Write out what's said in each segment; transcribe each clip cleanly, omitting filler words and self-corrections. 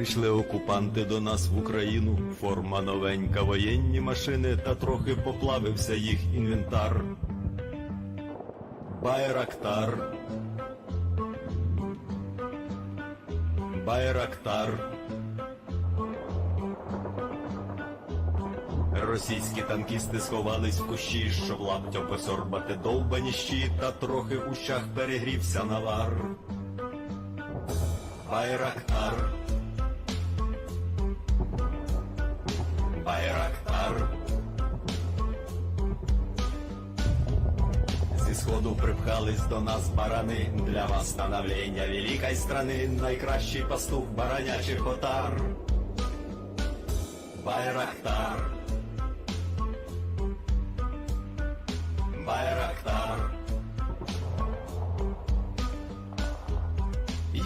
Прийшли окупанти до нас в Україну, форма новенька, воєнні машини, та трохи поплавився їх інвентар. Байрактар. Байрактар. Російські танкісти сховались в кущі, щоб лаптя посорбати довбані щі, та трохи у щах перегрівся навар. Байрактар. Байрактар. Зі сходу припхались до нас барани, для восстановлення великої страни, найкращий пастух баранячих отар. Байрактар. Байрактар.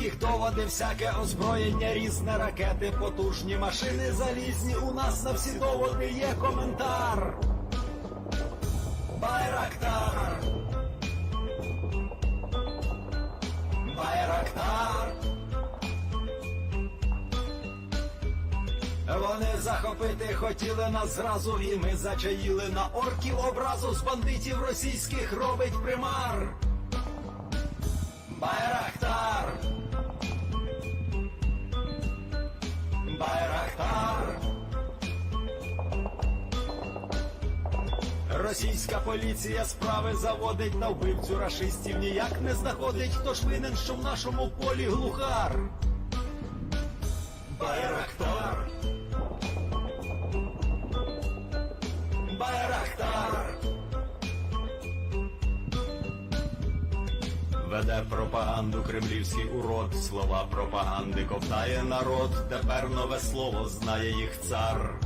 Їх доводи, всяке озброєння, різне, ракети, потужні машини залізні, у нас на всі доводи є коментар. Байрактар. Байрактар. Вони захопити хотіли нас зразу, і ми зачаїли на орків образу, з бандитів російських робить примар. Байрактар. Байрактар. Російська поліція справи заводить, на вбивцю рашистів ніяк не знаходить, хто ж винен, що в нашому полі глухар. Байрактар. Байрактар. Веде пропаганду кремлівський урод, слова пропаганди ковтає народ, тепер нове слово знає їх цар.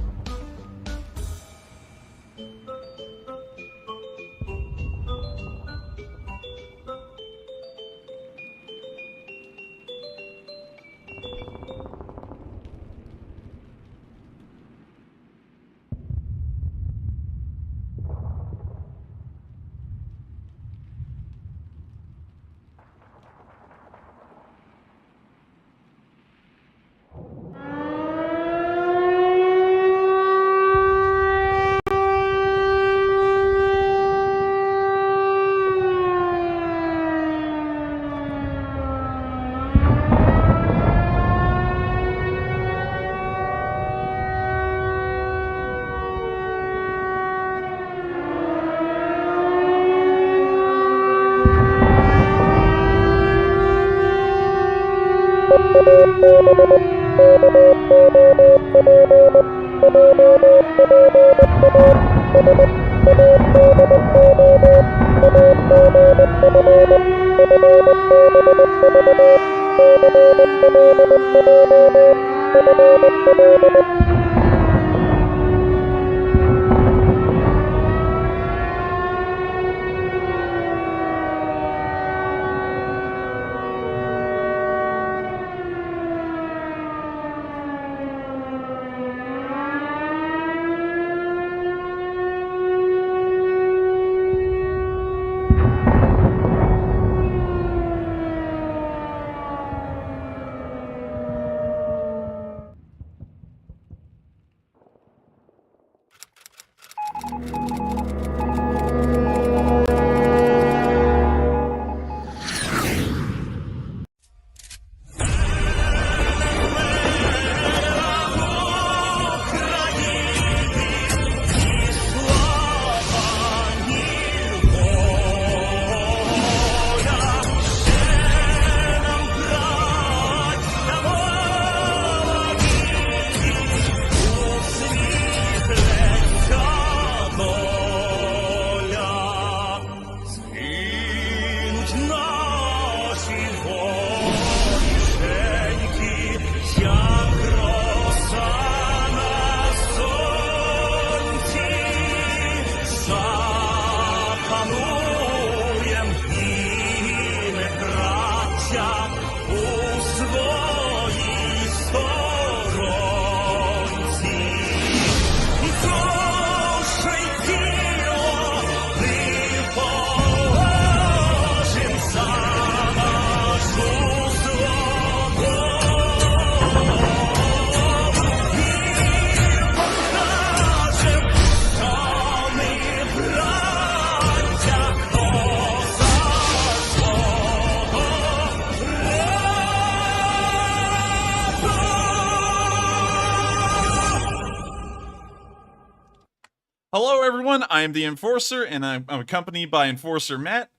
everyone, I am the Enforcer, and I'm accompanied by Enforcer Matt.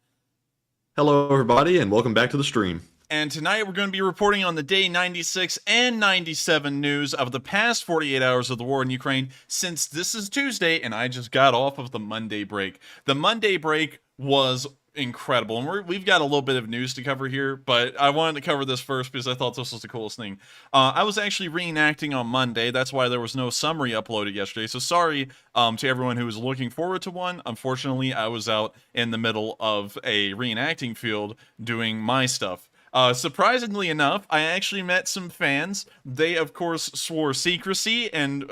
Hello everybody, and welcome back to the stream. And tonight we're going to be reporting on the day 96 and 97 news of the past 48 hours of the war in Ukraine, since this is Tuesday and I just got off of the Monday break. The Monday break was incredible, and we've got a little bit of news to cover here, but I wanted to cover this first because I thought this was the coolest thing. I was actually reenacting on Monday. That's why there was no summary uploaded yesterday, so sorry to everyone who was looking forward to one. Unfortunately, I was out in the middle of a reenacting field doing my stuff. Surprisingly enough, I actually met some fans. They, of course, swore secrecy and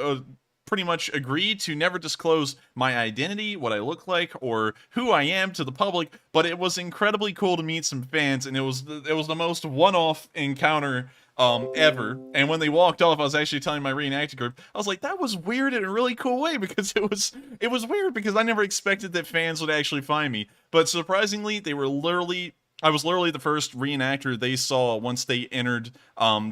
pretty much agreed to never disclose my identity, what I look like, or who I am to the public, but it was incredibly cool to meet some fans, and it was the most one-off encounter ever. And when they walked off, I was actually telling my reenacting group, I was like, that was weird in a really cool way, because it was weird because I never expected that fans would actually find me. But surprisingly, I was literally the first reenactor they saw once they entered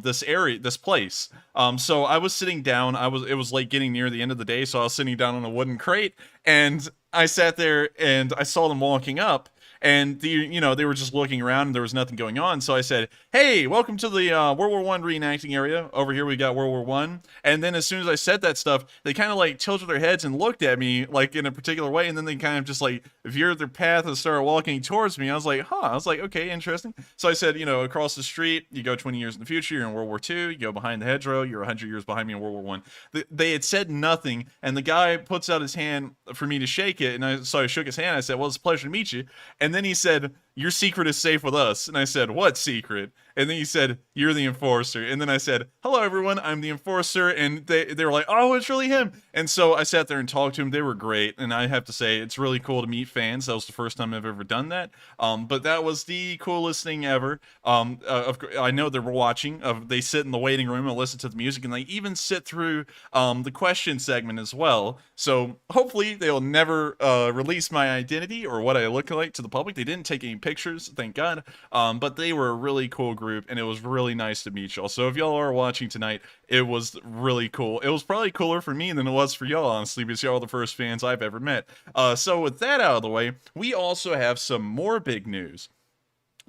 this place. So I was sitting down. It was like getting near the end of the day, so I was sitting down on a wooden crate, and I sat there and I saw them walking up, and they were just looking around and there was nothing going on. So I said, "Hey, welcome to the World War I reenacting area. Over here we got World War I." And then as soon as I said that stuff, they kind of like tilted their heads and looked at me like in a particular way, and then they kind of just like veered their path and started walking towards me. I was like, okay, interesting. So I said, across the street, you go 20 years in the future, you're in World War II. You go behind the hedgerow, you're 100 years behind me in World War I. They had said nothing, and the guy puts out his hand for me to shake it, and I shook his hand. I said, "Well, it's a pleasure to meet you." And then he said, "Your secret is safe with us." And I said, "What secret?" And then he said, "You're the Enforcer." And then I said, "Hello, everyone. I'm the Enforcer." And they were like, "Oh, it's really him." And so I sat there and talked to him. They were great. And I have to say, it's really cool to meet fans. That was the first time I've ever done that. But that was the coolest thing ever. I know they were watching. They sit in the waiting room and listen to the music. And they even sit through the question segment as well. So hopefully they'll never release my identity or what I look like to the public. They didn't take any pictures, thank God. But they were a really cool group, and it was really nice to meet y'all. So if y'all are watching tonight, it was really cool. It was probably cooler for me than it was for y'all, honestly, because y'all are the first fans I've ever met. So with that out of the way, we also have some more big news.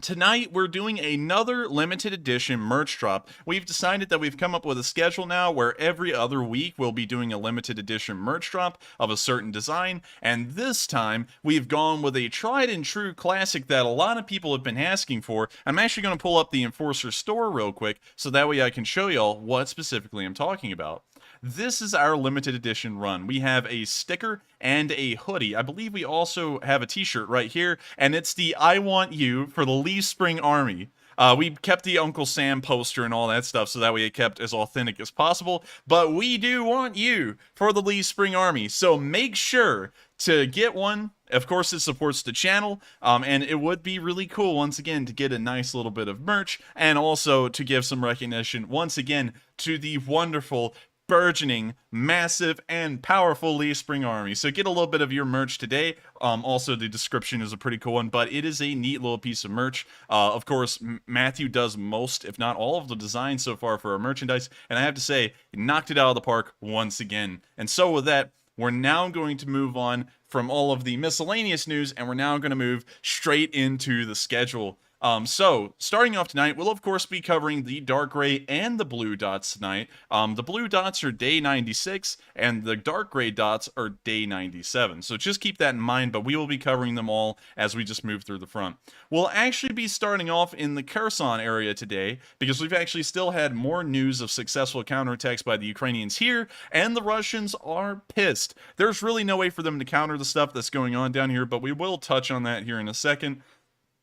Tonight, we're doing another limited edition merch drop. We've decided that we've come up with a schedule now where every other week we'll be doing a limited edition merch drop of a certain design, and this time we've gone with a tried and true classic that a lot of people have been asking for. I'm actually going to pull up the Enforcer store real quick so that way I can show y'all what specifically I'm talking about. This is our limited edition run. We have a sticker and a hoodie. I believe we also have a t-shirt right here, and it's the "I Want You" for the Lee Spring Army. We kept the Uncle Sam poster and all that stuff so that way it kept as authentic as possible, but we do want you for the Lee Spring Army, so make sure to get one. Of course, it supports the channel, and it would be really cool, once again, to get a nice little bit of merch, and also to give some recognition, once again, to the wonderful, burgeoning, massive, and powerful Lee Spring Army. So get a little bit of your merch today. Also, the description is a pretty cool one, but it is a neat little piece of merch. Of course, Matthew does most, if not all, of the designs so far for our merchandise, and I have to say, he knocked it out of the park once again. And so with that, we're now going to move on from all of the miscellaneous news, and we're now going to move straight into the schedule. So, starting off tonight, we'll of course be covering the dark gray and the blue dots tonight. The blue dots are day 96, and the dark gray dots are day 97. So just keep that in mind, but we will be covering them all as we just move through the front. We'll actually be starting off in the Kherson area today, because we've actually still had more news of successful counterattacks by the Ukrainians here, and the Russians are pissed. There's really no way for them to counter the stuff that's going on down here, but we will touch on that here in a second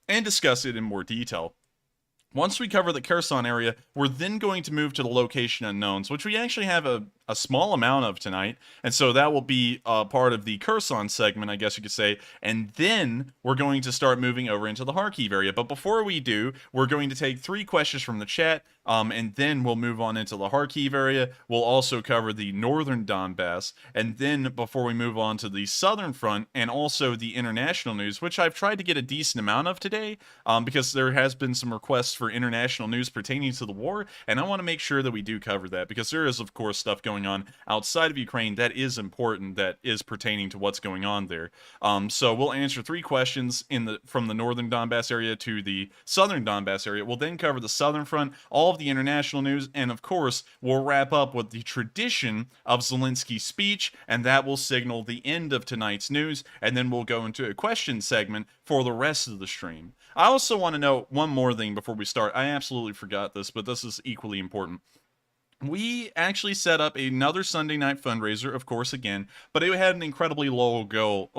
and discuss it in more detail. Once we cover the Kherson area, we're then going to move to the location unknowns, which we actually have a small amount of tonight, and so that will be part of the Kherson segment, I guess you could say, and then we're going to start moving over into the Harkeev area. But before we do, we're going to take 3 questions from the chat, and then we'll move on into the Harkeev area. We'll also cover the northern Donbass, and then before we move on to the southern front, and also the international news, which I've tried to get a decent amount of today, because there has been some requests for international news pertaining to the war, and I want to make sure that we do cover that, because there is, of course, stuff going going on outside of Ukraine that is important, that is pertaining to what's going on there. So we'll answer 3 questions from the northern Donbass area to the southern Donbass area. We'll then cover the southern front, all of the international news, and of course, we'll wrap up with the tradition of Zelensky's speech, and that will signal the end of tonight's news, and then we'll go into a question segment for the rest of the stream. I also want to note one more thing before we start. I absolutely forgot this, but this is equally important. We actually set up another Sunday night fundraiser, of course, again, but it had an incredibly low goal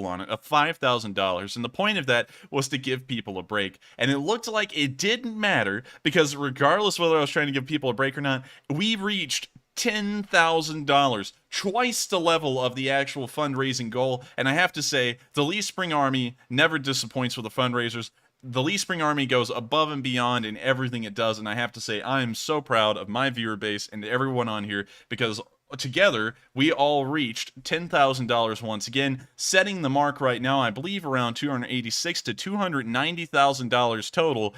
on it of $5,000, and the point of that was to give people a break. And it looked like it didn't matter, because regardless whether I was trying to give people a break or not, we reached $10,000, twice the level of the actual fundraising goal. And I have to say, the Lee Spring Army never disappoints with the fundraisers. The Lee Spring Army goes above and beyond in everything it does, and I have to say I am so proud of my viewer base and everyone on here, because together we all reached $10,000 once again, setting the mark right now, I believe, around $286,000 to $290,000 total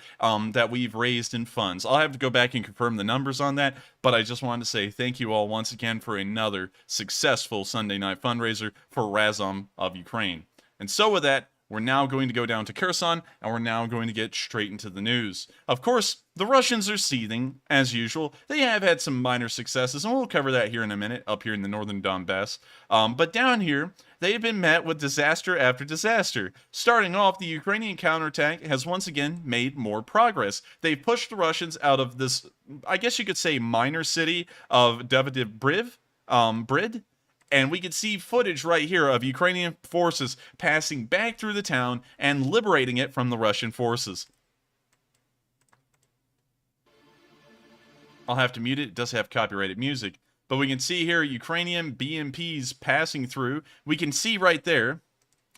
that we've raised in funds. I'll have to go back and confirm the numbers on that, but I just wanted to say thank you all once again for another successful Sunday night fundraiser for Razom of Ukraine. And so with that, we're now going to go down to Kherson, and we're now going to get straight into the news. Of course, the Russians are seething, as usual. They have had some minor successes, and we'll cover that here in a minute, up here in the northern Donbass. But down here, they have been met with disaster after disaster. Starting off, the Ukrainian counterattack has once again made more progress. They've pushed the Russians out of this, I guess you could say, minor city of Davidiv Brid. And we can see footage right here of Ukrainian forces passing back through the town and liberating it from the Russian forces. I'll have to mute it. It does have copyrighted music. But we can see here Ukrainian BMPs passing through. We can see right there.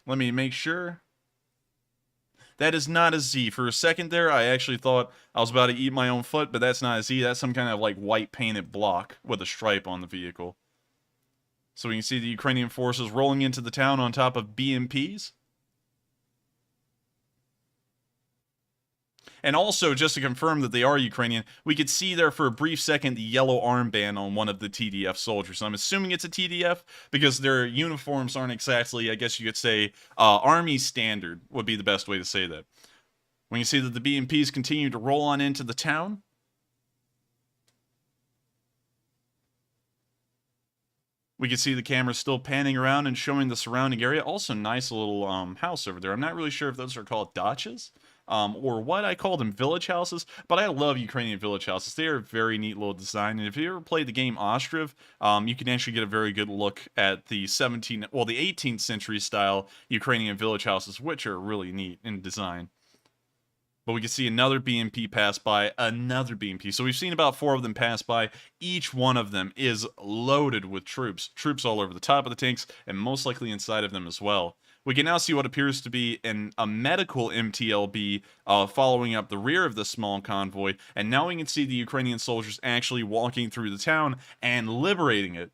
Let me make sure. That is not a Z. For a second there, I actually thought I was about to eat my own foot, but that's not a Z. That's some kind of like white painted block with a stripe on the vehicle. So we can see the Ukrainian forces rolling into the town on top of BMPs. And also, just to confirm that they are Ukrainian, we could see there for a brief second the yellow armband on one of the TDF soldiers. So I'm assuming it's a TDF because their uniforms aren't exactly, I guess you could say, Army standard would be the best way to say that. We can see that the BMPs continue to roll on into the town. We can see the camera still panning around and showing the surrounding area. Also, nice little house over there. I'm not really sure if those are called dachas or what. I call them village houses, but I love Ukrainian village houses. They are a very neat little design. And if you ever played the game Ostriv, you can actually get a very good look at the 18th century style Ukrainian village houses, which are really neat in design. But we can see another BMP pass by, another BMP. So we've seen about 4 of them pass by. Each one of them is loaded with troops. Troops all over the top of the tanks, and most likely inside of them as well. We can now see what appears to be a medical MTLB following up the rear of the small convoy. And now we can see the Ukrainian soldiers actually walking through the town and liberating it.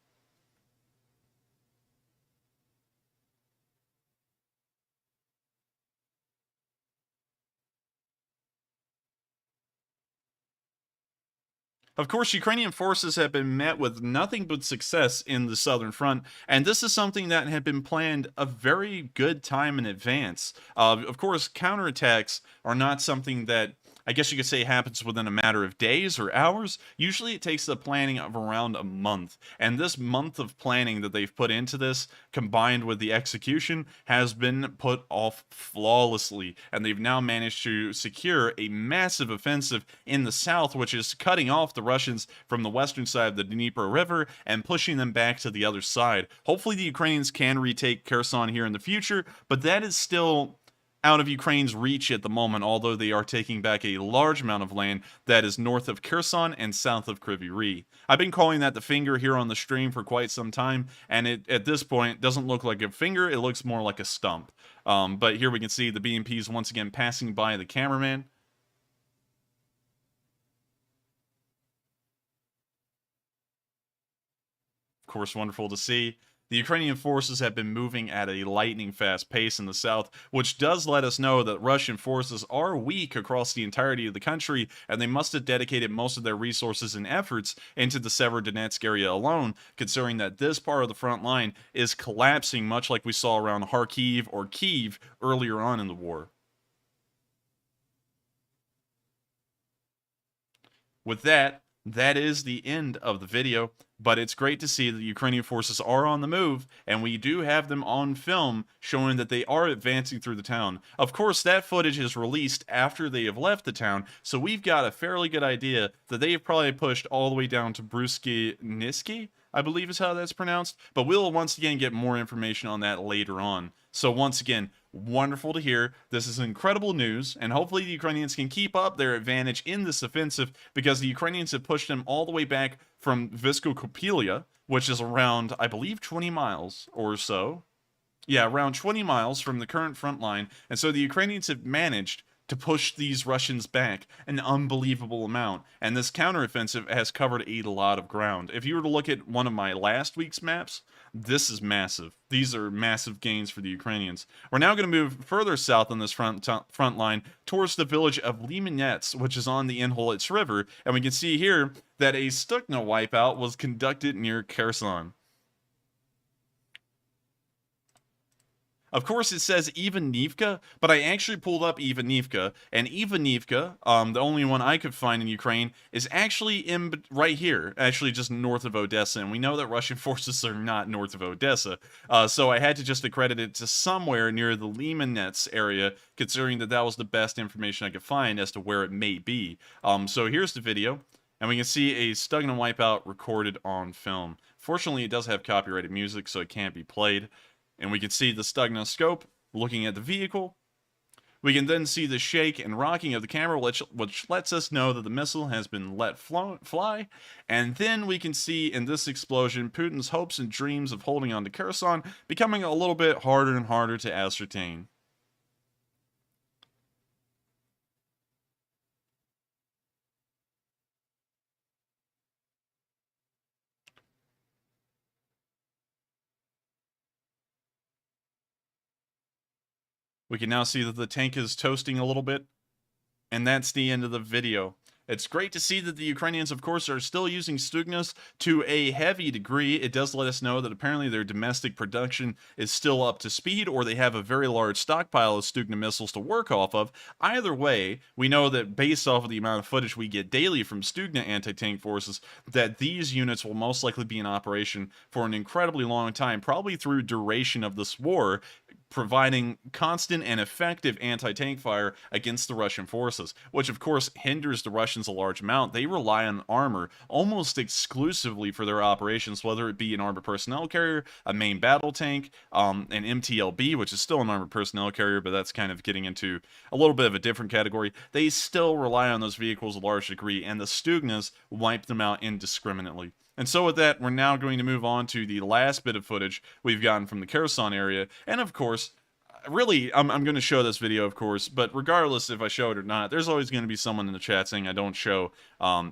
Of course, Ukrainian forces have been met with nothing but success in the southern front, and this is something that had been planned a very good time in advance. Of course, counterattacks are not something that I guess you could say happens within a matter of days or hours. Usually it takes the planning of around a month. And this month of planning that they've put into this, combined with the execution, has been put off flawlessly. And they've now managed to secure a massive offensive in the south, which is cutting off the Russians from the western side of the Dnieper River and pushing them back to the other side. Hopefully the Ukrainians can retake Kherson here in the future, but that is still out of Ukraine's reach at the moment, although they are taking back a large amount of land that is north of Kherson and south of Kryvyi Rih. I've been calling that the finger here on the stream for quite some time, and it at this point doesn't look like a finger, it looks more like a stump. But here we can see the BMPs once again passing by the cameraman. Of course, wonderful to see. the Ukrainian forces have been moving at a lightning fast pace in the south, which does let us know that Russian forces are weak across the entirety of the country, and they must have dedicated most of their resources and efforts into the Severodonetsk area alone, considering that this part of the front line is collapsing much like we saw around Harkeev or Kyiv earlier on in the war. With that, that is the end of the video, but it's great to see that the Ukrainian forces are on the move, and we do have them on film showing that they are advancing through the town. Of course, that footage is released after they have left the town, so we've got a fairly good idea that they have probably pushed all the way down to Brusky, I believe is how that's pronounced, but we'll once again get more information on that later on. So once again, wonderful to hear. This is incredible news, and hopefully the Ukrainians can keep up their advantage in this offensive, because the Ukrainians have pushed them all the way back from Vysokopilia, which is around, I believe, 20 miles or so. Yeah, around 20 miles from the current front line, and so the Ukrainians have managed to push these Russians back an unbelievable amount, and this counteroffensive has covered a lot of ground. If you were to look at one of my last week's maps, this is massive. These are massive gains for the Ukrainians. We're now going to move further south on this front line towards the village of Lysychansk, which is on the Inholets River, and we can see here that a Stugna wipeout was conducted near Kherson. Of course, it says Ivanivka, but I actually pulled up Ivanivka, and Ivanivka, the only one I could find in Ukraine, is actually right here, actually just north of Odessa, and we know that Russian forces are not north of Odessa, so I had to just accredit it to somewhere near the Lysychansk area, considering that that was the best information I could find as to where it may be. So here's the video, and we can see a Stugna wipeout recorded on film. Fortunately, it does have copyrighted music, so it can't be played. And we can see the Stugna scope looking at the vehicle. We can then see the shake and rocking of the camera, which lets us know that the missile has been let fly. And then we can see in this explosion Putin's hopes and dreams of holding on to Kherson becoming a little bit harder and harder to ascertain. We can now see that the tank is toasting a little bit, and that's the end of the video. It's great to see that the Ukrainians, of course, are still using Stugnas to a heavy degree. It does let us know that apparently their domestic production is still up to speed, or they have a very large stockpile of Stugna missiles to work off of. Either way, we know that based off of the amount of footage we get daily from Stugna anti-tank forces, that these units will most likely be in operation for an incredibly long time, probably through duration of this war, providing constant and effective anti-tank fire against the Russian forces, which of course hinders the Russians a large amount. They rely on armor almost exclusively for their operations, whether it be an armored personnel carrier, a main battle tank, an MTLB, which is still an armored personnel carrier, but that's kind of getting into a little bit of a different category. They still rely on those vehicles a large degree, and the Stugnas wipe them out indiscriminately. And so with that, we're now going to move on to the last bit of footage we've gotten from the Kherson area. And of course, really, I'm going to show this video, of course, but regardless if I show it or not, there's always going to be someone in the chat saying I don't show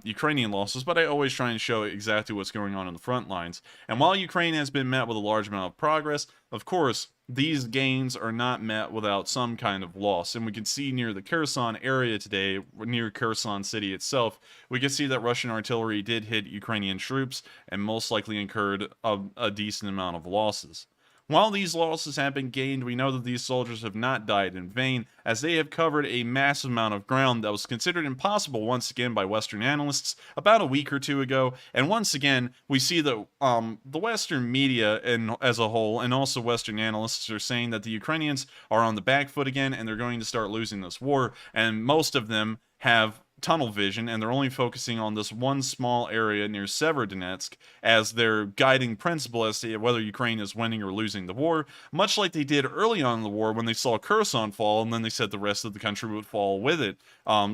Ukrainian losses, but I always try and show exactly what's going on the front lines. And while Ukraine has been met with a large amount of progress, of course, these gains are not met without some kind of loss. And we can see near the Kherson area today, near Kherson city itself, we can see that Russian artillery did hit Ukrainian troops and most likely incurred a decent amount of losses. While these losses have been gained, we know that these soldiers have not died in vain, as they have covered a massive amount of ground that was considered impossible once again by Western analysts about a week or two ago. And once again, we see that the Western media as a whole, and also Western analysts, are saying that the Ukrainians are on the back foot again, and they're going to start losing this war. And most of them have tunnel vision, and they're only focusing on this one small area near Severodonetsk as their guiding principle as to whether Ukraine is winning or losing the war, much like they did early on in the war when they saw Kherson fall, and then they said the rest of the country would fall with it.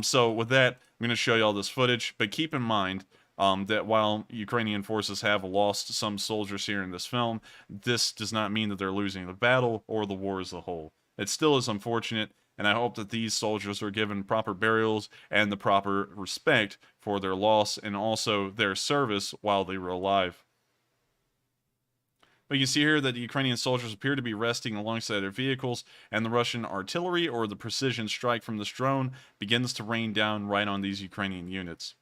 So with that, I'm going to show you all this footage, but keep in mind that while Ukrainian forces have lost some soldiers here in this film, this does not mean that they're losing the battle or the war as a whole. It still is unfortunate, and I hope that these soldiers are given proper burials and the proper respect for their loss and also their service while they were alive. We can see here that the Ukrainian soldiers appear to be resting alongside their vehicles, and the Russian artillery or the precision strike from this drone begins to rain down right on these Ukrainian units.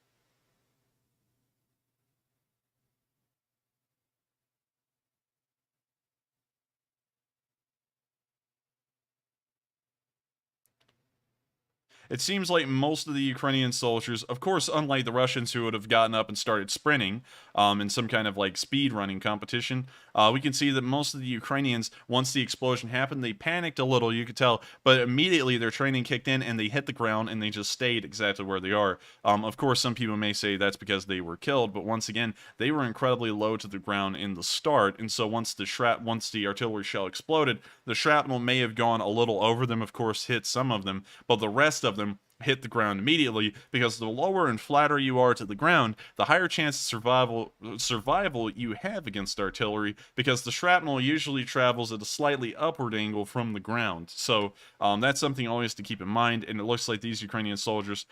It seems like most of the Ukrainian soldiers, of course, unlike the Russians who would have gotten up and started sprinting in some kind of like speed running competition, we can see that most of the Ukrainians, once the explosion happened, they panicked a little, you could tell, but immediately their training kicked in and they hit the ground and they just stayed exactly where they are. Of course, some people may say that's because they were killed, but once again, they were incredibly low to the ground in the start, and so once the artillery shell exploded, the shrapnel may have gone a little over them, of course, hit some of them, but the rest of them hit the ground immediately, because the lower and flatter you are to the ground, the higher chance of survival you have against artillery, because the shrapnel usually travels at a slightly upward angle from the ground. So that's something always to keep in mind, and it looks like these Ukrainian soldiers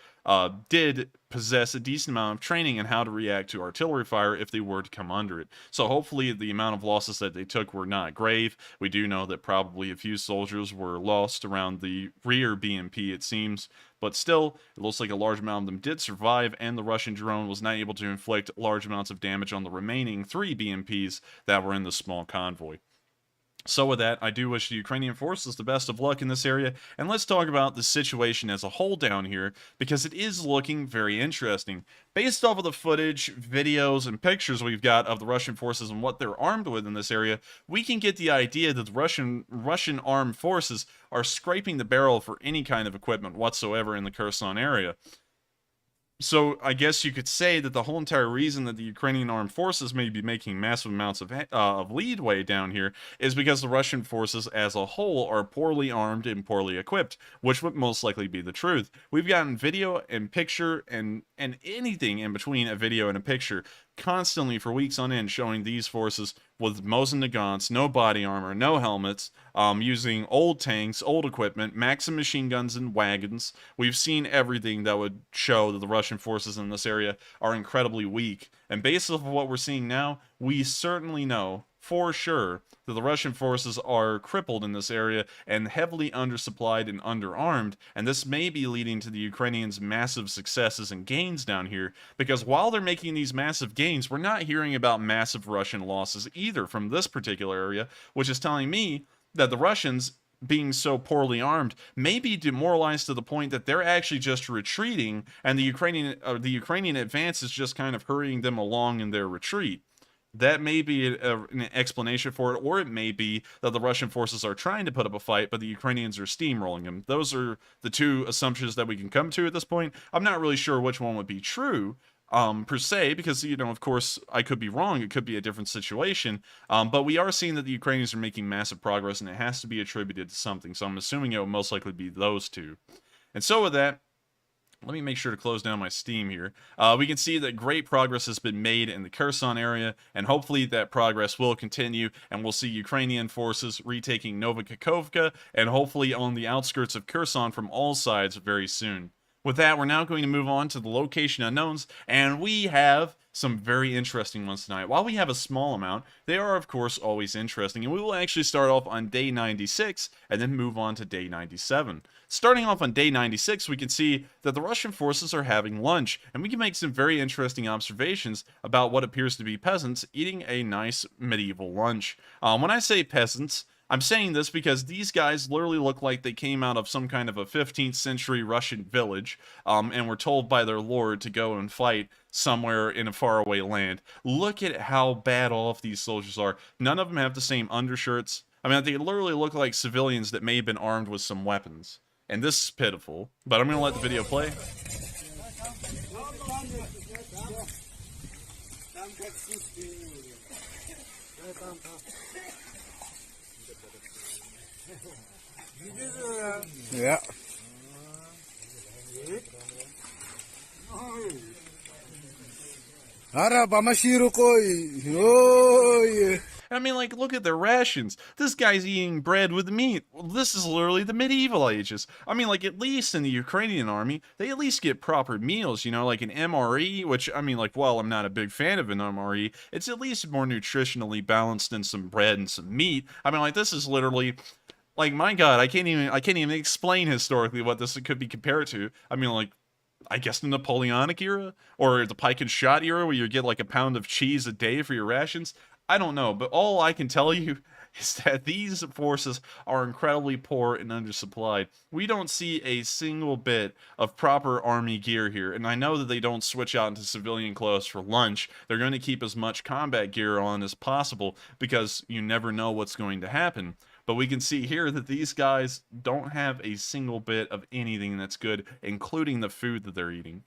did possess a decent amount of training in how to react to artillery fire if they were to come under it. So hopefully the amount of losses that they took were not grave. We do know that probably a few soldiers were lost around the rear BMP, it seems, but still, it looks like a large amount of them did survive, and the Russian drone was not able to inflict large amounts of damage on the remaining 3 BMPs that were in the small convoy. So with that, I do wish the Ukrainian forces the best of luck in this area, and let's talk about the situation as a whole down here, because it is looking very interesting. Based off of the footage, videos, and pictures we've got of the Russian forces and what they're armed with in this area, we can get the idea that the Russian armed forces are scraping the barrel for any kind of equipment whatsoever in the Kherson area. So I guess you could say that the whole entire reason that the Ukrainian armed forces may be making massive amounts of leadway down here is because the Russian forces as a whole are poorly armed and poorly equipped, which would most likely be the truth. We've gotten video and picture and anything in between a video and a picture constantly for weeks on end showing these forces with Mosin Nagants, no body armor, no helmets, using old tanks, old equipment, Maxim machine guns and wagons. We've seen everything that would show that the Russian forces in this area are incredibly weak. And based off of what we're seeing now, we certainly know for sure that the Russian forces are crippled in this area and heavily undersupplied and underarmed, and this may be leading to the Ukrainians' massive successes and gains down here, because while they're making these massive gains, we're not hearing about massive Russian losses either from this particular area, which is telling me that the Russians, being so poorly armed, may be demoralized to the point that they're actually just retreating, and the Ukrainian advance is just kind of hurrying them along in their retreat. That may be an explanation for it, or it may be that the Russian forces are trying to put up a fight, but the Ukrainians are steamrolling them. Those are the two assumptions that we can come to at this point. I'm not really sure which one would be true, per se, because, you know, of course, I could be wrong. It could be a different situation, but we are seeing that the Ukrainians are making massive progress, and it has to be attributed to something, so I'm assuming it will most likely be those two. And so with that, let me make sure to close down my Steam here. We can see that great progress has been made in the Kherson area, and hopefully that progress will continue, and we'll see Ukrainian forces retaking Novokakhovka, and hopefully on the outskirts of Kherson from all sides very soon. With that, we're now going to move on to the location unknowns, and we have some very interesting ones tonight. While we have a small amount, they are of course always interesting, and we will actually start off on day 96 and then move on to day 97. Starting off on day 96, we can see that the Russian forces are having lunch, and we can make some very interesting observations about what appears to be peasants eating a nice medieval lunch. When I say peasants, I'm saying this because these guys literally look like they came out of some kind of a 15th century Russian village, and were told by their lord to go and fight somewhere in a faraway land. Look at how bad off these soldiers are. None of them have the same undershirts. I mean, they literally look like civilians that may have been armed with some weapons. And this is pitiful, but I'm going to let the video play. Yeah. Ara, помаши рукой. Ой. I mean, like, look at their rations. This guy's eating bread with meat. Well, this is literally the medieval ages. I mean, like, at least in the Ukrainian army, they at least get proper meals, you know, like an MRE, which, I mean, like, while I'm not a big fan of an MRE, it's at least more nutritionally balanced than some bread and some meat. I mean, like, this is literally... Like, my God, I can't even explain historically what this could be compared to. I mean, like, I guess the Napoleonic era? Or the pike and shot era, where you get, like, a pound of cheese a day for your rations? I don't know, but all I can tell you is that these forces are incredibly poor and undersupplied. We don't see a single bit of proper army gear here, and I know that they don't switch out into civilian clothes for lunch. They're going to keep as much combat gear on as possible, because you never know what's going to happen. But we can see here that these guys don't have a single bit of anything that's good, including the food that they're eating.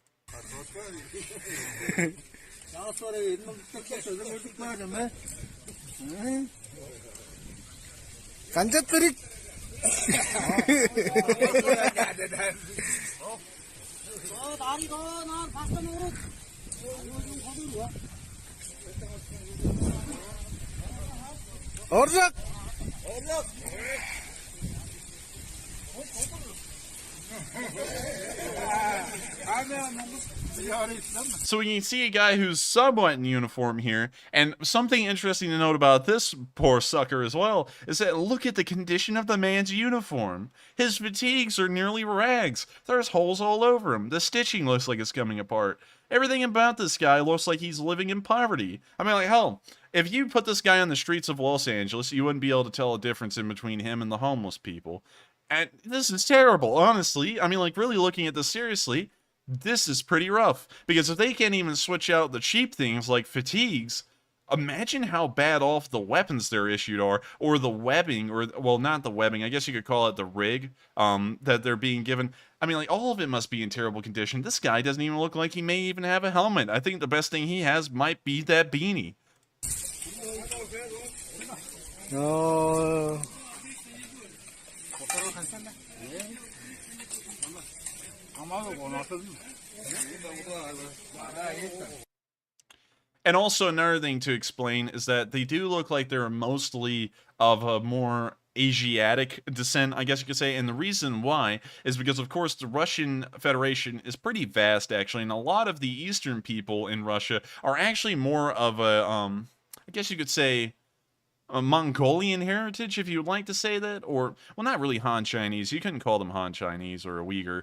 So we can see a guy who's somewhat in uniform here, and something interesting to note about this poor sucker as well is that look at the condition of the man's uniform. His fatigues are nearly rags. There's holes all over him. The stitching looks like it's coming apart. Everything about this guy looks like he's living in poverty. I mean, like, hell, if you put this guy on the streets of Los Angeles, you wouldn't be able to tell a difference in between him and the homeless people. And this is terrible, honestly. I mean, like, really looking at this seriously, this is pretty rough. Because if they can't even switch out the cheap things like fatigues, imagine how bad off the weapons they're issued are, or the webbing, or, well, not the webbing, I guess you could call it the rig, that they're being given. I mean, like, all of it must be in terrible condition. This guy doesn't even look like he may even have a helmet. I think the best thing he has might be that beanie. And also another thing to explain is that they do look like they're mostly of a more Asiatic descent, I guess you could say, and the reason why is because, of course, the Russian Federation is pretty vast, actually, and a lot of the Eastern people in Russia are actually more of a, I guess you could say, a Mongolian heritage, if you would like to say that, or, well, not really Han Chinese. You couldn't call them Han Chinese or a Uyghur.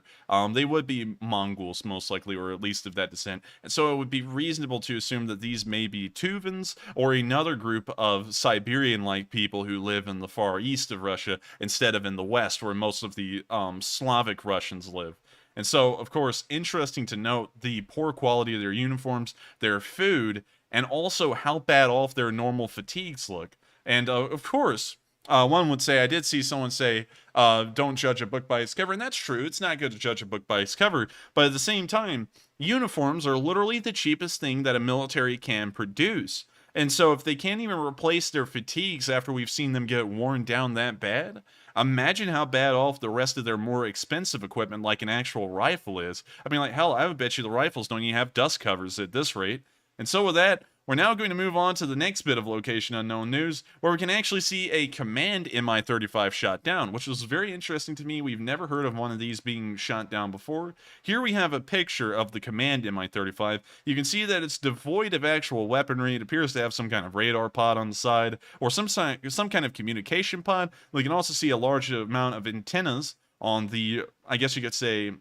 They would be Mongols, most likely, or at least of that descent. And so it would be reasonable to assume that these may be Tuvans, or another group of Siberian-like people who live in the far east of Russia, instead of in the west, where most of the Slavic Russians live. And so, of course, interesting to note the poor quality of their uniforms, their food, and also how bad off their normal fatigues look. And, of course, one would say, I did see someone say, don't judge a book by its cover, and that's true. It's not good to judge a book by its cover, but at the same time, uniforms are literally the cheapest thing that a military can produce. And so if they can't even replace their fatigues after we've seen them get worn down that bad, imagine how bad off the rest of their more expensive equipment, like an actual rifle, is. I mean, like, hell, I would bet you the rifles don't even have dust covers at this rate. And so with that, we're now going to move on to the next bit of Location Unknown news, where we can actually see a command Mi-35 shot down, which was very interesting to me. We've never heard of one of these being shot down before. Here we have a picture of the command Mi-35. You can see that it's devoid of actual weaponry. It appears to have some kind of radar pod on the side, or some kind of communication pod. We can also see a large amount of antennas on the, I guess you could say,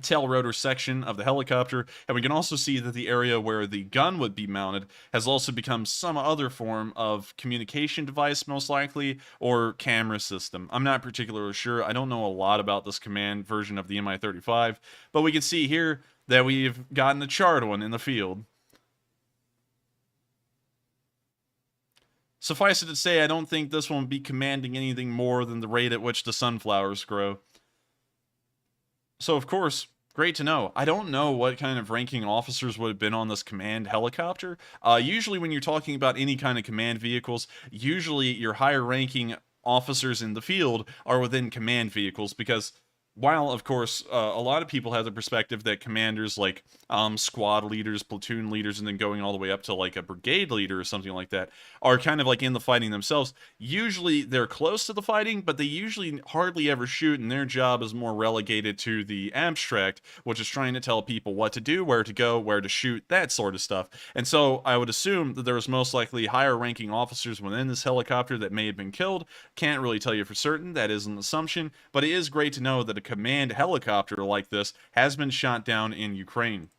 tail rotor section of the helicopter, and we can also see that the area where the gun would be mounted has also become some other form of communication device, most likely, or camera system. I'm not particularly sure. I don't know a lot about this command version of the Mi-35, but we can see here that we've gotten a charred one in the field. Suffice it to say, I don't think this one will be commanding anything more than the rate at which the sunflowers grow. So, of course, great to know. I don't know what kind of ranking officers would have been on this command helicopter. Usually when you're talking about any kind of command vehicles, usually your higher ranking officers in the field are within command vehicles, because While, of course, a lot of people have the perspective that commanders like squad leaders, platoon leaders, and then going all the way up to like a brigade leader or something like that are kind of like in the fighting themselves. Usually they're close to the fighting, but they usually hardly ever shoot, and their job is more relegated to the abstract, which is trying to tell people what to do, where to go, where to shoot, that sort of stuff. And so I would assume that there was most likely higher ranking officers within this helicopter that may have been killed. Can't really tell you for certain. That is an assumption, but it is great to know that a command helicopter like this has been shot down in Ukraine.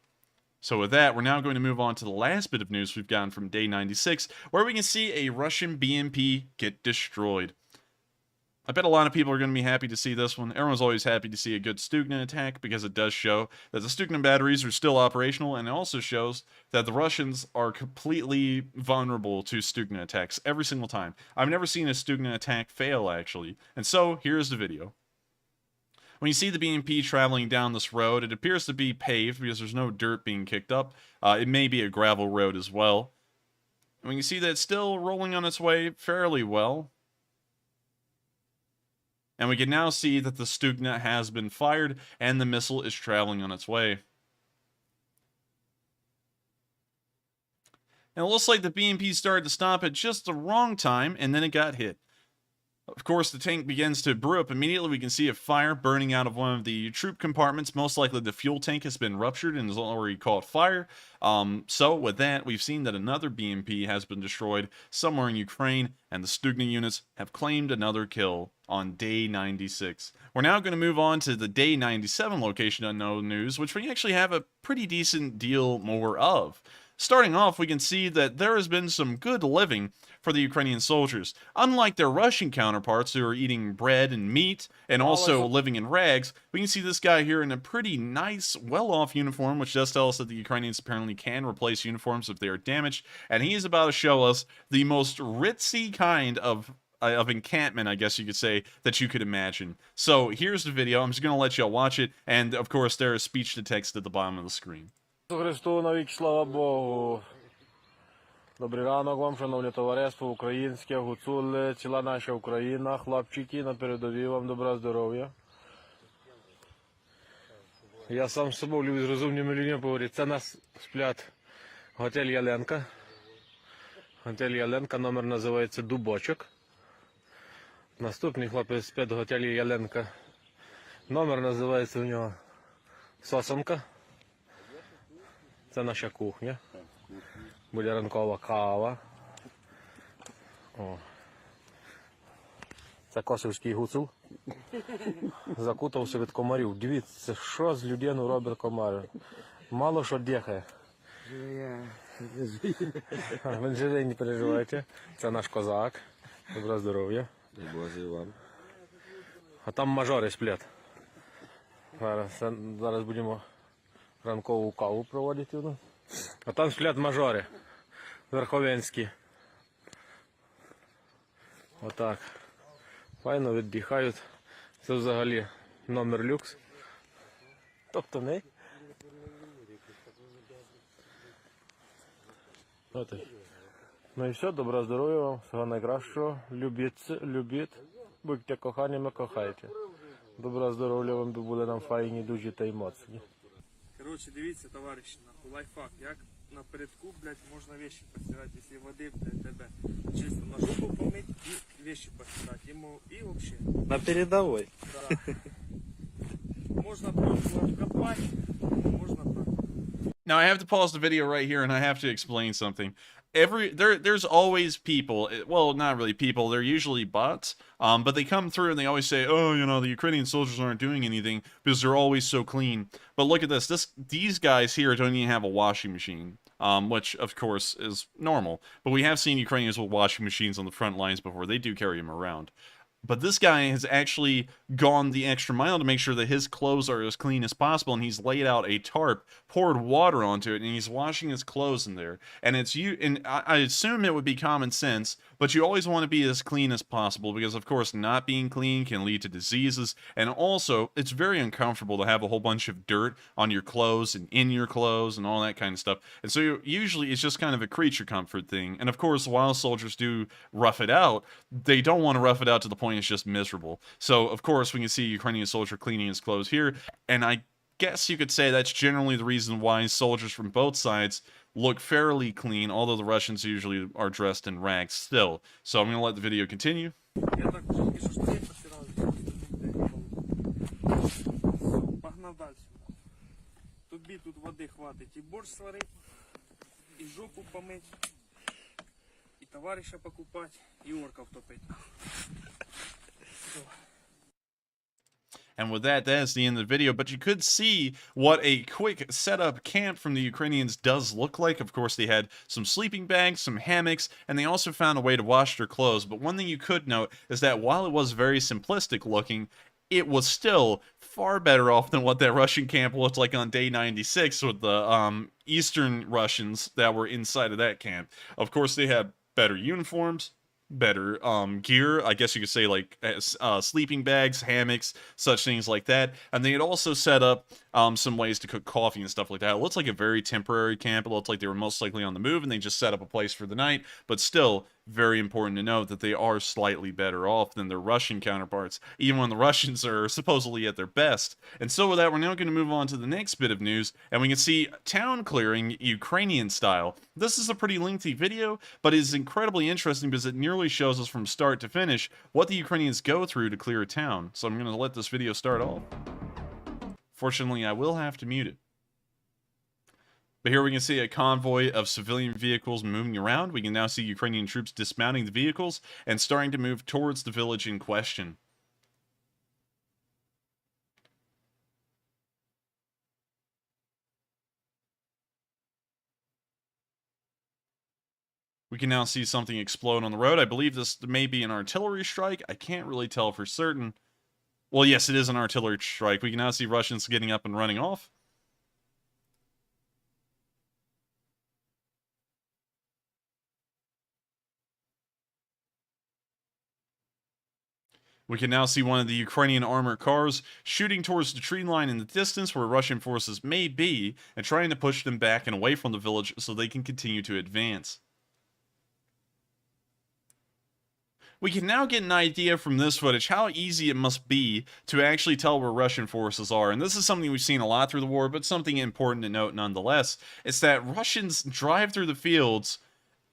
So with that, we're now going to move on to the last bit of news we've gotten from day 96, where we can see a Russian BMP get destroyed. I bet a lot of people are going to be happy to see this one. Everyone's always happy to see a good Stugna attack because it does show that the Stugna batteries are still operational, and it also shows that the Russians are completely vulnerable to Stugna attacks every single time. I've never seen a Stugna attack fail, actually. And so, here's the video. When you see the BMP traveling down this road, it appears to be paved because there's no dirt being kicked up. It may be a gravel road as well. And we can see that it's still rolling on its way fairly well. And we can now see that the Stugna has been fired and the missile is traveling on its way. And it looks like the BMP started to stop at just the wrong time, and then it got hit. Of course, the tank begins to brew up immediately. We can see a fire burning out of one of the troop compartments. Most likely the fuel tank has been ruptured and has already caught fire. So with that, we've seen that another BMP has been destroyed somewhere in Ukraine, and the Stugna units have claimed another kill on day 96. We're now going to move on to the day 97 location unknown news, which we actually have a pretty decent deal more of. Starting off, we can see that there has been some good living for the Ukrainian soldiers. Unlike their Russian counterparts who are eating bread and meat and also living in rags, we can see this guy here in a pretty nice, well-off uniform, which does tell us that the Ukrainians apparently can replace uniforms if they are damaged, and he is about to show us the most ritzy kind of encampment, I guess you could say, that you could imagine. So here's the video. I'm just going to let y'all watch it, and of course there is speech to text at the bottom of the screen. Христу навіки, слава Богу. Добрий ранок вам, шановне товариство, українське, гуцули, ціла наша Україна, хлопчики, на передовій вам добра здоров'я. Я сам з собою люблю з розумними людьми поговорити. Це нас сплять готель Яленка. Готель Яленка, номер називається Дубочок. Наступний хлопець спить в готелі Яленка. Номер називається у нього Сосонка. Це наша кухня. Буде ранкова кава. О. Це косівський гуцул. Закутався від комарів. Дивіться, що з людиною робить комар. Мало що дихає. Він живий, не переживайте. Це наш козак. Доброго здоров'я. А там мажори сплять. Зараз будемо ранкову каву проводити. А там сплять мажори верховенські. Отак. Файно віддихають. Це взагалі номер люкс. Тобто не. Отак. Ну і все, доброго здоров'я вам, всього найкращого. Любіть, будьте коханими, кохайте. Доброго здоров'я вам, були нам файні, дуже та й моцні. Короче, дивіться, товариші, нахуй, лайфхак, як напередку, блядь, можна вещи постирати, якщо води, блядь, тебе чисто на жопу помить і вещи постирати, йому і вообще. На передовой. Да. Можна просто копати, можна так. Now I have to pause the video right here and I have to explain something. There's always people, well, not really people, they're usually bots, but they come through and they always say, oh, you know, the Ukrainian soldiers aren't doing anything because they're always so clean. But look at this, these guys here don't even have a washing machine, which of course is normal. But we have seen Ukrainians with washing machines on the front lines before. They do carry them around. But this guy has actually gone the extra mile to make sure that his clothes are as clean as possible, and he's laid out a tarp, poured water onto it, and he's washing his clothes in there. And I assume it would be common sense, but you always want to be as clean as possible because, of course, not being clean can lead to diseases, and also it's very uncomfortable to have a whole bunch of dirt on your clothes and in your clothes and all that kind of stuff. And so usually it's just kind of a creature comfort thing. And of course, while soldiers do rough it out, they don't want to rough it out to the point point is just miserable. So, of course, we can see a Ukrainian soldier cleaning his clothes here, and I guess you could say that's generally the reason why soldiers from both sides look fairly clean, although the Russians usually are dressed in rags still. So I'm going to let the video continue. Я так тільки що штани постирав, погнав далі. Тобі тут води хватить і борщ сварити, і жопу помить, і товариша покупати, і орка втопити. And with that, that is the end of the video. But you could see what a quick setup camp from the Ukrainians does look like. Of course, they had some sleeping bags, some hammocks, and they also found a way to wash their clothes. But one thing you could note is that while it was very simplistic looking, it was still far better off than what that Russian camp looked like on day 96 with the Eastern Russians that were inside of that camp. Of course, they had better uniforms, better gear, I guess you could say, like sleeping bags, hammocks, such things like that. And they had also set up some ways to cook coffee and stuff like that. It looks like a very temporary camp. It looked like they were most likely on the move and they just set up a place for the night. But still, very important to note that they are slightly better off than their Russian counterparts, even when the Russians are supposedly at their best. And so with that, we're now going to move on to the next bit of news, and we can see town clearing Ukrainian style. This is a pretty lengthy video, but it is incredibly interesting because it nearly shows us from start to finish what the Ukrainians go through to clear a town. So I'm going to let this video start off. Fortunately, I will have to mute it. But here we can see a convoy of civilian vehicles moving around. We can now see Ukrainian troops dismounting the vehicles and starting to move towards the village in question. We can now see something explode on the road. I believe this may be an artillery strike. I can't really tell for certain. Well, yes, it is an artillery strike. We can now see Russians getting up and running off. We can now see one of the Ukrainian armored cars shooting towards the tree line in the distance where Russian forces may be and trying to push them back and away from the village so they can continue to advance. We can now get an idea from this footage how easy it must be to actually tell where Russian forces are. And this is something we've seen a lot through the war, but something important to note nonetheless. It's that Russians drive through the fields,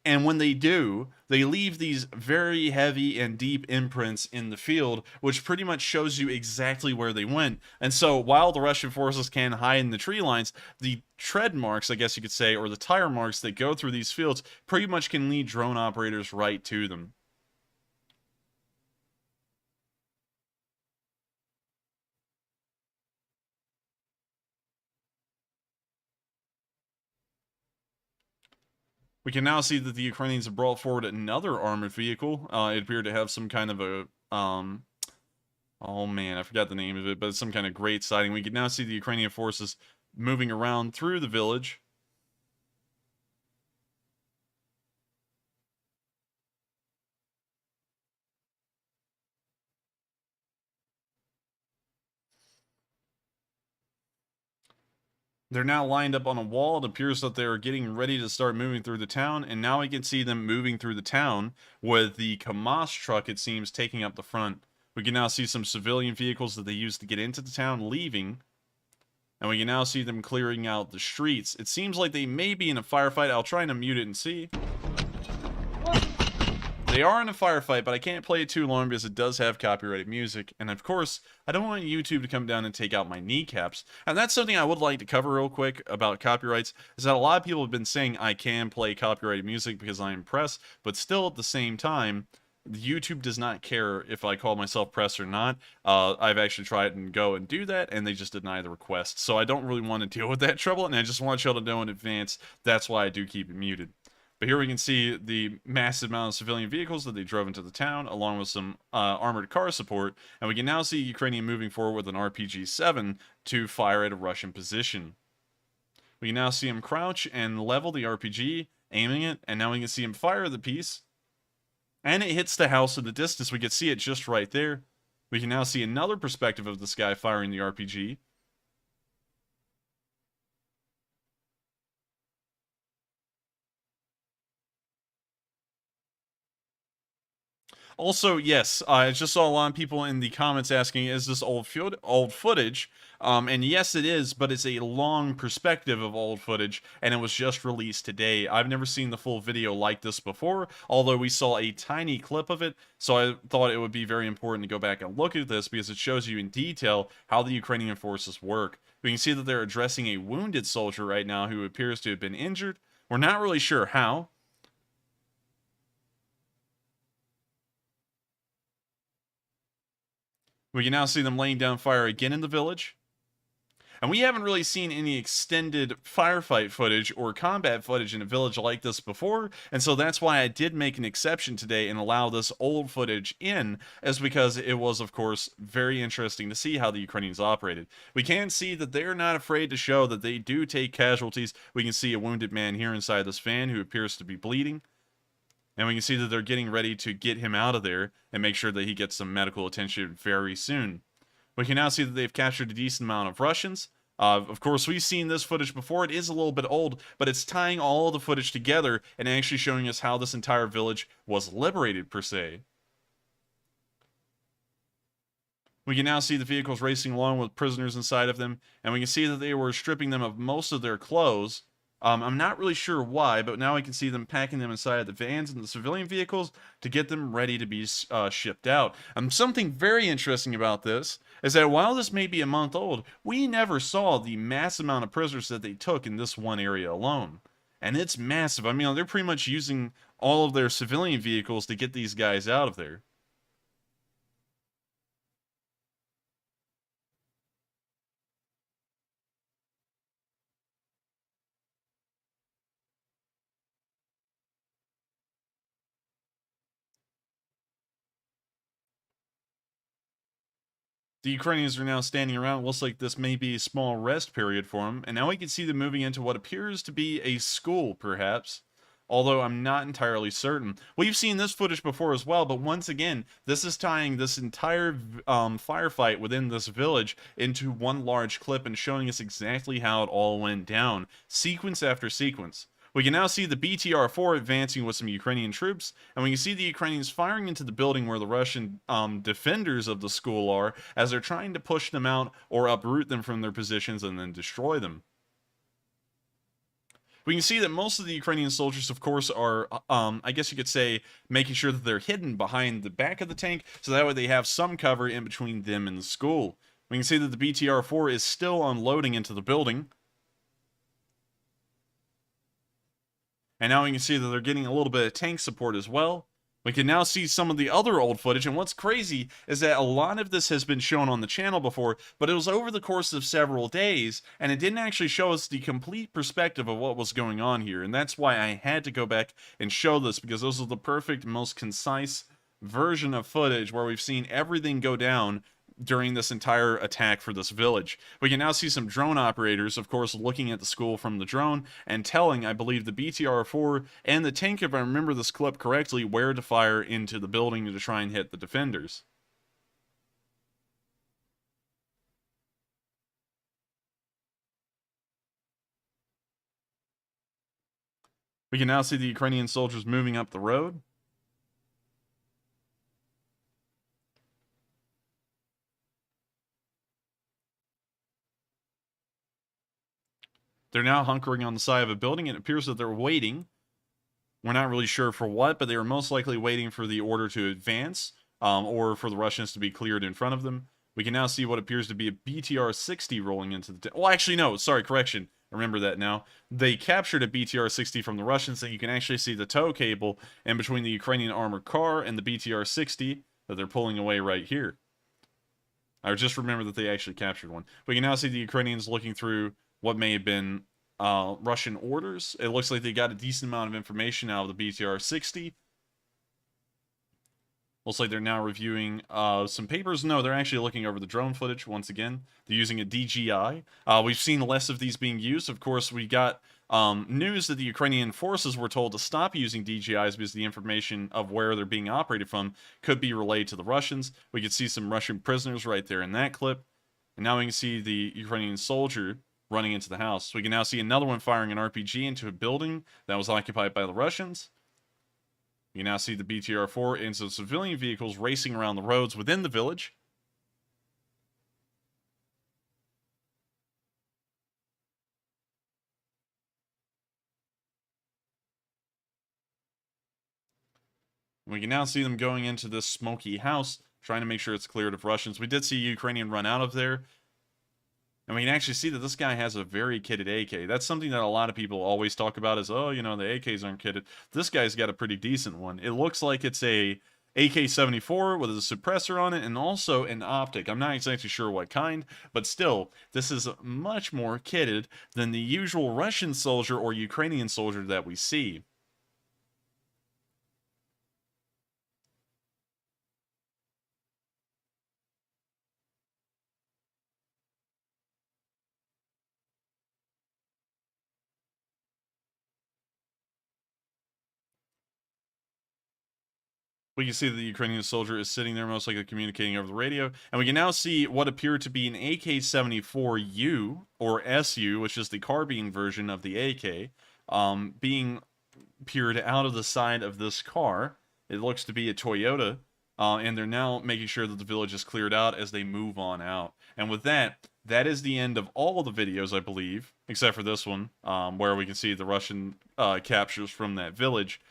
and when they do, they leave these very heavy and deep imprints in the field, which pretty much shows you exactly where they went. And so while the Russian forces can hide in the tree lines, the tread marks, I guess you could say, or the tire marks that go through these fields pretty much can lead drone operators right to them. We can now see that the Ukrainians have brought forward another armored vehicle. It appeared to have some kind of a, oh man, I forgot the name of it, but it's some kind of great sighting. We can now see the Ukrainian forces moving around through the village. They're now lined up on a wall. It appears that they're getting ready to start moving through the town, and now we can see them moving through the town with the KAMAZ truck, it seems, taking up the front. We can now see some civilian vehicles that they used to get into the town leaving, and we can now see them clearing out the streets. It seems like they may be in a firefight. I'll try and unmute it and see. They are in a firefight, but I can't play it too long because it does have copyrighted music. And of course, I don't want YouTube to come down and take out my kneecaps. And that's something I would like to cover real quick about copyrights, is that a lot of people have been saying I can play copyrighted music because I'm press, but still at the same time, YouTube does not care if I call myself press or not. I've actually tried and go and do that, and they just deny the request. So I don't really want to deal with that trouble, and I just want y'all to know in advance that's why I do keep it muted. But here we can see the massive amount of civilian vehicles that they drove into the town, along with some armored car support. And we can now see Ukrainian moving forward with an RPG-7 to fire at a Russian position. We can now see him crouch and level the RPG, aiming it. And now we can see him fire the piece. And it hits the house in the distance. We can see it just right there. We can now see another perspective of this guy firing the RPG. Also, yes, I just saw a lot of people in the comments asking, is this old footage? And yes, it is, but it's a long perspective of old footage, and it was just released today. I've never seen the full video like this before, although we saw a tiny clip of it, so I thought it would be very important to go back and look at this because it shows you in detail how the Ukrainian forces work. We can see that they're addressing a wounded soldier right now who appears to have been injured. We're not really sure how. We can now see them laying down fire again in the village. And we haven't really seen any extended firefight footage or combat footage in a village like this before, and so that's why I did make an exception today and allow this old footage in, as because it was, of course, very interesting to see how the Ukrainians operated. We can see that they're not afraid to show that they do take casualties. We can see a wounded man here inside this van who appears to be bleeding. And we can see that they're getting ready to get him out of there and make sure that he gets some medical attention very soon. We can now see that they've captured a decent amount of Russians. Of course, we've seen this footage before. It is a little bit old, but it's tying all the footage together and actually showing us how this entire village was liberated, per se. We can now see the vehicles racing along with prisoners inside of them, and we can see that they were stripping them of most of their clothes. I'm not really sure why, but now we can see them packing them inside the vans and the civilian vehicles to get them ready to be shipped out. Something very interesting about this is that while this may be a month old, we never saw the mass amount of prisoners that they took in this one area alone. And it's massive. I mean, they're pretty much using all of their civilian vehicles to get these guys out of there. The Ukrainians are now standing around. It looks like this may be a small rest period for them. And now we can see them moving into what appears to be a school, perhaps. Although I'm not entirely certain. We've seen this footage before as well, but once again, this is tying this entire firefight within this village into one large clip and showing us exactly how it all went down, sequence after sequence. We can now see the BTR-4 advancing with some Ukrainian troops, and we can see the Ukrainians firing into the building where the Russian defenders of the school are, as they're trying to push them out or uproot them from their positions and then destroy them. We can see that most of the Ukrainian soldiers, of course, are, I guess you could say, making sure that they're hidden behind the back of the tank, so that way they have some cover in between them and the school. We can see that the BTR-4 is still unloading into the building. And now we can see that they're getting a little bit of tank support as well. We can now see some of the other old footage, and what's crazy is that a lot of this has been shown on the channel before, but it was over the course of several days, and it didn't actually show us the complete perspective of what was going on here, and that's why I had to go back and show this, because this is the perfect, most concise version of footage where we've seen everything go down during this entire attack for this village. We can now see some drone operators, of course, looking at the school from the drone and telling, I believe, the BTR-4 and the tank, if I remember this clip correctly, where to fire into the building to try and hit the defenders. We can now see the Ukrainian soldiers moving up the road. They're now hunkering on the side of a building, and it appears that they're waiting. We're not really sure for what, but they were most likely waiting for the order to advance, or for the Russians to be cleared in front of them. We can now see what appears to be a BTR-60 rolling into the... Well, actually, no, sorry, correction. I remember that now. They captured a BTR-60 from the Russians, and you can actually see the tow cable in between the Ukrainian armored car and the BTR-60 that they're pulling away right here. I just remember that they actually captured one. We can now see the Ukrainians looking through what may have been Russian orders. It looks like they got a decent amount of information out of the BTR-60. Looks like they're now reviewing some papers. No, they're actually looking over the drone footage once again. They're using a DJI. We've seen less of these being used. Of course, we got news that the Ukrainian forces were told to stop using DJIs because the information of where they're being operated from could be relayed to the Russians. We could see some Russian prisoners right there in that clip. And now we can see the Ukrainian soldier running into the house. We can now see another one firing an RPG into a building that was occupied by the Russians. You now see the BTR-4 and some civilian vehicles racing around the roads within the village. We can now see them going into this smoky house, trying to make sure it's cleared of Russians. We did see a Ukrainian run out of there. And we can actually see that this guy has a very kitted AK. That's something that a lot of people always talk about is, oh, you know, the AKs aren't kitted. This guy's got a pretty decent one. It looks like it's a AK-74 with a suppressor on it and also an optic. I'm not exactly sure what kind, but still, this is much more kitted than the usual Russian soldier or Ukrainian soldier that we see. We can see that the Ukrainian soldier is sitting there, most likely communicating over the radio. And we can now see what appeared to be an AK-74U, or SU, which is the carbine version of the AK, being peered out of the side of this car. It looks to be a Toyota, and they're now making sure that the village is cleared out as they move on out. And with that, that is the end of all the videos, I believe, except for this one, where we can see the Russian captures from that village.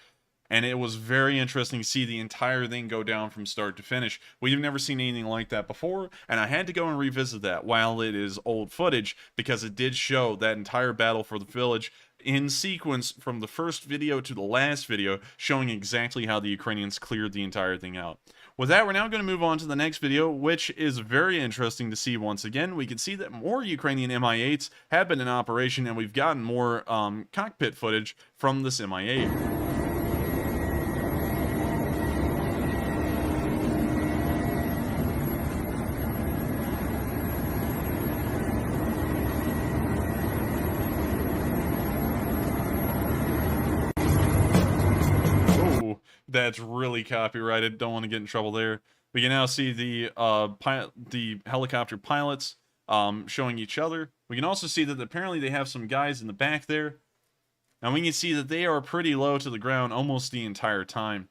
And it was very interesting to see the entire thing go down from start to finish. We've never seen anything like that before, and I had to go and revisit that while it is old footage, because it did show that entire battle for the village in sequence from the first video to the last video, showing exactly how the Ukrainians cleared the entire thing out. With that, we're now going to move on to the next video, which is very interesting to see once again. We can see that more Ukrainian Mi-8s have been in operation, and we've gotten more cockpit footage from this Mi-8. That's really copyrighted. Don't want to get in trouble there. We can now see the helicopter pilots showing each other. We can also see that apparently they have some guys in the back there. And we can see that they are pretty low to the ground almost the entire time.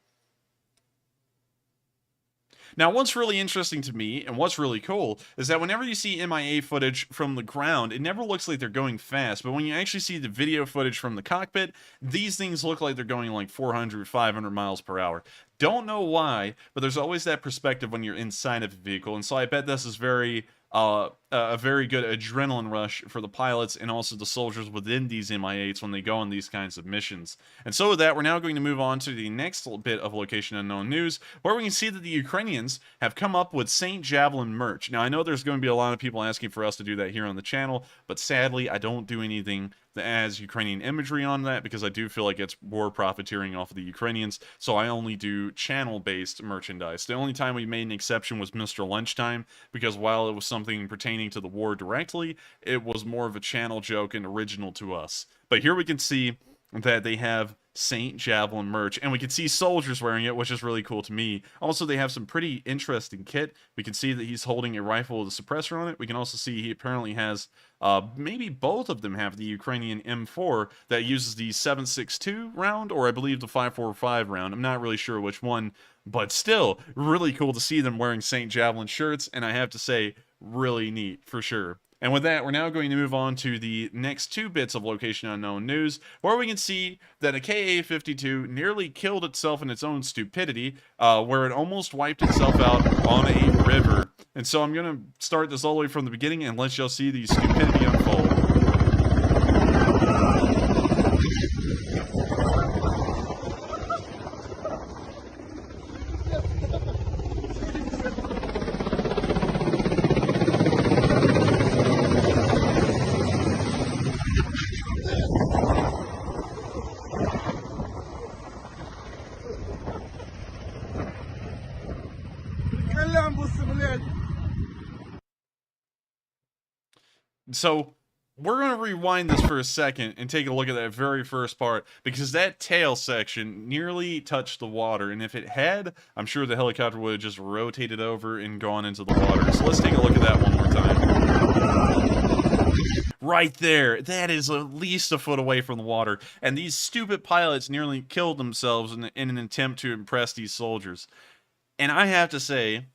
Now, what's really interesting to me, and what's really cool, is that whenever you see MIA footage from the ground, it never looks like they're going fast, but when you actually see the video footage from the cockpit, these things look like they're going like 400, 500 miles per hour. Don't know why, but there's always that perspective when you're inside of a vehicle, and so I bet this is a very good adrenaline rush for the pilots and also the soldiers within these MI8s when they go on these kinds of missions. And so with that, we're now going to move on to the next little bit of Location Unknown news, where we can see that the Ukrainians have come up with St. Javelin merch. Now, I know there's going to be a lot of people asking for us to do that here on the channel, but sadly, I don't do anything that adds Ukrainian imagery on that because I do feel like it's war profiteering off of the Ukrainians, so I only do channel-based merchandise. The only time we made an exception was Mr. Lunchtime, because while it was something pertaining to the war directly, it was more of a channel joke and original to us. But here we can see that they have St. Javelin merch, and we can see soldiers wearing it, which is really cool to me. Also, they have some pretty interesting kit. We can see that he's holding a rifle with a suppressor on it. We can also see he apparently has, maybe both of them have the Ukrainian M4 that uses the 7.62 round, or I believe the 5.45 round. I'm not really sure which one, but still, really cool to see them wearing St. Javelin shirts, and I have to say, really neat for sure. And with that, we're now going to move on to the next two bits of Location Unknown news, where we can see that a Ka-52 nearly killed itself in its own stupidity, where it almost wiped itself out on a river. And so I'm going to start this all the way from the beginning and let y'all see the stupidity unfold. So we're going to rewind this for a second and take a look at that very first part, because that tail section nearly touched the water, and if it had, I'm sure the helicopter would have just rotated over and gone into the water. So let's take a look at that one more time. right there. That is at least a foot away from the water. And these stupid pilots nearly killed themselves in an attempt to impress these soldiers. And I have to say,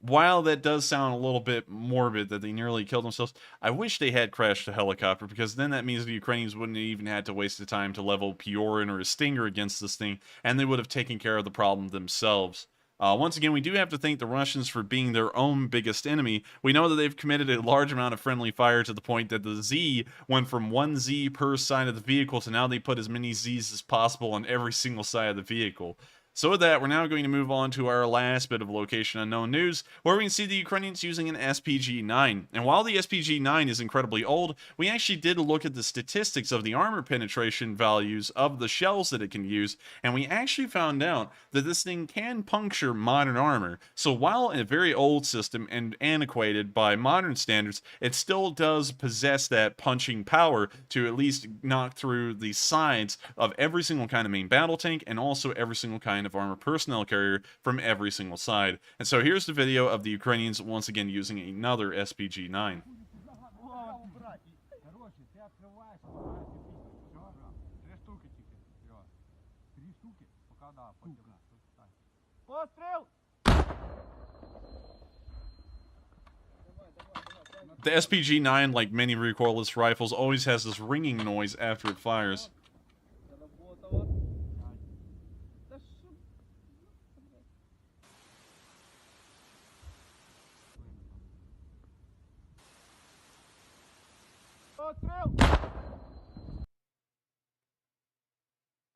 while that does sound a little bit morbid that they nearly killed themselves, I wish they had crashed a helicopter, because then that means the Ukrainians wouldn't have even had to waste the time to level Piorin or a Stinger against this thing, and they would have taken care of the problem themselves. Once again, we do have to thank the Russians for being their own biggest enemy. We know that they've committed a large amount of friendly fire to the point that the Z went from 1 Z per side of the vehicle to now they put as many Zs as possible on every single side of the vehicle. So with that, we're now going to move on to our last bit of location unknown news, where we can see the Ukrainians using an SPG-9. And while the SPG-9 is incredibly old, we actually did look at the statistics of the armor penetration values of the shells that it can use, and we actually found out that this thing can puncture modern armor. So while a very old system and antiquated by modern standards, it still does possess that punching power to at least knock through the sides of every single kind of main battle tank, and also every single kind of armor personnel carrier from every single side. And so here's the video of the Ukrainians once again using another SPG-9. The SPG-9, like many recoilless rifles, always has this ringing noise after it fires.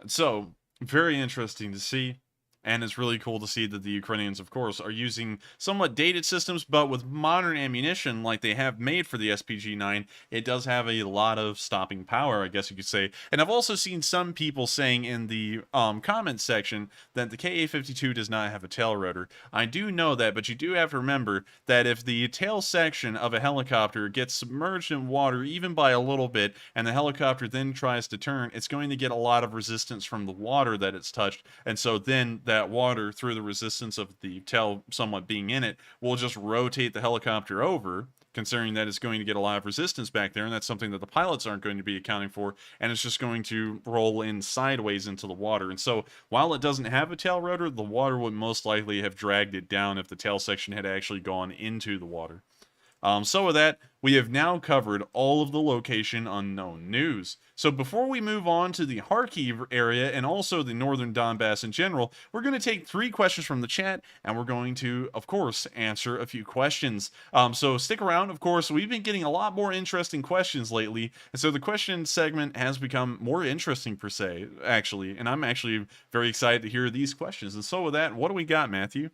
So, very interesting to see, and it's really cool to see that the Ukrainians, of course, are using somewhat dated systems, but with modern ammunition like they have made for the SPG-9, it does have a lot of stopping power, I guess you could say. And I've also seen some people saying in the comments section that the KA-52 does not have a tail rotor. I do know that, but you do have to remember that if the tail section of a helicopter gets submerged in water even by a little bit, and the helicopter then tries to turn, it's going to get a lot of resistance from the water that it's touched, and so then that water, through the resistance of the tail somewhat being in it, will just rotate the helicopter over, considering that it's going to get a lot of resistance back there, and that's something that the pilots aren't going to be accounting for, and it's just going to roll in sideways into the water. And so, while it doesn't have a tail rotor, the water would most likely have dragged it down if the tail section had actually gone into the water. So with that, we have now covered all of the location unknown news. So before we move on to the Harkeev area and also the northern Donbass in general, we're going to take 3 questions from the chat, and we're going to, of course, answer a few questions. So stick around. Of course, we've been getting a lot more interesting questions lately, and so the question segment has become more interesting per se, actually, and I'm actually very excited to hear these questions. And so with that, what do we got, Matthew?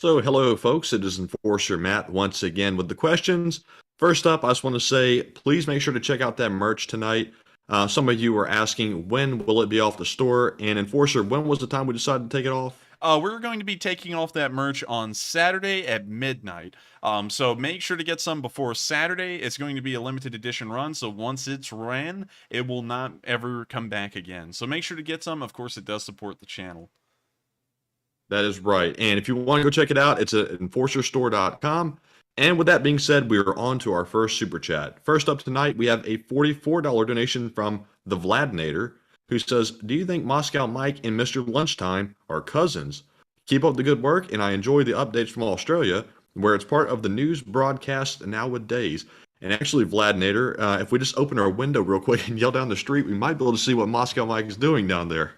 So, hello, folks. It is Enforcer Matt once again with the questions. First up, I just want to say, please make sure to check out that merch tonight. Some of you were asking, when will it be off the store? And Enforcer, when was the time we decided to take it off? We're going to be taking off that merch on Saturday at midnight. So make sure to get some before Saturday. It's going to be a limited edition run, so once it's ran, it will not ever come back again. So make sure to get some. Of course, it does support the channel. That is right. And if you want to go check it out, it's at enforcerstore.com. And with that being said, we are on to our first super chat. First up tonight, we have a $44 donation from the Vladinator, who says, do you think Moscow Mike and Mr. Lunchtime are cousins? Keep up the good work, and I enjoy the updates from Australia, where it's part of the news broadcast nowadays. And actually, Vladinator, if we just open our window real quick and yell down the street, we might be able to see what Moscow Mike is doing down there.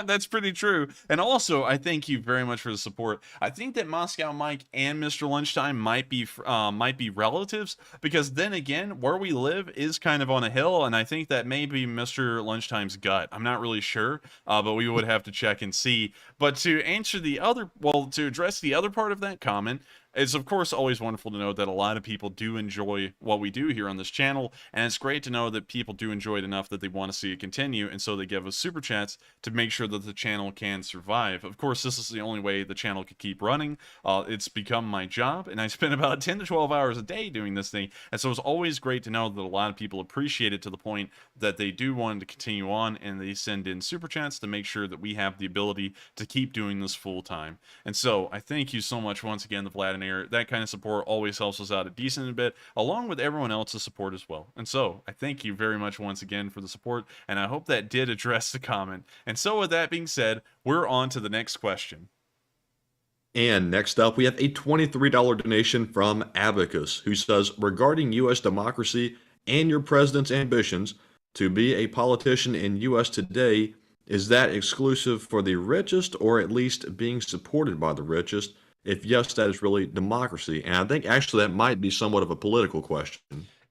That's pretty true. And also, I thank you very much for the support. I think that Moscow Mike and Mr. Lunchtime might be relatives, because then again, where we live is kind of on a hill, and I think that may be Mr. Lunchtime's gut. I'm not really sure, but we would have to check and see. But to answer to address the other part of that comment, it's of course always wonderful to know that a lot of people do enjoy what we do here on this channel, and it's great to know that people do enjoy it enough that they want to see it continue, and so they give us super chats to make sure that the channel can survive. Of course, this is the only way the channel could keep running. It's become my job, and I spend about 10 to 12 hours a day doing this thing, and so it's always great to know that a lot of people appreciate it to the point that they do want to continue on, and they send in super chats to make sure that we have the ability to keep doing this full time. And so I thank you so much once again, the Vlad that kind of support always helps us out a decent bit, along with everyone else's support as well. And so I thank you very much once again for the support, and I hope that did address the comment. And so with that being said, we're on to the next question. And next up, we have a $23 donation from Abacus, who says, regarding U.S. democracy and your president's ambitions to be a politician in U.S. today, is that exclusive for the richest, or at least being supported by the richest? If yes, that is really democracy. And I think actually that might be somewhat of a political question.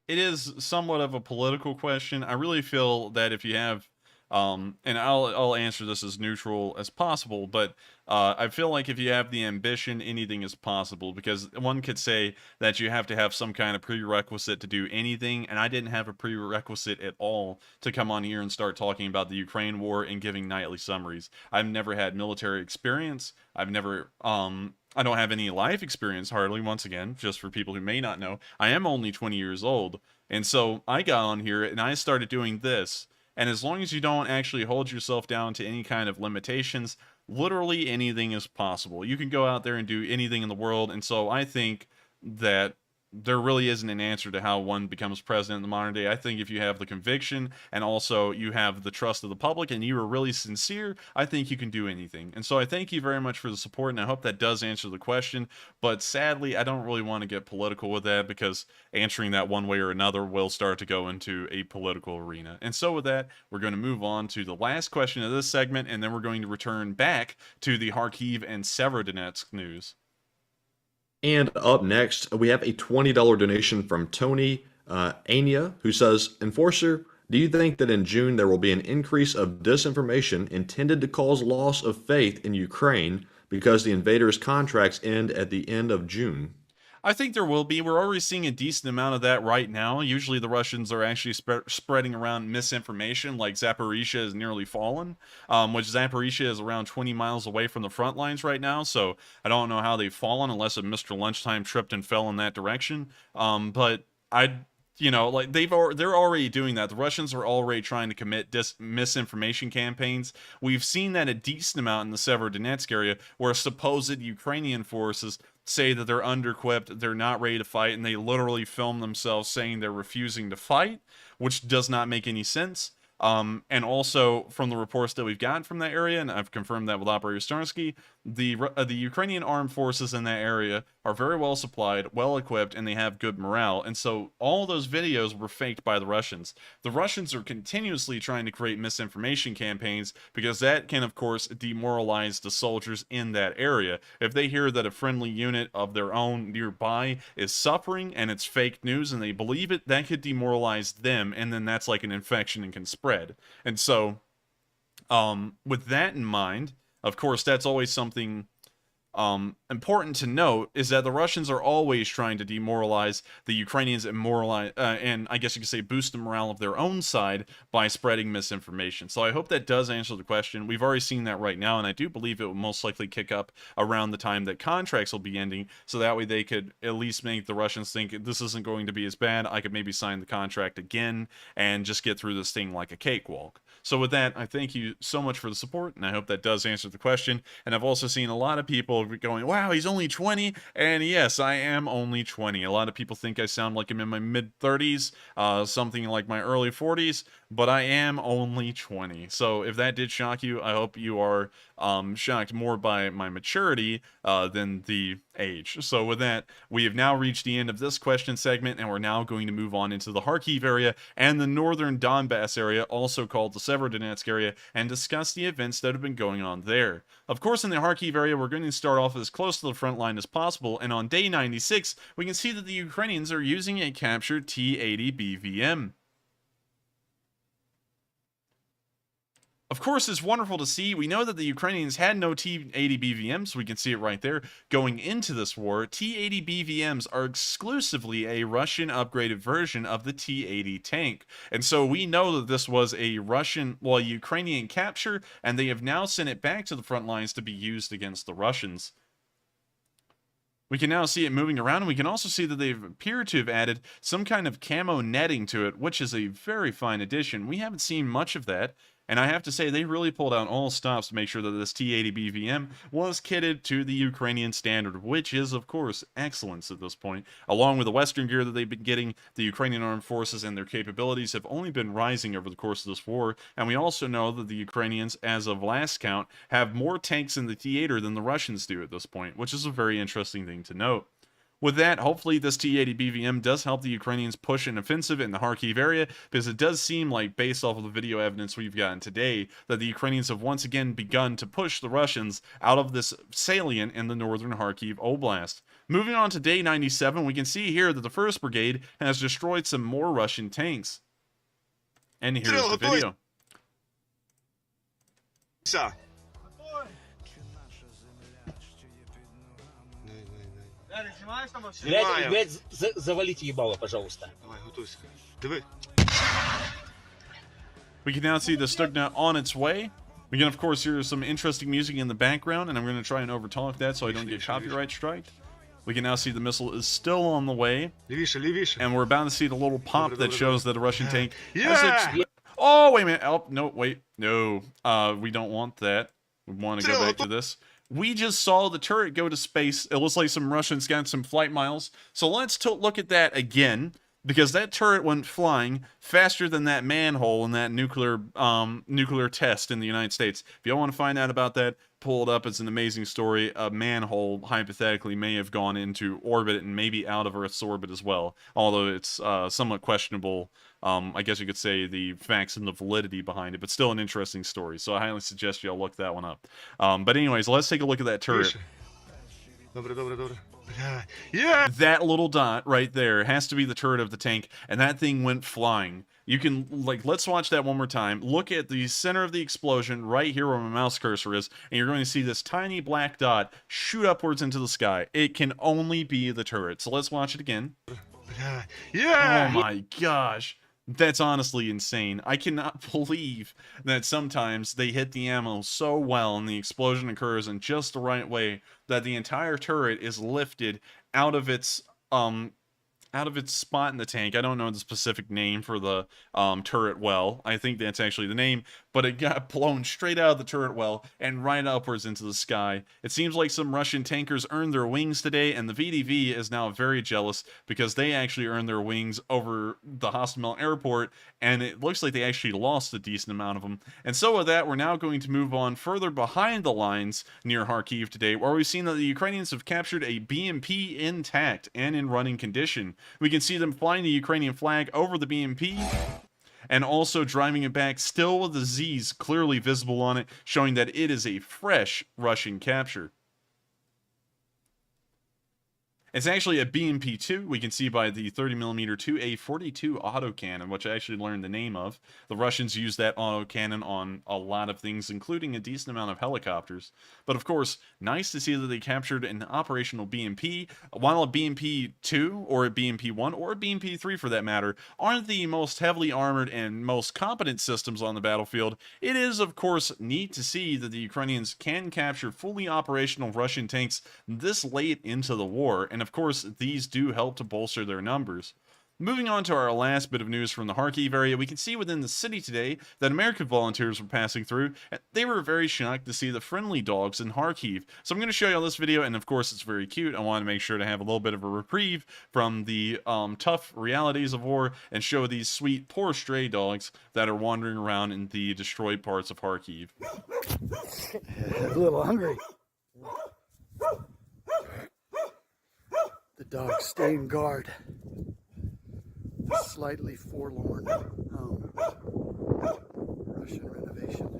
It is somewhat of a political question. I really feel that if you have, and I'll answer this as neutral as possible, but I feel like if you have the ambition, anything is possible, because one could say that you have to have some kind of prerequisite to do anything, and I didn't have a prerequisite at all to come on here and start talking about the Ukraine war and giving nightly summaries. I've never had military experience. I've never, I don't have any life experience, hardly, once again, just for people who may not know. I am only 20 years old, and so I got on here and I started doing this, and as long as you don't actually hold yourself down to any kind of limitations, literally anything is possible. You can go out there and do anything in the world, and so I think that there really isn't an answer to how one becomes president in the modern day. I think if you have the conviction and also you have the trust of the public and you are really sincere, I think you can do anything. And so I thank you very much for the support, and I hope that does answer the question. But sadly, I don't really want to get political with that, because answering that one way or another will start to go into a political arena. And so with that, we're going to move on to the last question of this segment, and then we're going to return back to the Harkeev and Severodonetsk news. And up next, we have a $20 donation from Tony Ania, who says, Enforcer, do you think that in June there will be an increase of disinformation intended to cause loss of faith in Ukraine because the invaders' contracts end at the end of June? I think there will be. We're already seeing a decent amount of that right now. Usually the Russians are actually spreading around misinformation, like Zaporizhia has nearly fallen, which Zaporizhia is around 20 miles away from the front lines right now, so I don't know how they've fallen unless a Mr. Lunchtime tripped and fell in that direction. But you know, like they're already doing that. The Russians are already trying to commit misinformation campaigns. We've seen that a decent amount in the Severodonetsk area, where supposed Ukrainian forces say that they're under-equipped, they're not ready to fight, and they literally film themselves saying they're refusing to fight, which does not make any sense. And also, from the reports that we've gotten from that area, and I've confirmed that with Operator Starsky, the Ukrainian armed forces in that area are very well supplied, well equipped, and they have good morale. And so all those videos were faked by the Russians. The Russians are continuously trying to create misinformation campaigns, because that can, of course, demoralize the soldiers in that area. If they hear that a friendly unit of their own nearby is suffering and it's fake news and they believe it, that could demoralize them, and then that's like an infection and can spread. And so with that in mind, of course, that's always something important to note, is that the Russians are always trying to demoralize the Ukrainians and and I guess you could say boost the morale of their own side by spreading misinformation. So I hope that does answer the question. We've already seen that right now, and I do believe it will most likely kick up around the time that contracts will be ending, so that way they could at least make the Russians think this isn't going to be as bad. I could maybe sign the contract again and just get through this thing like a cakewalk. So with that, I thank you so much for the support, and I hope that does answer the question. And I've also seen a lot of people going, wow, he's only 20, and yes, I am only 20. A lot of people think I sound like I'm in my mid-30s, something like my early 40s, but I am only 20. So if that did shock you, I hope you are shocked more by my maturity than the age. So with that, we have now reached the end of this question segment, and we're now going to move on into the Harkeev area and the northern Donbass area, also called the Severodonetsk area, and discuss the events that have been going on there. Of course, in the Harkeev area, we're going to start off as close to the front line as possible, and on day 96, we can see that the Ukrainians are using a captured T-80 BVM. Of course, it's wonderful to see. We know that the Ukrainians had no T-80 BVMs, so we can see it right there. Going into this war, T-80 BVMs are exclusively a Russian upgraded version of the T-80 tank. And so we know that this was a Ukrainian capture, and they have now sent it back to the front lines to be used against the Russians. We can now see it moving around, and we can also see that they've appeared to have added some kind of camo netting to it, which is a very fine addition. We haven't seen much of that. And I have to say, they really pulled out all stops to make sure that this T-80 BVM was kitted to the Ukrainian standard, which is, of course, excellence at this point. Along with the Western gear that they've been getting, the Ukrainian armed forces and their capabilities have only been rising over the course of this war. And we also know that the Ukrainians, as of last count, have more tanks in the theater than the Russians do at this point, which is a very interesting thing to note. With that, hopefully this T-80 BVM does help the Ukrainians push an offensive in the Harkeev area, because it does seem like, based off of the video evidence we've gotten today, that the Ukrainians have once again begun to push the Russians out of this salient in the northern Kharkiv Oblast. Moving on to day 97, we can see here that the 1st Brigade has destroyed some more Russian tanks. And here's the video. Блядь, завалите ебало, пожалуйста. We can now see the Stugna on its way. We can, of course, hear some interesting music in the background, and I'm going to try and overtalk that so I don't get copyright striked. We can now see the missile is still on the way. And we're about to see the little pop that shows that a Russian tank has Oh, wait a minute. Oh, no, wait. No. We don't want that. We want to go back to this. We just saw the turret go to space. It looks like some Russians got some flight miles. So let's look at that again, because that turret went flying faster than that manhole in that nuclear test in the United States. If y'all want to find out about that, pull it up. It's an amazing story. A manhole, hypothetically, may have gone into orbit and maybe out of Earth's orbit as well, although it's somewhat questionable. I guess you could say the facts and the validity behind it, but still an interesting story. So I highly suggest y'all look that one up. But anyways, let's take a look at that turret. Yeah! That little dot right there has to be the turret of the tank, and that thing went flying. You can, let's watch that one more time. Look at the center of the explosion right here where my mouse cursor is, and you're going to see this tiny black dot shoot upwards into the sky. It can only be the turret. So let's watch it again. Yeah! Oh my gosh. That's honestly insane. I cannot believe that sometimes they hit the ammo so well and the explosion occurs in just the right way that the entire turret is lifted out of its spot in the tank. I don't know the specific name for the turret well. I think that's actually the name, but it got blown straight out of the turret well and right upwards into the sky. It seems like some Russian tankers earned their wings today, and the VDV is now very jealous because they actually earned their wings over the Hostomel airport, and it looks like they actually lost a decent amount of them. And so with that, we're now going to move on further behind the lines near Harkeev today, where we've seen that the Ukrainians have captured a BMP intact and in running condition. We can see them flying the Ukrainian flag over the BMP and also driving it back, still with the Z's clearly visible on it, showing that it is a fresh Russian capture. It's actually a BMP-2, we can see by the 30mm 2A42 autocannon, which I actually learned the name of. The Russians use that autocannon on a lot of things, including a decent amount of helicopters. But of course, nice to see that they captured an operational BMP, while a BMP-2, or a BMP-1, or a BMP-3 for that matter, aren't the most heavily armored and most competent systems on the battlefield. It is, of course, neat to see that the Ukrainians can capture fully operational Russian tanks this late into the war, and of course, these do help to bolster their numbers. Moving on to our last bit of news from the Harkeev area, we can see within the city today that American volunteers were passing through, and they were very shocked to see the friendly dogs in Harkeev. So I'm going to show you all this video, and of course it's very cute. I want to make sure to have a little bit of a reprieve from the tough realities of war and show these sweet, poor stray dogs that are wandering around in the destroyed parts of Harkeev. A little hungry. The dogs staying guard. Slightly forlorn home. Russian renovation.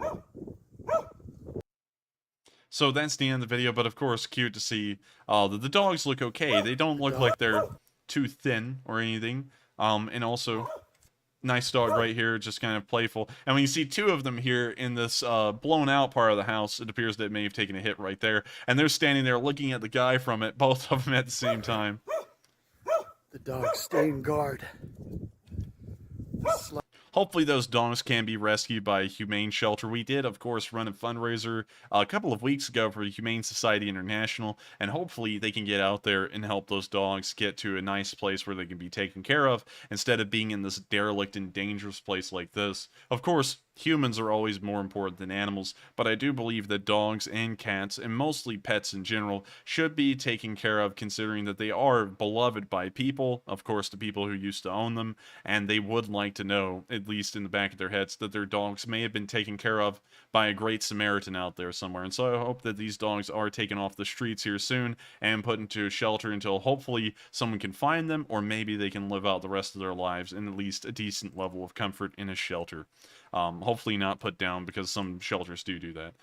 So that's the end of the video, but of course, cute to see that the dogs look okay. They don't look like they're too thin or anything. And also, nice dog right here, just kind of playful. And when you see two of them here in this blown out part of the house, it appears that it may have taken a hit right there. And they're standing there looking at the guy from it, both of them at the same time. The dogs staying guard. Hopefully those dogs can be rescued by a humane shelter. We did, of course, run a fundraiser a couple of weeks ago for the Humane Society International, and hopefully they can get out there and help those dogs get to a nice place where they can be taken care of instead of being in this derelict and dangerous place like this. Of course, humans are always more important than animals, but I do believe that dogs and cats, and mostly pets in general, should be taken care of, considering that they are beloved by people, of course the people who used to own them, and they would like to know, at least in the back of their heads, that their dogs may have been taken care of by a great Samaritan out there somewhere. And so I hope that these dogs are taken off the streets here soon and put into a shelter until hopefully someone can find them, or maybe they can live out the rest of their lives in at least a decent level of comfort in a shelter. Hopefully not put down, because some shelters do that.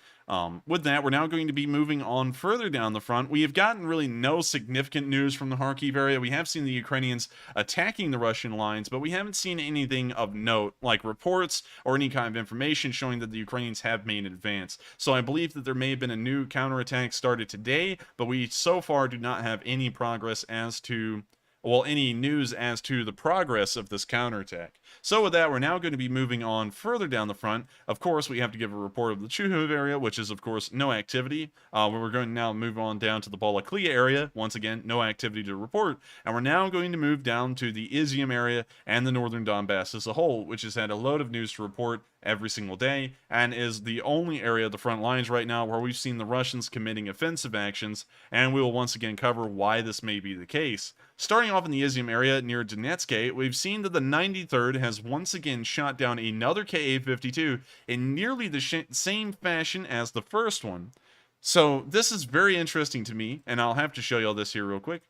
With that, we're now going to be moving on further down the front. We have gotten really no significant news from the Harkeev area. We have seen the Ukrainians attacking the Russian lines, but we haven't seen anything of note, like reports or any kind of information showing that the Ukrainians have made an advance. So I believe that there may have been a new counterattack started today, but we so far do not have any progress as to, well, any news as to the progress of this counterattack. So with that, we're now going to be moving on further down the front. Of course, we have to give a report of the Chuhuv area, which is, of course, no activity. We're going to now move on down to the Balaklia area. Once again, no activity to report. And we're now going to move down to the Izium area and the northern Donbass as a whole, which has had a load of news to report every single day, and is the only area of the front lines right now where we've seen the Russians committing offensive actions, and we will once again cover why this may be the case. Starting off in the Izium area near Donetsk, we've seen that the 93rd has once again shot down another Ka-52 in nearly the same fashion as the first one. So this is very interesting to me, and I'll have to show you all this here real quick.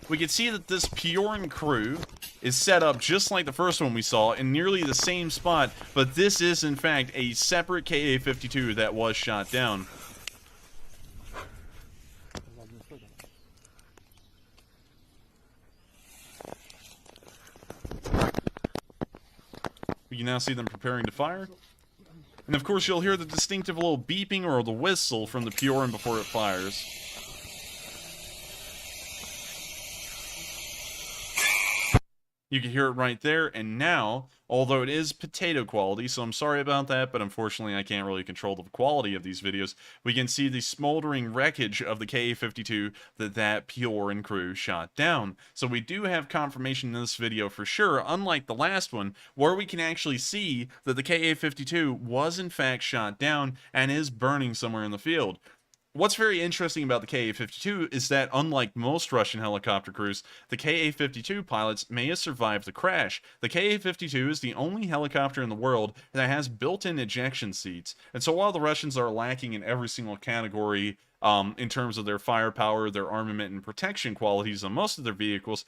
We can see that this Piorin crew is set up just like the first one we saw in nearly the same spot, but this is in fact a separate Ka-52 that was shot down. We can now see them preparing to fire. And of course you'll hear the distinctive little beeping or the whistle from the Piorin before it fires. You can hear it right there, and now, although it is potato quality, so I'm sorry about that, but unfortunately I can't really control the quality of these videos, we can see the smoldering wreckage of the Ka-52 that Piorin crew shot down. So we do have confirmation in this video for sure, unlike the last one, where we can actually see that the Ka-52 was in fact shot down and is burning somewhere in the field. What's very interesting about the Ka-52 is that, unlike most Russian helicopter crews, the Ka-52 pilots may have survived the crash. The Ka-52 is the only helicopter in the world that has built-in ejection seats, and so while the Russians are lacking in every single category in terms of their firepower, their armament, and protection qualities on most of their vehicles,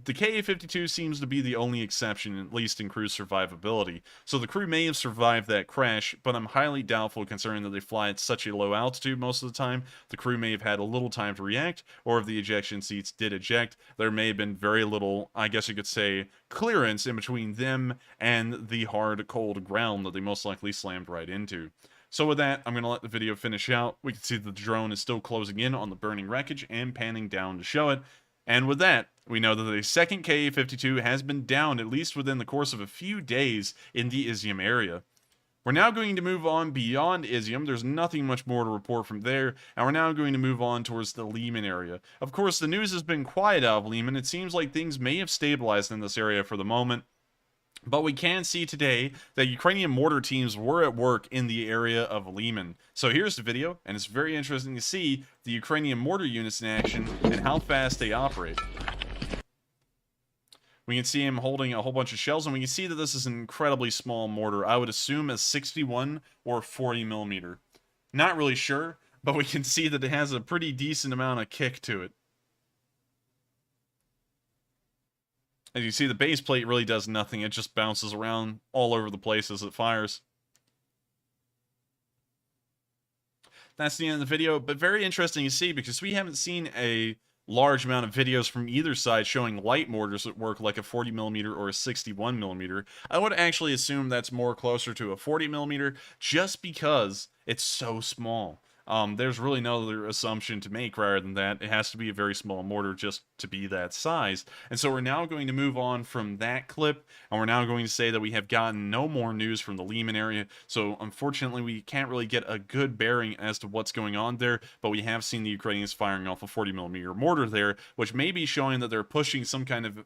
the Ka-52 seems to be the only exception, at least in crew survivability. So the crew may have survived that crash, but I'm highly doubtful, considering that they fly at such a low altitude most of the time. The crew may have had a little time to react, or if the ejection seats did eject, there may have been very little, I guess you could say, clearance in between them and the hard, cold ground that they most likely slammed right into. So with that, I'm going to let the video finish out. We can see that the drone is still closing in on the burning wreckage and panning down to show it. And with that, we know that the second Ka-52 has been downed, at least within the course of a few days, in the Izium area. We're now going to move on beyond Izium. There's nothing much more to report from there, and we're now going to move on towards the Lehman area. Of course, the news has been quiet out of Lehman. It seems like things may have stabilized in this area for the moment. But we can see today that Ukrainian mortar teams were at work in the area of Lehman. So here's the video, and it's very interesting to see the Ukrainian mortar units in action and how fast they operate. We can see him holding a whole bunch of shells, and we can see that this is an incredibly small mortar. I would assume a 61 or 40 millimeter. Not really sure, but we can see that it has a pretty decent amount of kick to it. As you see, the base plate really does nothing. It just bounces around all over the place as it fires. That's the end of the video, but very interesting to see, because we haven't seen a large amount of videos from either side showing light mortars at work, like a 40 millimeter or a 61 millimeter. I would actually assume that's more closer to a 40 millimeter, just because it's so small. There's really no other assumption to make rather than that. It has to be a very small mortar just to be that size. And so we're now going to move on from that clip, and we're now going to say that we have gotten no more news from the Lehman area. So unfortunately, we can't really get a good bearing as to what's going on there, but we have seen the Ukrainians firing off a 40 millimeter mortar there, which may be showing that they're pushing some kind of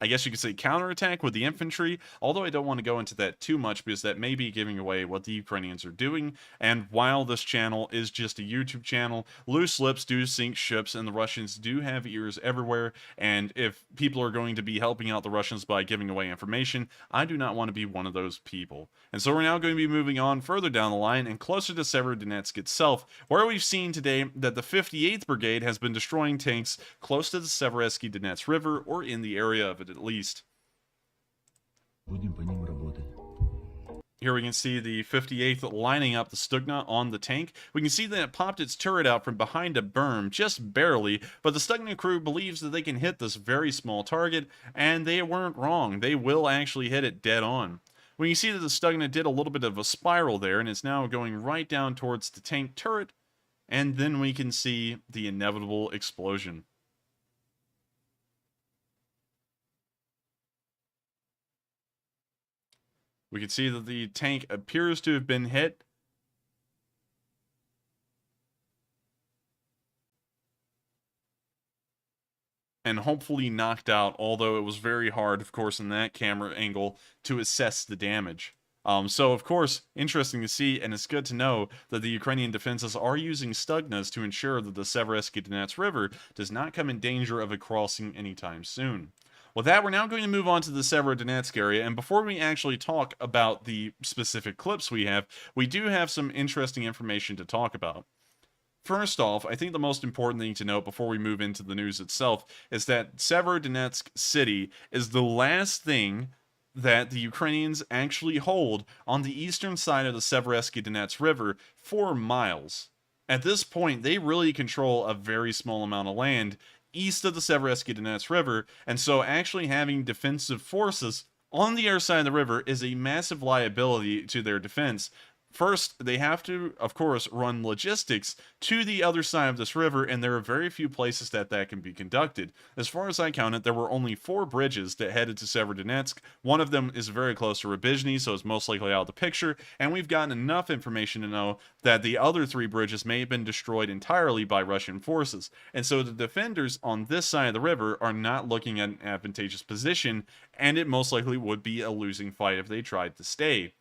I guess you could say, counterattack with the infantry, although I don't want to go into that too much because that may be giving away what the Ukrainians are doing. And while this channel is just a YouTube channel, loose lips do sink ships, and the Russians do have ears everywhere. And if people are going to be helping out the Russians by giving away information, I do not want to be one of those people. And so we're now going to be moving on further down the line and closer to Severodonetsk itself, where we've seen today that the 58th Brigade has been destroying tanks close to the Severodonetsk River, or in the area of it at least. Here we can see the 58th lining up the Stugna on the tank. We can see that it popped its turret out from behind a berm, just barely, but the Stugna crew believes that they can hit this very small target, and they weren't wrong. They will actually hit it dead on. We can see that the Stugna did a little bit of a spiral there, and it's now going right down towards the tank turret, and then we can see the inevitable explosion. We can see that the tank appears to have been hit. And hopefully knocked out, although it was very hard, of course, in that camera angle to assess the damage. So, of course, interesting to see, and it's good to know that the Ukrainian defenses are using Stugnas to ensure that the Severodonetsk River does not come in danger of a crossing anytime soon. With that, we're now going to move on to the Severodonetsk area, and before we actually talk about the specific clips we do have some interesting information to talk about. First off, I think the most important thing to note before we move into the news itself is that Severodonetsk city is the last thing that the Ukrainians actually hold on the eastern side of the Severodonetsk River for miles. At this point, they really control a very small amount of land east of the Severodonetsk River, and so actually having defensive forces on the other side of the river is a massive liability to their defense. First, they have to, of course, run logistics to the other side of this river, and there are very few places that can be conducted. As far as I counted, there were only 4 bridges that headed to Severodonetsk. One of them is very close to Rubizhne, so it's most likely out of the picture, and we've gotten enough information to know that the other 3 bridges may have been destroyed entirely by Russian forces. And so the defenders on this side of the river are not looking at an advantageous position, and it most likely would be a losing fight if they tried to stay.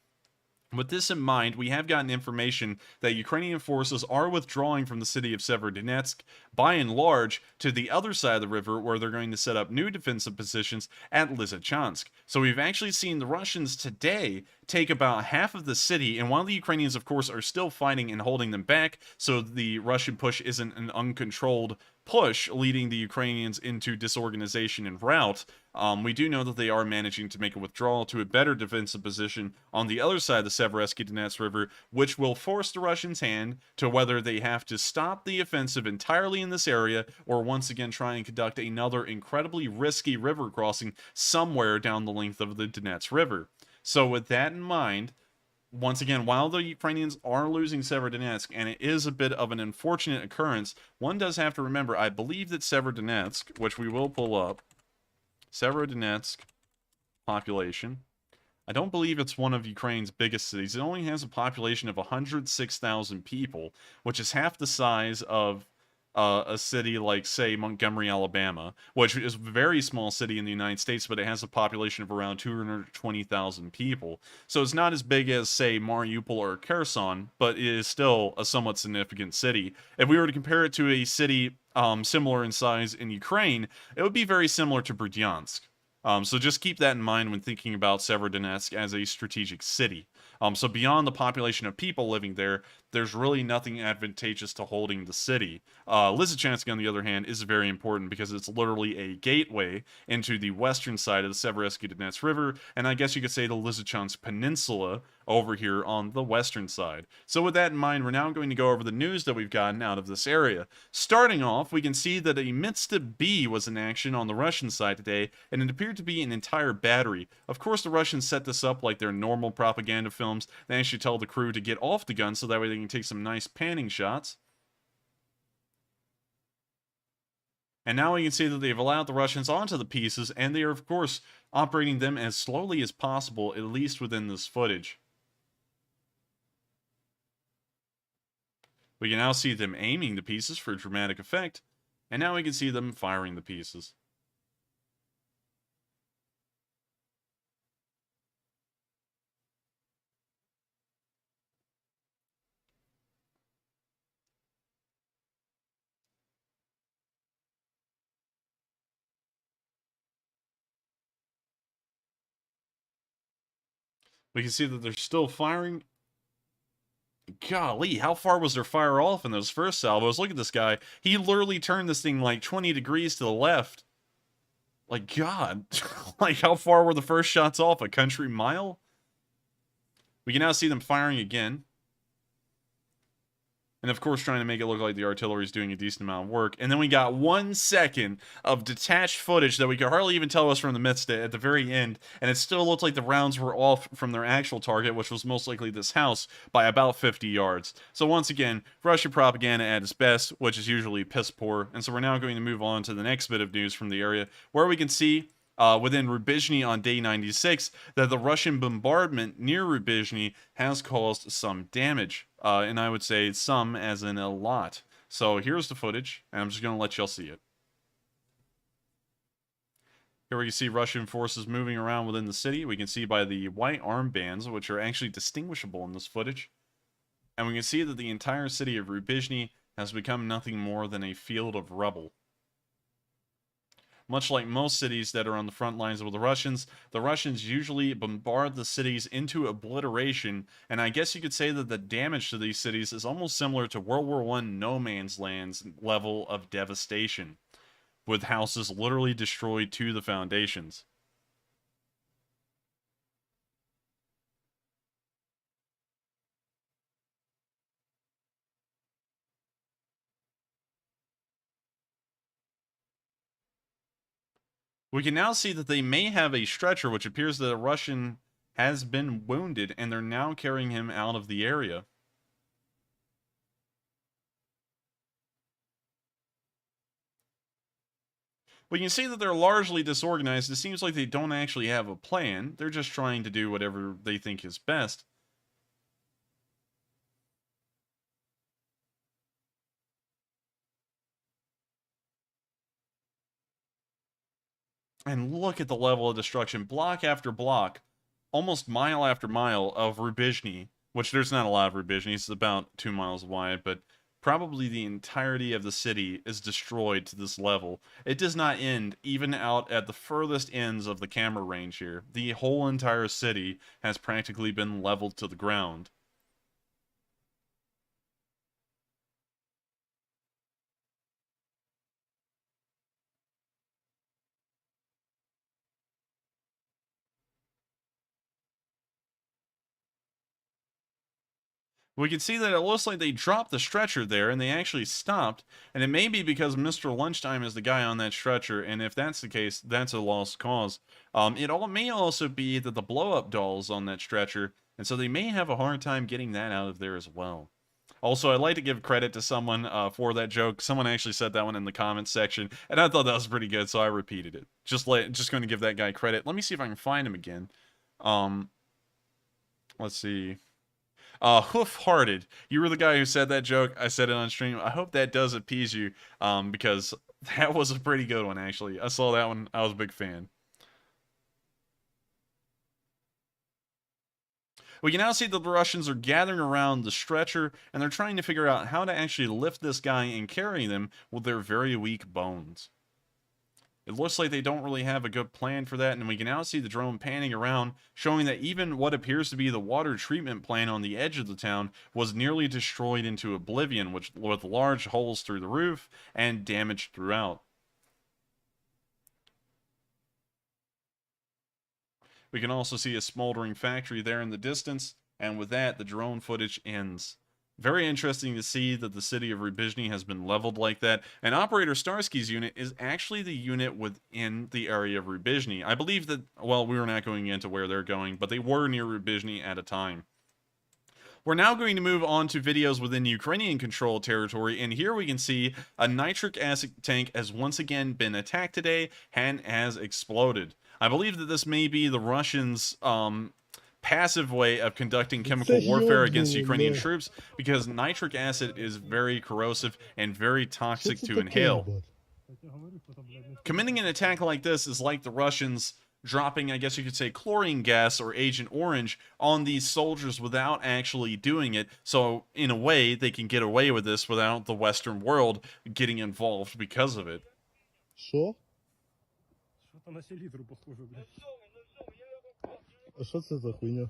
With this in mind, we have gotten information that Ukrainian forces are withdrawing from the city of Severodonetsk, by and large, to the other side of the river, where they're going to set up new defensive positions at Lysychansk. So we've actually seen the Russians today take about half of the city, and while the Ukrainians, of course, are still fighting and holding them back, so the Russian push isn't an uncontrolled push leading the Ukrainians into disorganization and rout, we do know that they are managing to make a withdrawal to a better defensive position on the other side of the Severodonetsk River, which will force the Russians' hand to whether they have to stop the offensive entirely in this area or once again try and conduct another incredibly risky river crossing somewhere down the length of the Donetsk River. So with that in mind, once again, while the Ukrainians are losing Severodonetsk, and it is a bit of an unfortunate occurrence, one does have to remember, I believe that Severodonetsk, which we will pull up, Severodonetsk population, I don't believe it's one of Ukraine's biggest cities. It only has a population of 106,000 people, which is half the size of a city like, say, Montgomery, Alabama, which is a very small city in the United States, but it has a population of around 220,000 people. So it's not as big as, say, Mariupol or Kherson, but it is still a somewhat significant city. If we were to compare it to a city similar in size in Ukraine, it would be very similar to Bryansk. So just keep that in mind when thinking about Severodonetsk as a strategic city. So beyond the population of people living there, there's really nothing advantageous to holding the city. Lysychansk, on the other hand, is very important because it's literally a gateway into the western side of the Severodonetsk River, and I guess you could say the Lysychansk Peninsula over here on the western side. So with that in mind, we're now going to go over the news that we've gotten out of this area. Starting off, we can see that a Mitsta B was in action on the Russian side today, and it appeared to be an entire battery. Of course, the Russians set this up like their normal propaganda films. They actually tell the crew to get off the gun so that way they can take some nice panning shots. And now we can see that they've allowed the Russians onto the pieces, and they are, of course, operating them as slowly as possible, at least within this footage. We can now see them aiming the pieces for dramatic effect, and now we can see them firing the pieces. We can see that they're still firing. Golly, how far was their fire off in those first salvos? Look at this guy. He literally turned this thing like 20 degrees to the left. Like, God. Like, how far were the first shots off? A country mile? We can now see them firing again. And of course, trying to make it look like the artillery is doing a decent amount of work. And then we got 1 second of detached footage that we could hardly even tell was from the midst at the very end. And it still looked like the rounds were off from their actual target, which was most likely this house, by about 50 yards. So once again, Russian propaganda at its best, which is usually piss poor. And so we're now going to move on to the next bit of news from the area, where we can see within Rubizhne on day 96 that the Russian bombardment near Rubizhne has caused some damage. And I would say some as in a lot. So here's the footage, and I'm just going to let y'all see it. Here we can see Russian forces moving around within the city. We can see by the white armbands, which are actually distinguishable in this footage. And we can see that the entire city of Rubizhne has become nothing more than a field of rubble. Much like most cities that are on the front lines with the Russians usually bombard the cities into obliteration, and I guess you could say that the damage to these cities is almost similar to World War I no man's land's level of devastation, with houses literally destroyed to the foundations. We can now see that they may have a stretcher, which appears that a Russian has been wounded, and they're now carrying him out of the area. We can see that they're largely disorganized. It seems like they don't actually have a plan. They're just trying to do whatever they think is best. And look at the level of destruction. Block after block, almost mile after mile of Rubizhne, which there's not a lot of Rubizhne. It's about 2 miles wide, but probably the entirety of the city is destroyed to this level. It does not end even out at the furthest ends of the camera range here. The whole entire city has practically been leveled to the ground. We can see that it looks like they dropped the stretcher there, and they actually stopped. And it may be because Mr. Lunchtime is the guy on that stretcher, and if that's the case, that's a lost cause. It may also be that the blow-up doll is on that stretcher, and so they may have a hard time getting that out of there as well. Also, I'd like to give credit to someone for that joke. Someone actually said that one in the comments section, and I thought that was pretty good, so I repeated it. Just going to give that guy credit. Let me see if I can find him again. Let's see. Hoof-hearted. You were the guy who said that joke. I said it on stream. I hope that does appease you, because that was a pretty good one, actually. I saw that one. I was a big fan. We can now see that the Russians are gathering around the stretcher, and they're trying to figure out how to actually lift this guy and carry them with their very weak bones. It looks like they don't really have a good plan for that, and we can now see the drone panning around, showing that even what appears to be the water treatment plant on the edge of the town was nearly destroyed into oblivion, with large holes through the roof and damage throughout. We can also see a smoldering factory there in the distance, and with that, the drone footage ends. Very interesting to see that the city of Rubizhne has been leveled like that, and Operator Starsky's unit is actually the unit within the area of Rubizhne. I believe that, well, we were not going into where they're going, but they were near Rubizhne at a time. We're now going to move on to videos within Ukrainian controlled territory, and here we can see a nitric acid tank has once again been attacked today and has exploded. I believe that this may be the Russians' passive way of conducting chemical warfare against Ukrainian troops, because nitric acid is very corrosive and very toxic to inhale. Committing an attack like this is like the Russians dropping, I guess you could say, chlorine gas or Agent Orange on these soldiers without actually doing it. So in a way, they can get away with this without the Western world getting involved because of it. Що? А що це за хуйня?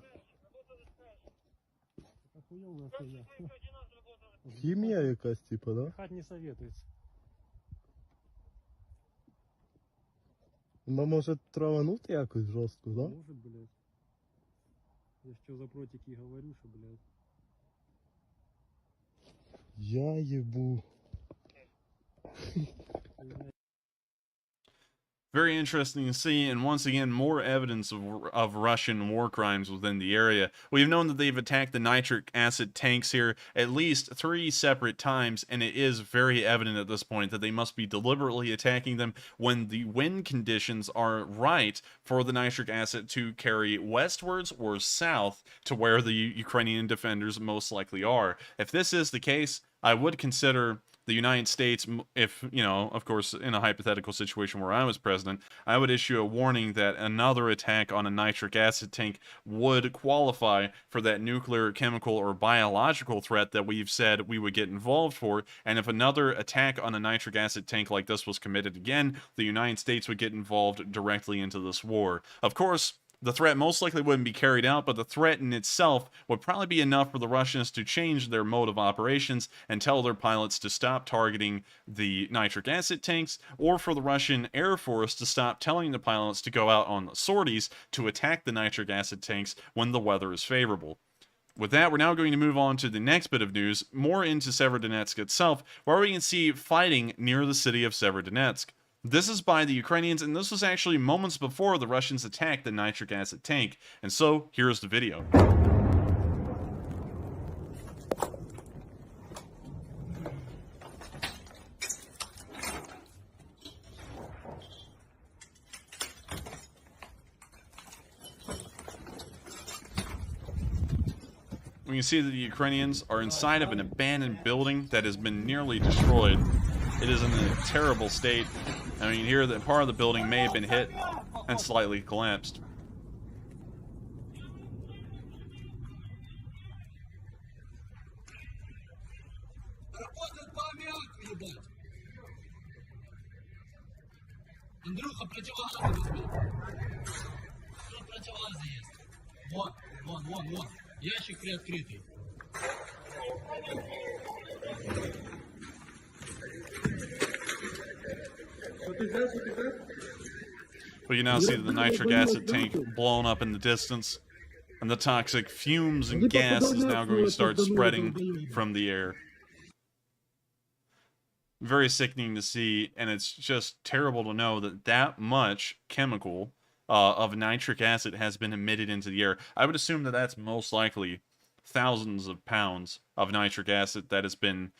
Хуёвая хуйня. Хімія якась, типа, да? Хать не советуется. Може траванути якось жорстко, да? Может, блядь. Я что за протики говорю, что, блядь. Я єбу. Very interesting to see, and once again, more evidence of Russian war crimes within the area. We've known that they've attacked the nitric acid tanks here at least 3 separate times, and it is very evident at this point that they must be deliberately attacking them when the wind conditions are right for the nitric acid to carry westwards or south to where the Ukrainian defenders most likely are. If this is the case, I would consider the United States, if, you know, of course, in a hypothetical situation where I was president, I would issue a warning that another attack on a nitric acid tank would qualify for that nuclear, chemical, or biological threat that we've said we would get involved for. And if another attack on a nitric acid tank like this was committed again, the United States would get involved directly into this war. Of course, the threat most likely wouldn't be carried out, but the threat in itself would probably be enough for the Russians to change their mode of operations and tell their pilots to stop targeting the nitric acid tanks, or for the Russian Air Force to stop telling the pilots to go out on sorties to attack the nitric acid tanks when the weather is favorable. With that, we're now going to move on to the next bit of news, more into Severodonetsk itself, where we can see fighting near the city of Severodonetsk. This is by the Ukrainians, and this was actually moments before the Russians attacked the nitric acid tank. And so, here's the video. We can see that the Ukrainians are inside of an abandoned building that has been nearly destroyed. It is in a terrible state. I mean, here that part of the building may have been hit and slightly collapsed. Андрюха, противогазы возьми. Тут противогазы есть. Вон, вон, вон, вон. Ящик приоткрытый. We can now see the nitric acid tank blown up in the distance, and the toxic fumes and gas is now going to start spreading from the air. Very sickening to see, and it's just terrible to know that that much chemical of nitric acid has been emitted into the air. I would assume that that's most likely thousands of pounds of nitric acid that has been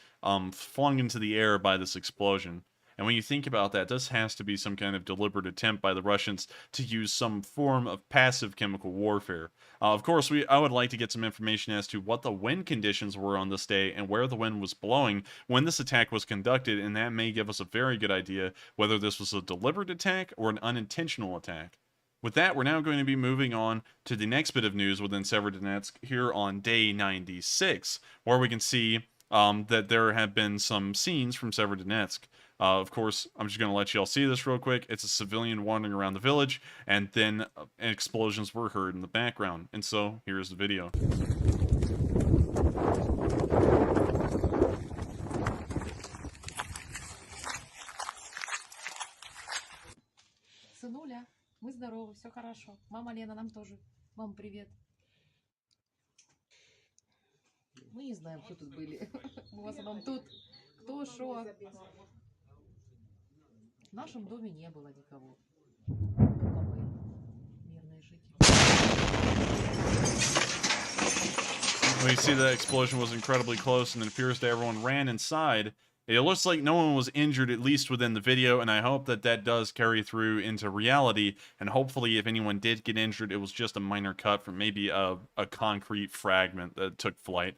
flung into the air by this explosion. And when you think about that, this has to be some kind of deliberate attempt by the Russians to use some form of passive chemical warfare. Of course, I would like to get some information as to what the wind conditions were on this day and where the wind was blowing when this attack was conducted, and that may give us a very good idea whether this was a deliberate attack or an unintentional attack. With that, we're now going to be moving on to the next bit of news within Severodonetsk here on day 96, where we can see that there have been some scenes from Severodonetsk. Of course, I'm just going to let you all see this real quick. It's a civilian wandering around the village, and then explosions were heard in the background. And so, here's the video. Сынуля, мы здоровы, все хорошо. Мама Лена нам тоже. Мам, привет. Мы не знаем, кто тут были. Мы в основном тут. Кто, шо. В нашем доме не было никого. Только мы, мирные жители. We see that explosion was incredibly close, and it appears that everyone ran inside. It looks like no one was injured, at least within the video, and I hope that that does carry through into reality, and hopefully if anyone did get injured, it was just a minor cut from maybe a concrete fragment that took flight.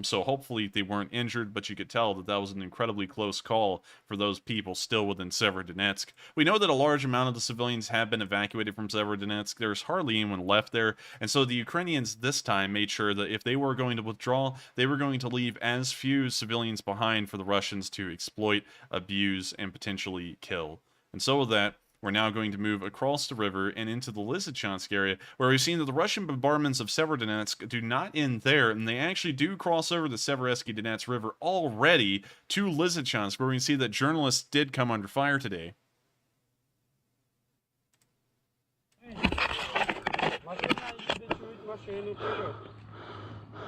So hopefully they weren't injured, but you could tell that that was an incredibly close call for those people still within Severodonetsk. We know that a large amount of the civilians have been evacuated from Severodonetsk. There's hardly anyone left there, and so the Ukrainians this time made sure that if they were going to withdraw, they were going to leave as few civilians behind for the Russians to exploit, abuse, and potentially kill. And so with that, We're now going to move across the river and into the Lysychansk area, where we've seen that the Russian bombardments of Severodonetsk do not end there, and they actually do cross over the Severodonetsk River already to Lysychansk, where we can see that journalists did come under fire today.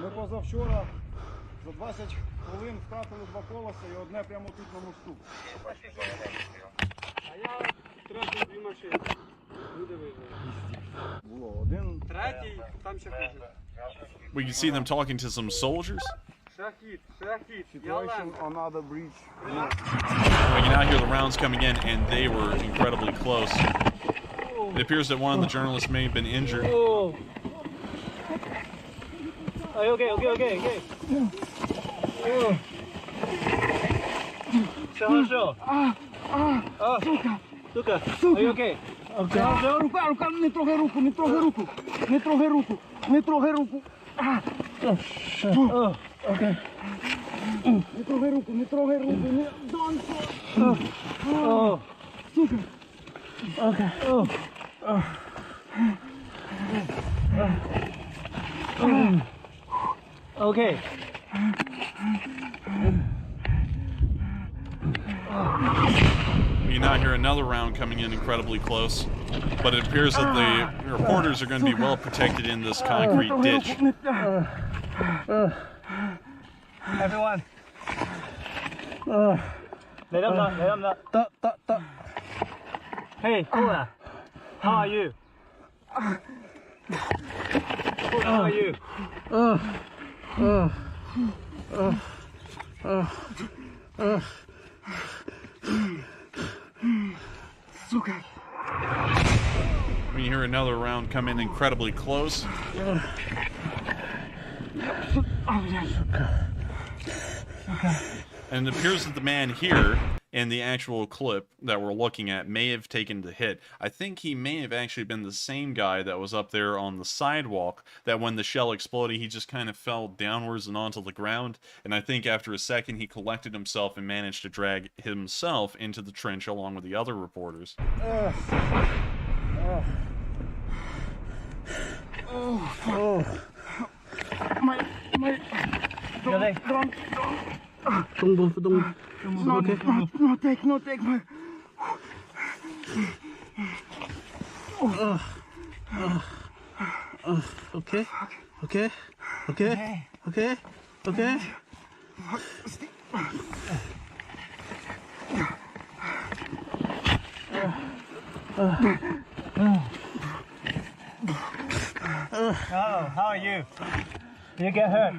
Ми позавчора за 20 хвилин втратили 2 колеса і одне прямо тут на мосту. А я втратив 2 машини. Люди виїжджали. Було один. Третій, там ще хуже. We can see them talking to some soldiers. Shahid, situation on other bridge. We can now hear the rounds coming in, and they were incredibly close. It appears that one of the journalists may have been injured. Okay. Все хорошо. Сука. Are you okay? Рука, не трогай руку. Не трогай руку. Okay. Не трогай руку. Don't. Сука. Okay. Okay. We now hear another round coming in incredibly close, but it appears that the reporters are going to be well protected in this concrete ditch. Everyone. Let them know. Hey, Kula. How are you? Kula, how are you? We hear another round come in incredibly close. And it appears that the man here in the actual clip that we're looking at may have taken the hit. I think he may have actually been the same guy that was up there on the sidewalk, that when the shell exploded, he just kind of fell downwards and onto the ground. And I think after a second, he collected himself and managed to drag himself into the trench along with the other reporters. No take my. Okay. Oh, how are you? You get hurt?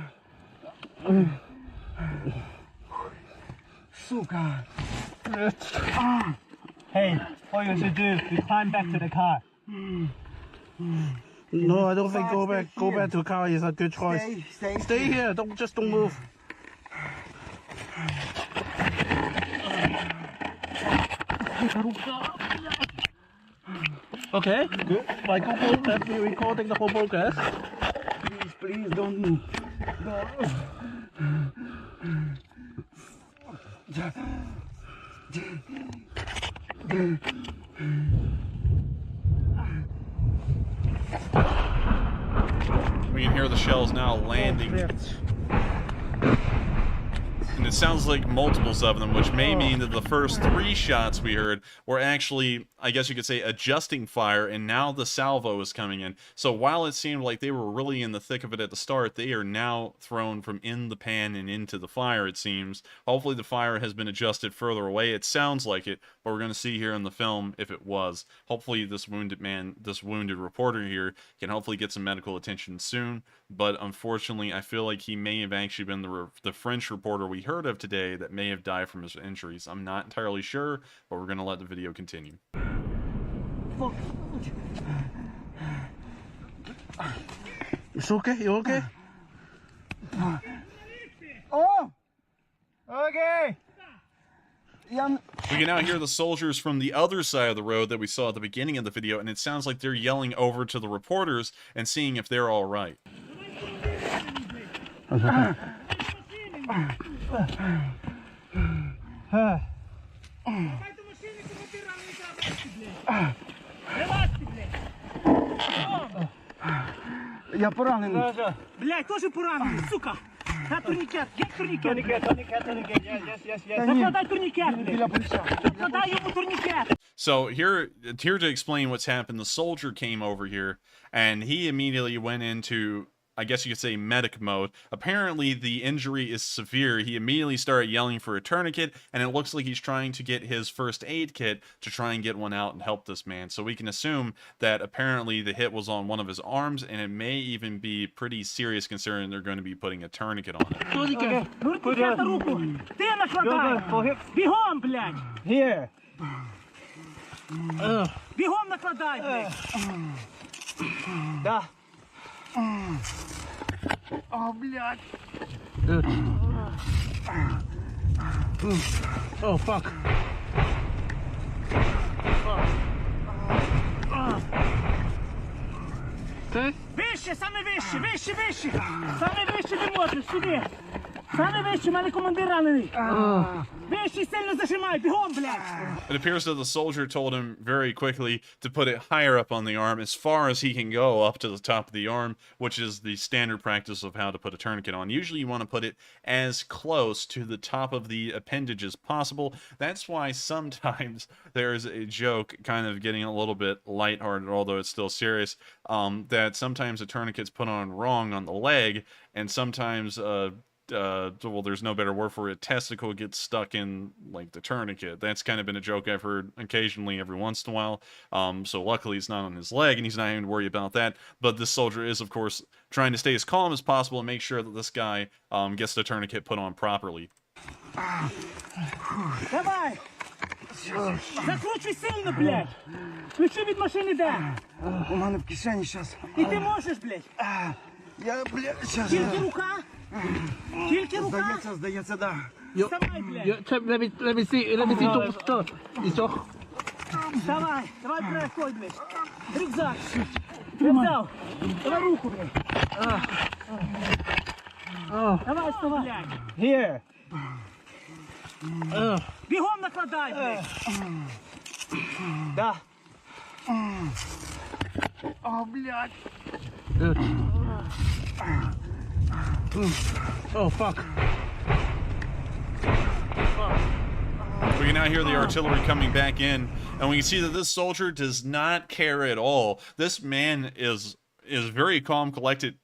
Suka. Hey, what you should do, you climb back to the car. No, I don't think go back to the car is a good choice. Stay here, don't move. Okay, good. My GoPro has been recording the whole progress. Please don't move. We can hear the shells now landing. And it sounds like multiples of them, which may mean that the first 3 shots we heard were actually, I guess you could say, adjusting fire, and now the salvo is coming in. So while it seemed like they were really in the thick of it at the start, they are now thrown from in the pan and into the fire, it seems. Hopefully the fire has been adjusted further away. It sounds like it, but we're going to see here in the film if it was. Hopefully this wounded reporter here can hopefully get some medical attention soon. But unfortunately, I feel like he may have actually been the French reporter we heard of today that may have died from his injuries. I'm not entirely sure, but we're going to let the video continue. It's okay, you okay? Oh! Okay! We can now hear the soldiers from the other side of the road that we saw at the beginning of the video, and it sounds like they're yelling over to the reporters and seeing if they're all right. Я поранений. Блядь, тоже поранений, сука! На турникет, є турникет? Закладай турникет, блядь! Закладай йому турникет! So here to explain what's happened, the soldier came over here and he immediately went into, I guess you could say, medic mode. Apparently the injury is severe. He immediately started yelling for a tourniquet, and it looks like he's trying to get his first aid kit to try and get one out and help this man. So we can assume that apparently the hit was on one of his arms, and it may even be pretty serious considering they're going to be putting a tourniquet on it. Турникет на руку! Ти накладай! Бігом, блядь! Here. Бігом накладай, блядь! Да. О, блядь! Oh, fuck. Вище, саме вище, вище, вище! Саме вище не можеш, сюди! Саме вище, мене командир ранений! Вище, сильно зажимай, бігом, блядь! It appears that the soldier told him very quickly to put it higher up on the arm, as far as he can go up to the top of the arm, which is the standard practice of how to put a tourniquet on. Usually you want to put it as close to the top of the appendage as possible. That's why sometimes there's a joke, kind of getting a little bit lighthearted, although it's still serious, that sometimes a tourniquet's put on wrong on the leg, and sometimes well, there's no better word for it, testicle gets stuck in like the tourniquet. That's kind of been a joke I've heard occasionally every once in a while. So luckily it's not on his leg and he's not having to worry about that. But this soldier is, of course, trying to stay as calm as possible and make sure that this guy gets the tourniquet put on properly. Давай! Закручуй сильно, блядь! Ключі від машини де? У мене в кишені зараз. І ти можеш, блядь! Я, блядь, зараз. Тільки рука? Тільки рука? Здається, да. Вставай, блядь! Let me see it's all. Вставай! Давай переходь, блядь! Рюкзак! Я взяв! Давай руку, блядь! Давай, вставай! Блядь! Here. Бігом накладай, блядь! Да. О, блядь! Oh, fuck. We can now hear the artillery coming back in, and we can see that this soldier does not care at all. This man is very calm, collected,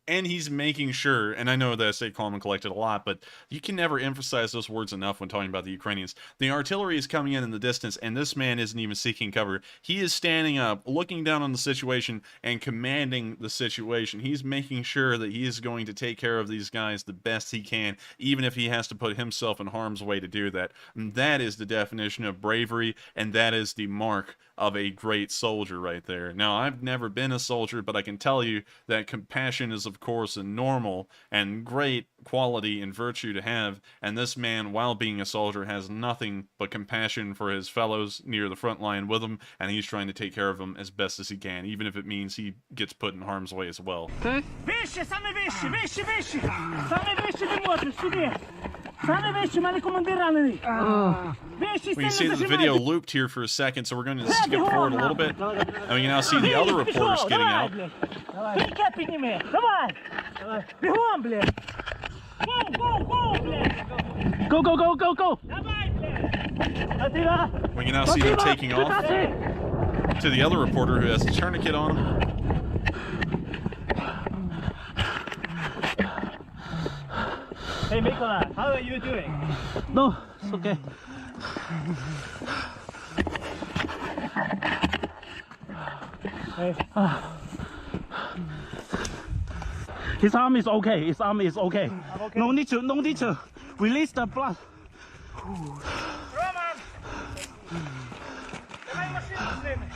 and he's making sure, and I know that I say calm and collected a lot, but you can never emphasize those words enough when talking about the Ukrainians. The artillery is coming in the distance, and this man isn't even seeking cover. He is standing up, looking down on the situation, and commanding the situation. He's making sure that he is going to take care of these guys the best he can, even if he has to put himself in harm's way to do that. And that is the definition of bravery, and that is the mark of a great soldier right there. Now, I've never been a soldier, but I can tell you that compassion is, of course, a normal and great quality and virtue to have, and this man, while being a soldier, has nothing but compassion for his fellows near the front line with him, and he's trying to take care of them as best as he can, even if it means he gets put in harm's way as well. Вище, саме вище, вище, вище! Саме вище не можеш, сюди! Саме вище, мене командир ранений! Вище, We can сильно see that the зажимай! video looped here for a second, so we're going to skip forward a little bit, and we can now see the other reporters getting out. Турникет підніми! Давай! Бігом, блядь! Go, блядь! Go. Давай, блядь! We can now see them taking off to the other reporter who has a tourniquet on him. Hey, Mikola, how are you doing? No, it's okay. His arm is okay. His arm is okay. No need to release the blood. Роман! Давай машину з ними!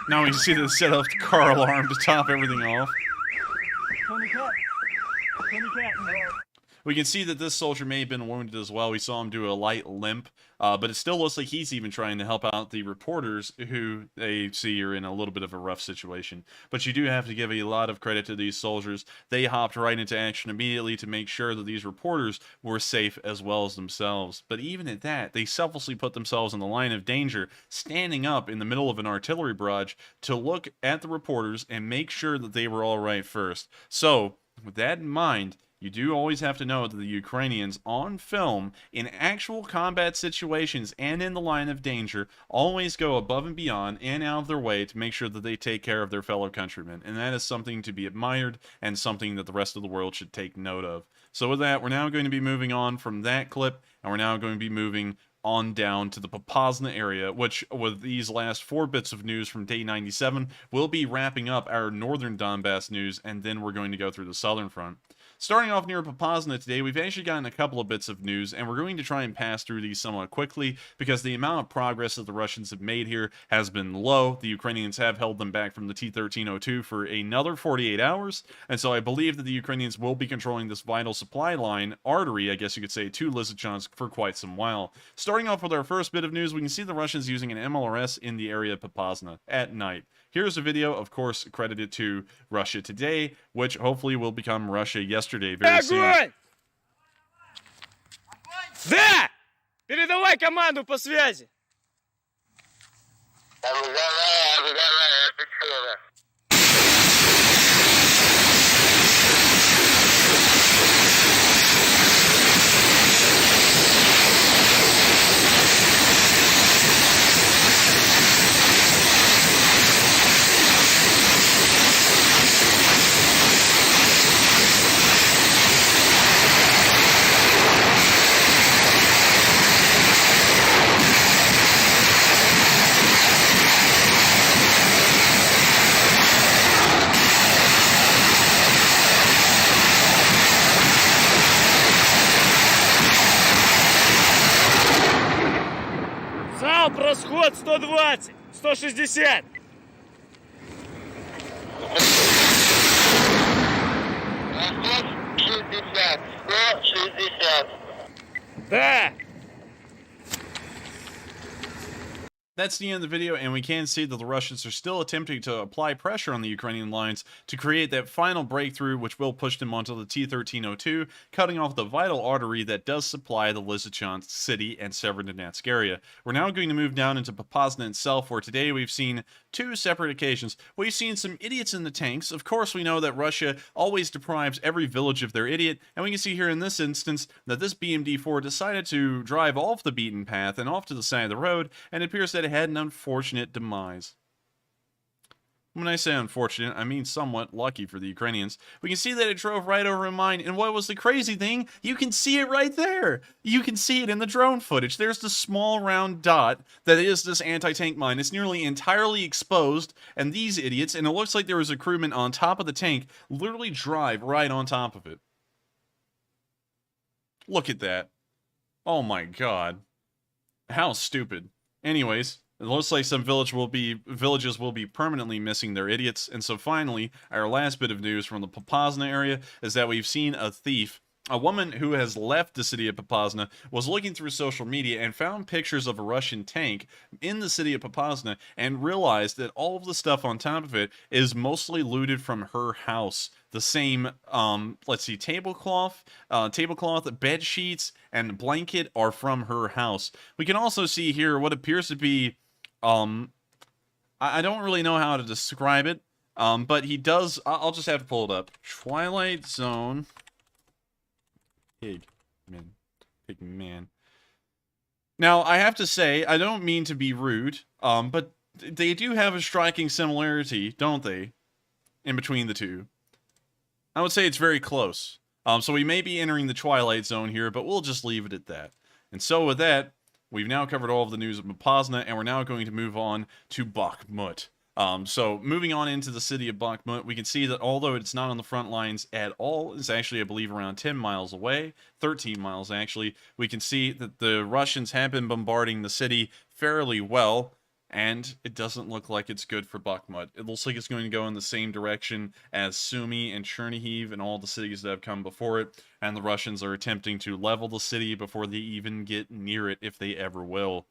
Now we can see that they set off the car alarm to top everything off. We can see that this soldier may have been wounded as well. We saw him do a light limp, but it still looks like he's even trying to help out the reporters who they see are in a little bit of a rough situation. But you do have to give a lot of credit to these soldiers. They hopped right into action immediately to make sure that these reporters were safe as well as themselves. But even at that, they selflessly put themselves in the line of danger, standing up in the middle of an artillery barrage to look at the reporters and make sure that they were all right first. So, with that in mind, you do always have to know that the Ukrainians on film, in actual combat situations and in the line of danger, always go above and beyond and out of their way to make sure that they take care of their fellow countrymen. And that is something to be admired and something that the rest of the world should take note of. So with that, we're now going to be moving on from that clip, and we're now going to be moving on down to the Popasna area, which, with these last 4 bits of news from day 97, will be wrapping up our northern Donbass news, and then we're going to go through the southern front. Starting off near Popasna today, we've actually gotten a couple of bits of news, and we're going to try and pass through these somewhat quickly because the amount of progress that the Russians have made here has been low. The Ukrainians have held them back from the T-1302 for another 48 hours, and so I believe that the Ukrainians will be controlling this vital supply line, artery, I guess you could say, to Lysychansk for quite some while. Starting off with our first bit of news, we can see the Russians using an MLRS in the area of Popasna at night. Here's a video, of course, credited to Russia Today, which hopefully will become Russia Yesterday very soon. Огонь! Да! Передавай команду по связи. Залп, расход 120, 160. Расход 60, 160. Да. That's the end of the video, and we can see that the Russians are still attempting to apply pressure on the Ukrainian lines to create that final breakthrough, which will push them onto the T-1302, cutting off the vital artery that does supply the Lysychansk city and Severodonetsk area. We're now going to move down into Popasna itself, where today we've seen 2 separate occasions. We've seen some idiots in the tanks. Of course, we know that Russia always deprives every village of their idiot, and we can see here in this instance that this BMD-4 decided to drive off the beaten path and off to the side of the road, and it appears that it had an unfortunate demise. When I say unfortunate, I mean somewhat lucky for the Ukrainians. We can see that it drove right over a mine, and what was the crazy thing? You can see it right there! You can see it in the drone footage. There's the small round dot that is this anti-tank mine. It's nearly entirely exposed, and these idiots, and it looks like there was a crewman on top of the tank, literally drive right on top of it. Look at that. Oh my god. How stupid. Anyways, it looks like some villages will be permanently missing their idiots. And so finally, our last bit of news from the Popasna area is that we've seen a thief. A woman who has left the city of Popasna was looking through social media and found pictures of a Russian tank in the city of Popasna and realized that all of the stuff on top of it is mostly looted from her house. The same, let's see, tablecloth, bed sheets, and blanket are from her house. We can also see here what appears to be, I don't really know how to describe it, but he does, I'll just have to pull it up. Twilight Zone. Pigman. Now, I have to say, I don't mean to be rude, but they do have a striking similarity, don't they, in between the two? I would say it's very close. So we may be entering the Twilight Zone here, but we'll just leave it at that. And so with that, we've now covered all of the news of Popasna, and we're now going to move on to Bakhmut. So moving on into the city of Bakhmut, we can see that although it's not on the front lines at all, it's actually, I believe, around 10 miles away, 13 miles actually. We can see that the Russians have been bombarding the city fairly well, and it doesn't look like it's good for Bakhmut. It looks like it's going to go in the same direction as Sumy and Chernihiv and all the cities that have come before it, and the Russians are attempting to level the city before they even get near it, if they ever will.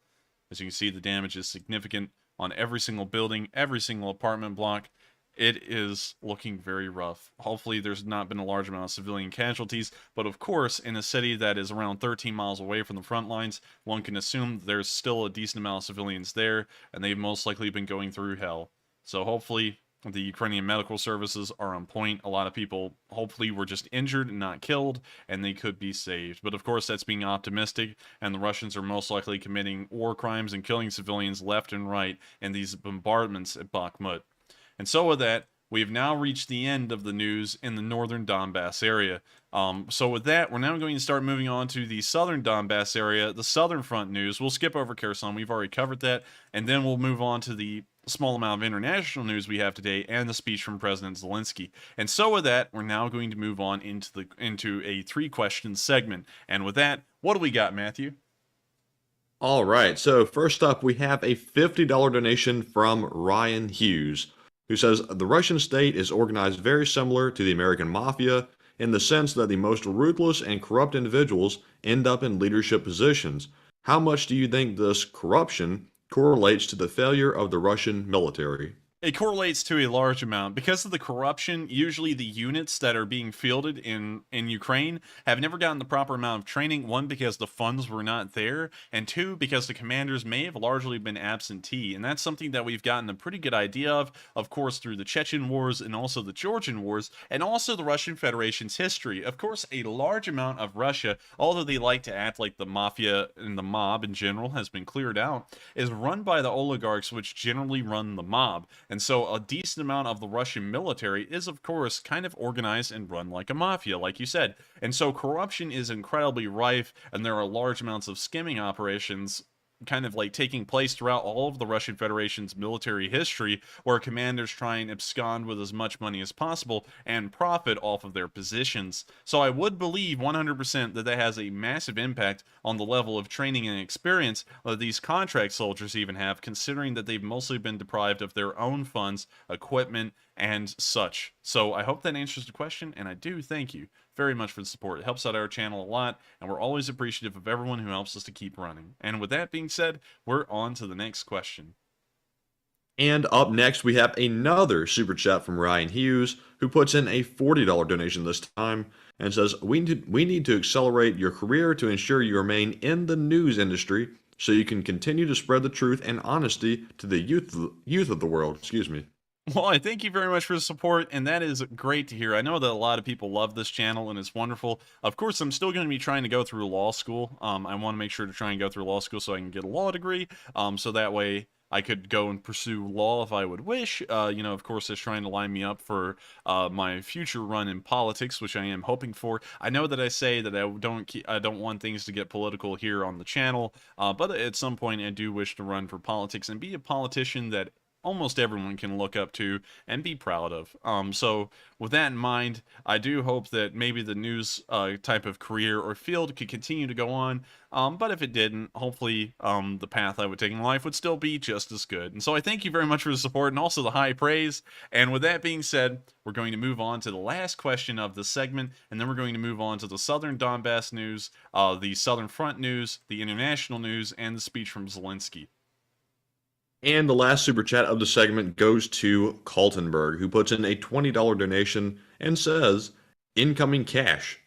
As you can see, the damage is significant on every single building, every single apartment block. It is looking very rough. Hopefully there's not been a large amount of civilian casualties, but of course, in a city that is around 13 miles away from the front lines, one can assume there's still a decent amount of civilians there, and they've most likely been going through hell. So hopefully the Ukrainian medical services are on point. A lot of people hopefully were just injured and not killed, and they could be saved. But of course, that's being optimistic, and the Russians are most likely committing war crimes and killing civilians left and right in these bombardments at Bakhmut. And so with that, we've now reached the end of the news in the northern Donbass area. So with that, we're now going to start moving on to the southern Donbass area, the southern front news. We'll skip over Kherson. We've already covered that. And then we'll move on to the small amount of international news we have today and the speech from President Zelenskyy. And so with that, we're now going to move on into a 3-question segment. And with that, what do we got, Matthew? All right, so first up, we have a $50 donation from Ryan Hughes, who says, the Russian state is organized very similar to the American mafia in the sense that the most ruthless and corrupt individuals end up in leadership positions. How much do you think this corruption correlates to the failure of the Russian military? It correlates to a large amount. Because of the corruption, usually the units that are being fielded in Ukraine have never gotten the proper amount of training. One, because the funds were not there, and two, because the commanders may have largely been absentee. And that's something that we've gotten a pretty good idea of course, through the Chechen Wars and also the Georgian Wars, and also the Russian Federation's history. Of course, a large amount of Russia, although they like to act like the mafia and the mob in general has been cleared out, is run by the oligarchs, which generally run the mob. And so a decent amount of the Russian military is, of course, kind of organized and run like a mafia, like you said. And so corruption is incredibly rife, and there are large amounts of skimming operations kind of like taking place throughout all of the Russian Federation's military history, where commanders try and abscond with as much money as possible and profit off of their positions. So I would believe 100% that has a massive impact on the level of training and experience that these contract soldiers even have, considering that they've mostly been deprived of their own funds, equipment, and such. So I hope that answers the question, and I do thank you very much for the support. It helps out our channel a lot, and we're always appreciative of everyone who helps us to keep running. And with that being said, we're on to the next question. And up next, we have another super chat from Ryan Hughes, who puts in a $40 donation this time and says, we need to accelerate your career to ensure you remain in the news industry so you can continue to spread the truth and honesty to the youth of the world. Excuse me. Well, I thank you very much for the support, and that is great to hear. I know that a lot of people love this channel, and it's wonderful. Of course, I'm still going to be trying to go through law school. I want to make sure to try and go through law school so I can get a law degree, so that way I could go and pursue law if I would wish. You know, of course, it's trying to line me up for my future run in politics, which I am hoping for. I know that I say that I don't want things to get political here on the channel, but at some point I do wish to run for politics and be a politician that almost everyone can look up to and be proud of. So with that in mind, I do hope that maybe the news type of career or field could continue to go on. But if it didn't, hopefully the path I would take in life would still be just as good. And so I thank you very much for the support and also the high praise. And with that being said, we're going to move on to the last question of the segment, and then we're going to move on to the southern Donbass news, the southern front news, the international news, and the speech from Zelenskyy. And the last super chat of the segment goes to Kaltenberg, who puts in a $20 donation and says, incoming cash.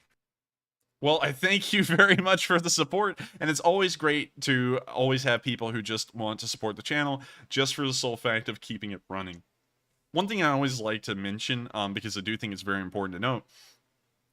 Well, I thank you very much for the support, and it's always great to always have people who just want to support the channel just for the sole fact of keeping it running. One thing I always like to mention, because I do think it's very important to note,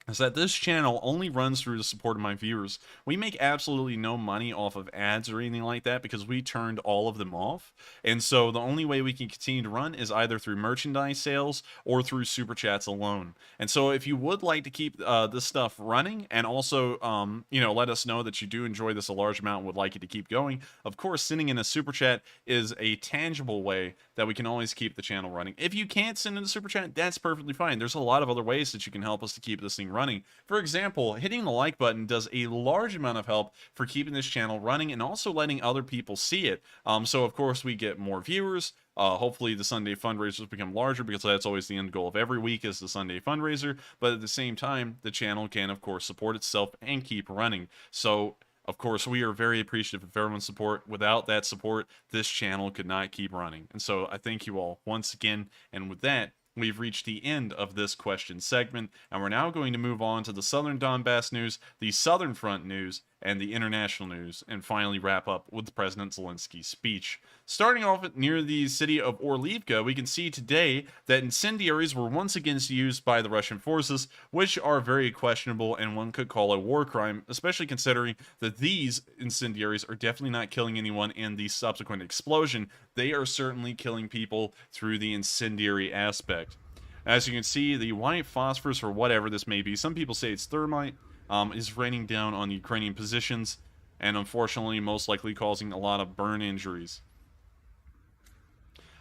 is that this channel only runs through the support of my viewers. We make absolutely no money off of ads or anything like that because we turned all of them off. And so the only way we can continue to run is either through merchandise sales or through super chats alone. And so if you would like to keep this stuff running and also, you know, let us know that you do enjoy this a large amount and would like it to keep going, of course, sending in a super chat is a tangible way that we can always keep the channel running. If you can't send in a super chat, that's perfectly fine. There's a lot of other ways that you can help us to keep this thing running. running. For example, hitting the like button does a large amount of help for keeping this channel running and also letting other people see it. So of course we get more viewers. Hopefully the Sunday fundraisers become larger, because that's always the end goal of every week, is the Sunday fundraiser. But at the same time, the channel can of course support itself and keep running. So of course, we are very appreciative of everyone's support. Without that support, this channel could not keep running. And so I thank you all once again. And with that, we've reached the end of this question segment, and we're now going to move on to the Southern Donbass news, the Southern Front news, and the international news, and finally wrap up with President Zelensky's speech. Starting off near the city of Orlivka, we can see today that incendiaries were once again used by the Russian forces, which are very questionable and one could call a war crime, especially considering that these incendiaries are definitely not killing anyone in the subsequent explosion. They are certainly killing people through the incendiary aspect. As you can see, the white phosphorus, or whatever this may be, some people say it's thermite, is raining down on the Ukrainian positions, and unfortunately most likely causing a lot of burn injuries.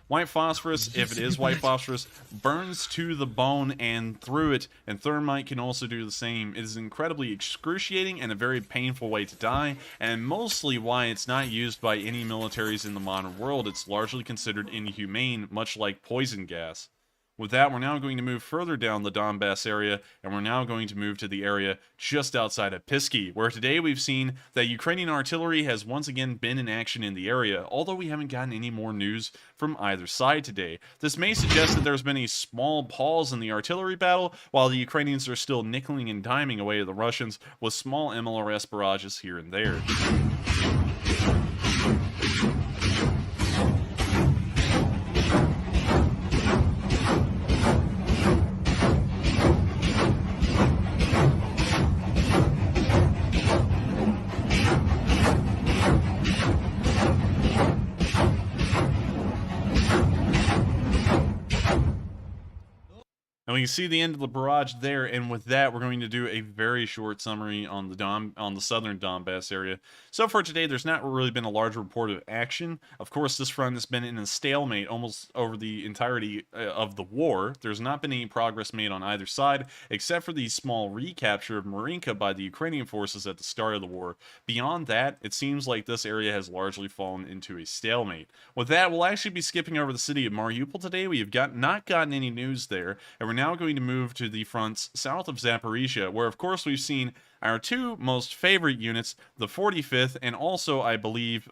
White phosphorus, if it is white phosphorus, burns to the bone and through it, and thermite can also do the same. It is incredibly excruciating and a very painful way to die, and mostly why it's not used by any militaries in the modern world. It's largely considered inhumane, much like poison gas. With that, we're now going to move further down the Donbass area, and we're now going to move to the area just outside of Pisky, where today we've seen that Ukrainian artillery has once again been in action in the area, although we haven't gotten any more news from either side today. This may suggest that there's been a small pause in the artillery battle, while the Ukrainians are still nickeling and diming away at the Russians with small MLRS barrages here and there. And we can see the end of the barrage there, and with that, we're going to do a very short summary on the southern Donbass area. So for today, there's not really been a large report of action. Of course, this front has been in a stalemate almost over the entirety of the war. There's not been any progress made on either side, except for the small recapture of Marinka by the Ukrainian forces at the start of the war. Beyond that, it seems like this area has largely fallen into a stalemate. With that, we'll actually be skipping over the city of Mariupol today. We have not gotten any news there, and we're now going to move to the fronts south of Zaporizhia, where of course we've seen our two most favorite units, the 45th, and also I believe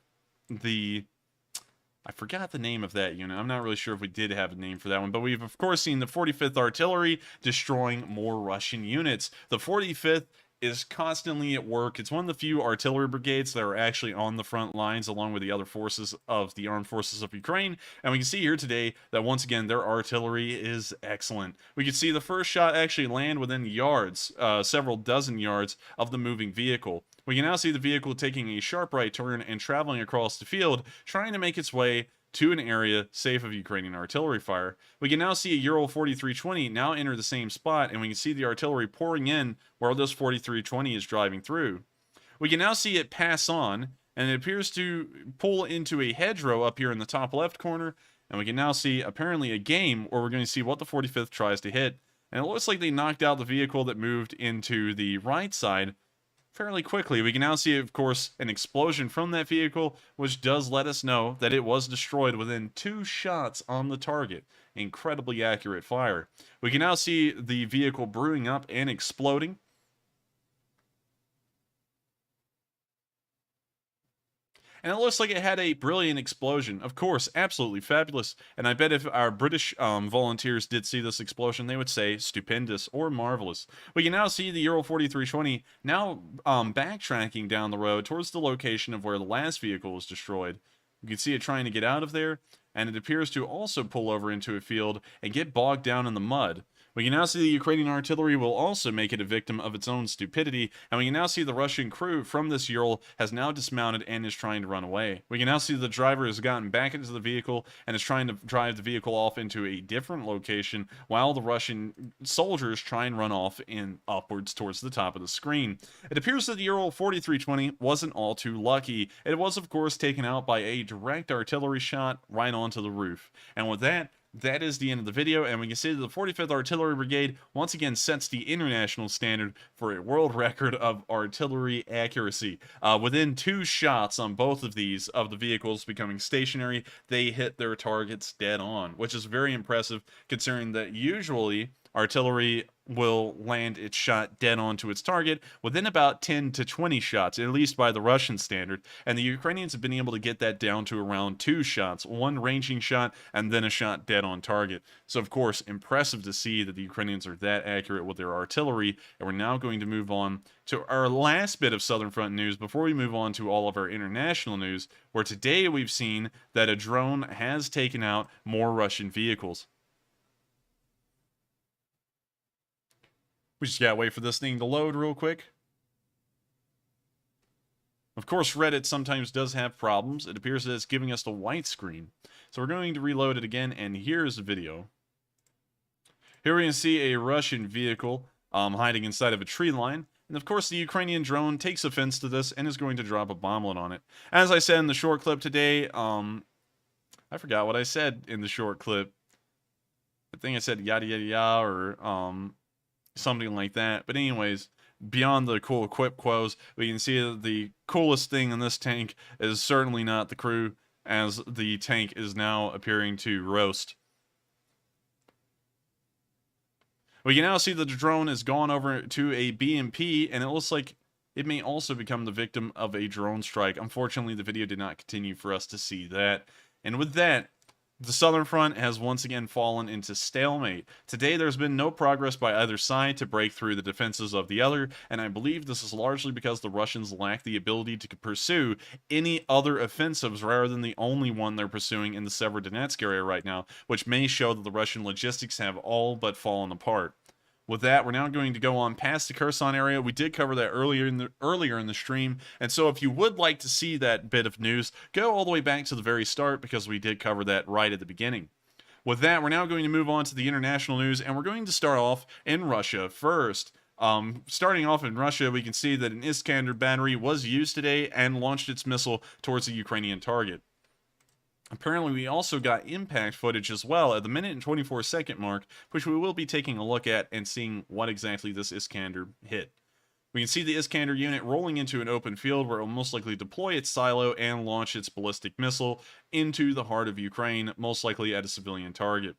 I forgot the name of that unit. I'm not really sure if we did have a name for that one, but we've of course seen the 45th Artillery destroying more Russian units. The 45th is constantly at work. It's one of the few artillery brigades that are actually on the front lines along with the other forces of the armed forces of Ukraine, and we can see here today that once again their artillery is excellent. We can see the first shot actually land within yards, several dozen yards of the moving vehicle. We can now see the vehicle taking a sharp right turn and traveling across the field, trying to make its way to an area safe of Ukrainian artillery fire. We can now see a Ural 4320 now enter the same spot, and we can see the artillery pouring in where this 4320 is driving through. We can now see it pass on, and it appears to pull into a hedgerow up here in the top left corner, and we can now see apparently a game where we're going to see what the 45th tries to hit, and it looks like they knocked out the vehicle that moved into the right side fairly quickly. We can now see, of course, an explosion from that vehicle, which does let us know that it was destroyed within 2 shots on the target. Incredibly accurate fire. We can now see the vehicle brewing up and exploding. And it looks like it had a brilliant explosion. Of course, absolutely fabulous. And I bet if our British volunteers did see this explosion, they would say stupendous or marvelous. We can now see the Ural 4320 now backtracking down the road towards the location of where the last vehicle was destroyed. You can see it trying to get out of there, and it appears to also pull over into a field and get bogged down in the mud. We can now see the Ukrainian artillery will also make it a victim of its own stupidity, and we can now see the Russian crew from this Ural has now dismounted and is trying to run away. We can now see the driver has gotten back into the vehicle and is trying to drive the vehicle off into a different location, while the Russian soldiers try and run off in upwards towards the top of the screen. It appears that the Ural 4320 wasn't all too lucky. It was, of course, taken out by a direct artillery shot right onto the roof. And with that, that is the end of the video, and we can see that the 45th Artillery Brigade once again sets the international standard for a world record of artillery accuracy. Within 2 shots on both of these, of the vehicles becoming stationary, they hit their targets dead on, which is very impressive considering that usually artillery will land its shot dead onto its target within about 10 to 20 shots, at least by the Russian standard, and the Ukrainians have been able to get that down to around 2 shots, 1 ranging shot and then a shot dead on target. So of course, impressive to see that the Ukrainians are that accurate with their artillery, and we're now going to move on to our last bit of Southern Front news before we move on to all of our international news, where today we've seen that a drone has taken out more Russian vehicles. We just gotta wait for this thing to load real quick. Of course, Reddit sometimes does have problems. It appears that it's giving us the white screen. So we're going to reload it again, and here's the video. Here we can see a Russian vehicle hiding inside of a tree line. And of course, the Ukrainian drone takes offense to this and is going to drop a bomblet on it. As I said in the short clip today, I forgot what I said in the short clip. I think I said yada yada yada, or something like that. But anyways, beyond the cool quip quos, we can see that the coolest thing in this tank is certainly not the crew, as the tank is now appearing to roast. We can now see that the drone has gone over to a BMP, and it looks like it may also become the victim of a drone strike. Unfortunately, the video did not continue for us to see that. And with that, the Southern Front has once again fallen into stalemate. Today, there's been no progress by either side to break through the defenses of the other, and I believe this is largely because the Russians lack the ability to pursue any other offensives rather than the only one they're pursuing in the Severodonetsk area right now, which may show that the Russian logistics have all but fallen apart. With that, we're now going to go on past the Kherson area. We did cover that earlier in the stream, and so if you would like to see that bit of news, go all the way back to the very start because we did cover that right at the beginning. With that, we're now going to move on to the international news, and we're going to start off in Russia first. Starting off in Russia, we can see that an Iskander battery was used today and launched its missile towards a Ukrainian target. Apparently, we also got impact footage as well at the minute and 24-second mark, which we will be taking a look at and seeing what exactly this Iskander hit. We can see the Iskander unit rolling into an open field where it will most likely deploy its silo and launch its ballistic missile into the heart of Ukraine, most likely at a civilian target.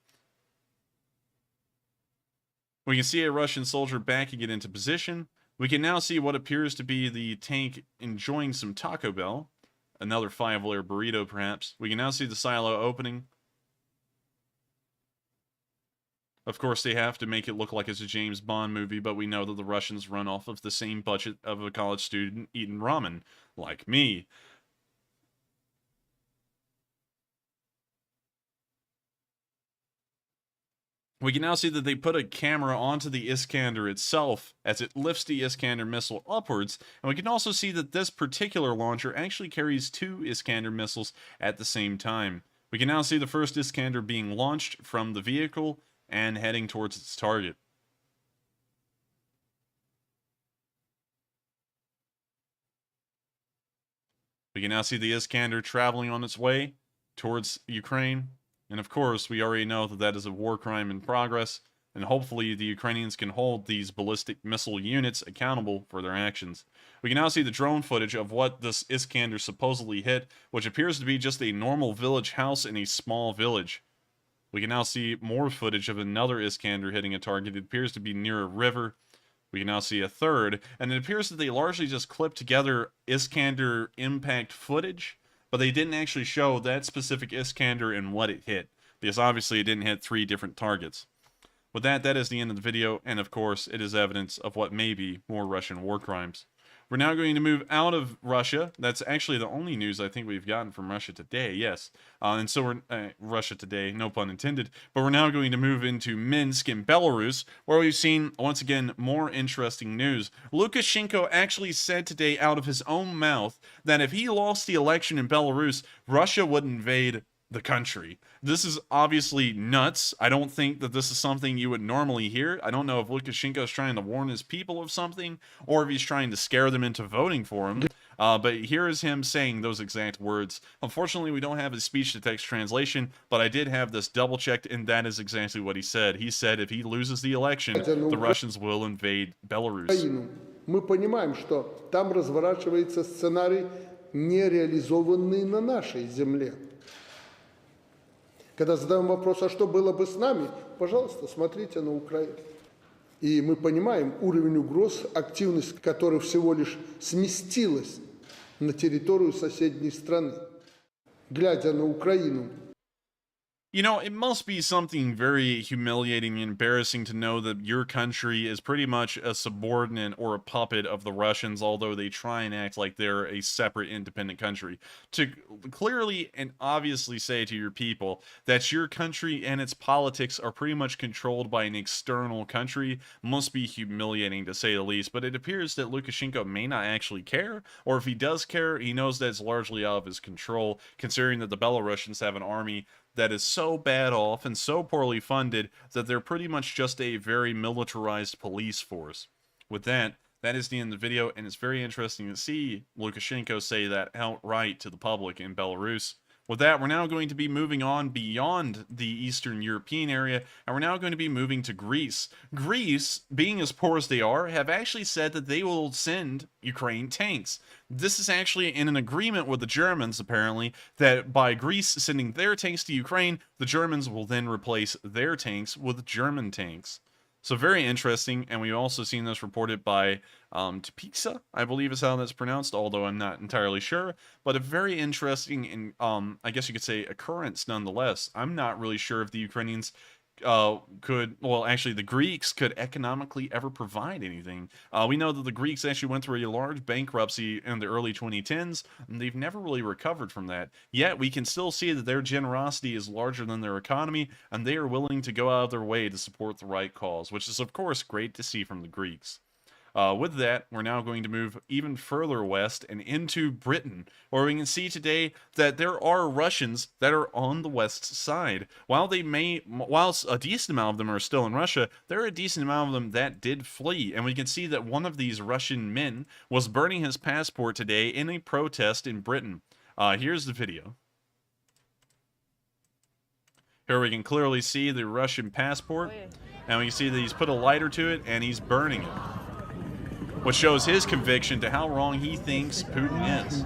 We can see a Russian soldier backing it into position. We can now see what appears to be the tank enjoying some Taco Bell. Another 5-layer burrito, perhaps. We can now see the silo opening. Of course, they have to make it look like it's a James Bond movie, but we know that the Russians run off of the same budget of a college student eating ramen, like me. We can now see that they put a camera onto the Iskander itself as it lifts the Iskander missile upwards, and we can also see that this particular launcher actually carries 2 Iskander missiles at the same time. We can now see the first Iskander being launched from the vehicle and heading towards its target. We can now see the Iskander traveling on its way towards Ukraine. And of course, we already know that that is a war crime in progress, and hopefully the Ukrainians can hold these ballistic missile units accountable for their actions. We can now see the drone footage of what this Iskander supposedly hit, which appears to be just a normal village house in a small village. We can now see more footage of another Iskander hitting a target. It appears to be near a river. We can now see a third, and it appears that they largely just clipped together Iskander impact footage, but they didn't actually show that specific Iskander and what it hit, because obviously it didn't hit 3 different targets. With that, that is the end of the video, and of course, it is evidence of what may be more Russian war crimes. We're now going to move out of Russia. That's actually the only news I think we've gotten from Russia today, yes. And so we're, Russia today, no pun intended, but we're now going to move into Minsk in Belarus, where we've seen, once again, more interesting news. Lukashenko actually said today out of his own mouth that if he lost the election in Belarus, Russia would invade the country. This is obviously nuts. I don't think that this is something you would normally hear. I don't know if Lukashenko is trying to warn his people of something, or if he's trying to scare them into voting for him. But here is him saying those exact words. Unfortunately, we don't have a speech-to-text translation, but I did have this double-checked, and that is exactly what he said. He said if he loses the election, the Russians will invade Belarus. Мы понимаем, что там разворачивается сценарий, не реализованный на нашей земле. Когда задаем вопрос, а что было бы с нами, пожалуйста, смотрите на Украину. И мы понимаем уровень угроз, активность которой всего лишь сместилась на территорию соседней страны. Глядя на Украину, You know, it must be something very humiliating and embarrassing to know that your country is pretty much a subordinate or a puppet of the Russians, although they try and act like they're a separate independent country. To clearly and obviously say to your people that your country and its politics are pretty much controlled by an external country must be humiliating, to say the least. But it appears that Lukashenko may not actually care, or if he does care, he knows that it's largely out of his control, considering that the Belarusians have an army that is so bad off and so poorly funded that they're pretty much just a very militarized police force. With that, that is the end of the video, and it's very interesting to see Lukashenko say that outright to the public in Belarus. With that, we're now going to be moving on beyond the Eastern European area, and we're now going to be moving to Greece. Greece, being as poor as they are, have actually said that they will send Ukraine tanks. This is actually in an agreement with the Germans, apparently, that by Greece sending their tanks to Ukraine, the Germans will then replace their tanks with German tanks. So very interesting, and we've also seen this reported by Topisa, I believe is how that's pronounced, although I'm not entirely sure. But a very interesting and I guess you could say occurrence nonetheless. I'm not really sure if the Ukrainians the Greeks could economically ever provide anything. We know that the Greeks actually went through a large bankruptcy in the early 2010s, and they've never really recovered from that. Yet, we can still see that their generosity is larger than their economy, and they are willing to go out of their way to support the right cause, which is, of course, great to see from the Greeks. With that, we're now going to move even further west and into Britain, where we can see today that there are Russians that are on the west side. Whilst a decent amount of them are still in Russia, there are a decent amount of them that did flee, and we can see that one of these Russian men was burning his passport today in a protest in Britain. Here's the video. Here we can clearly see the Russian passport, and we can see that he's put a lighter to it and he's burning it, which shows his conviction to how wrong he thinks Putin is.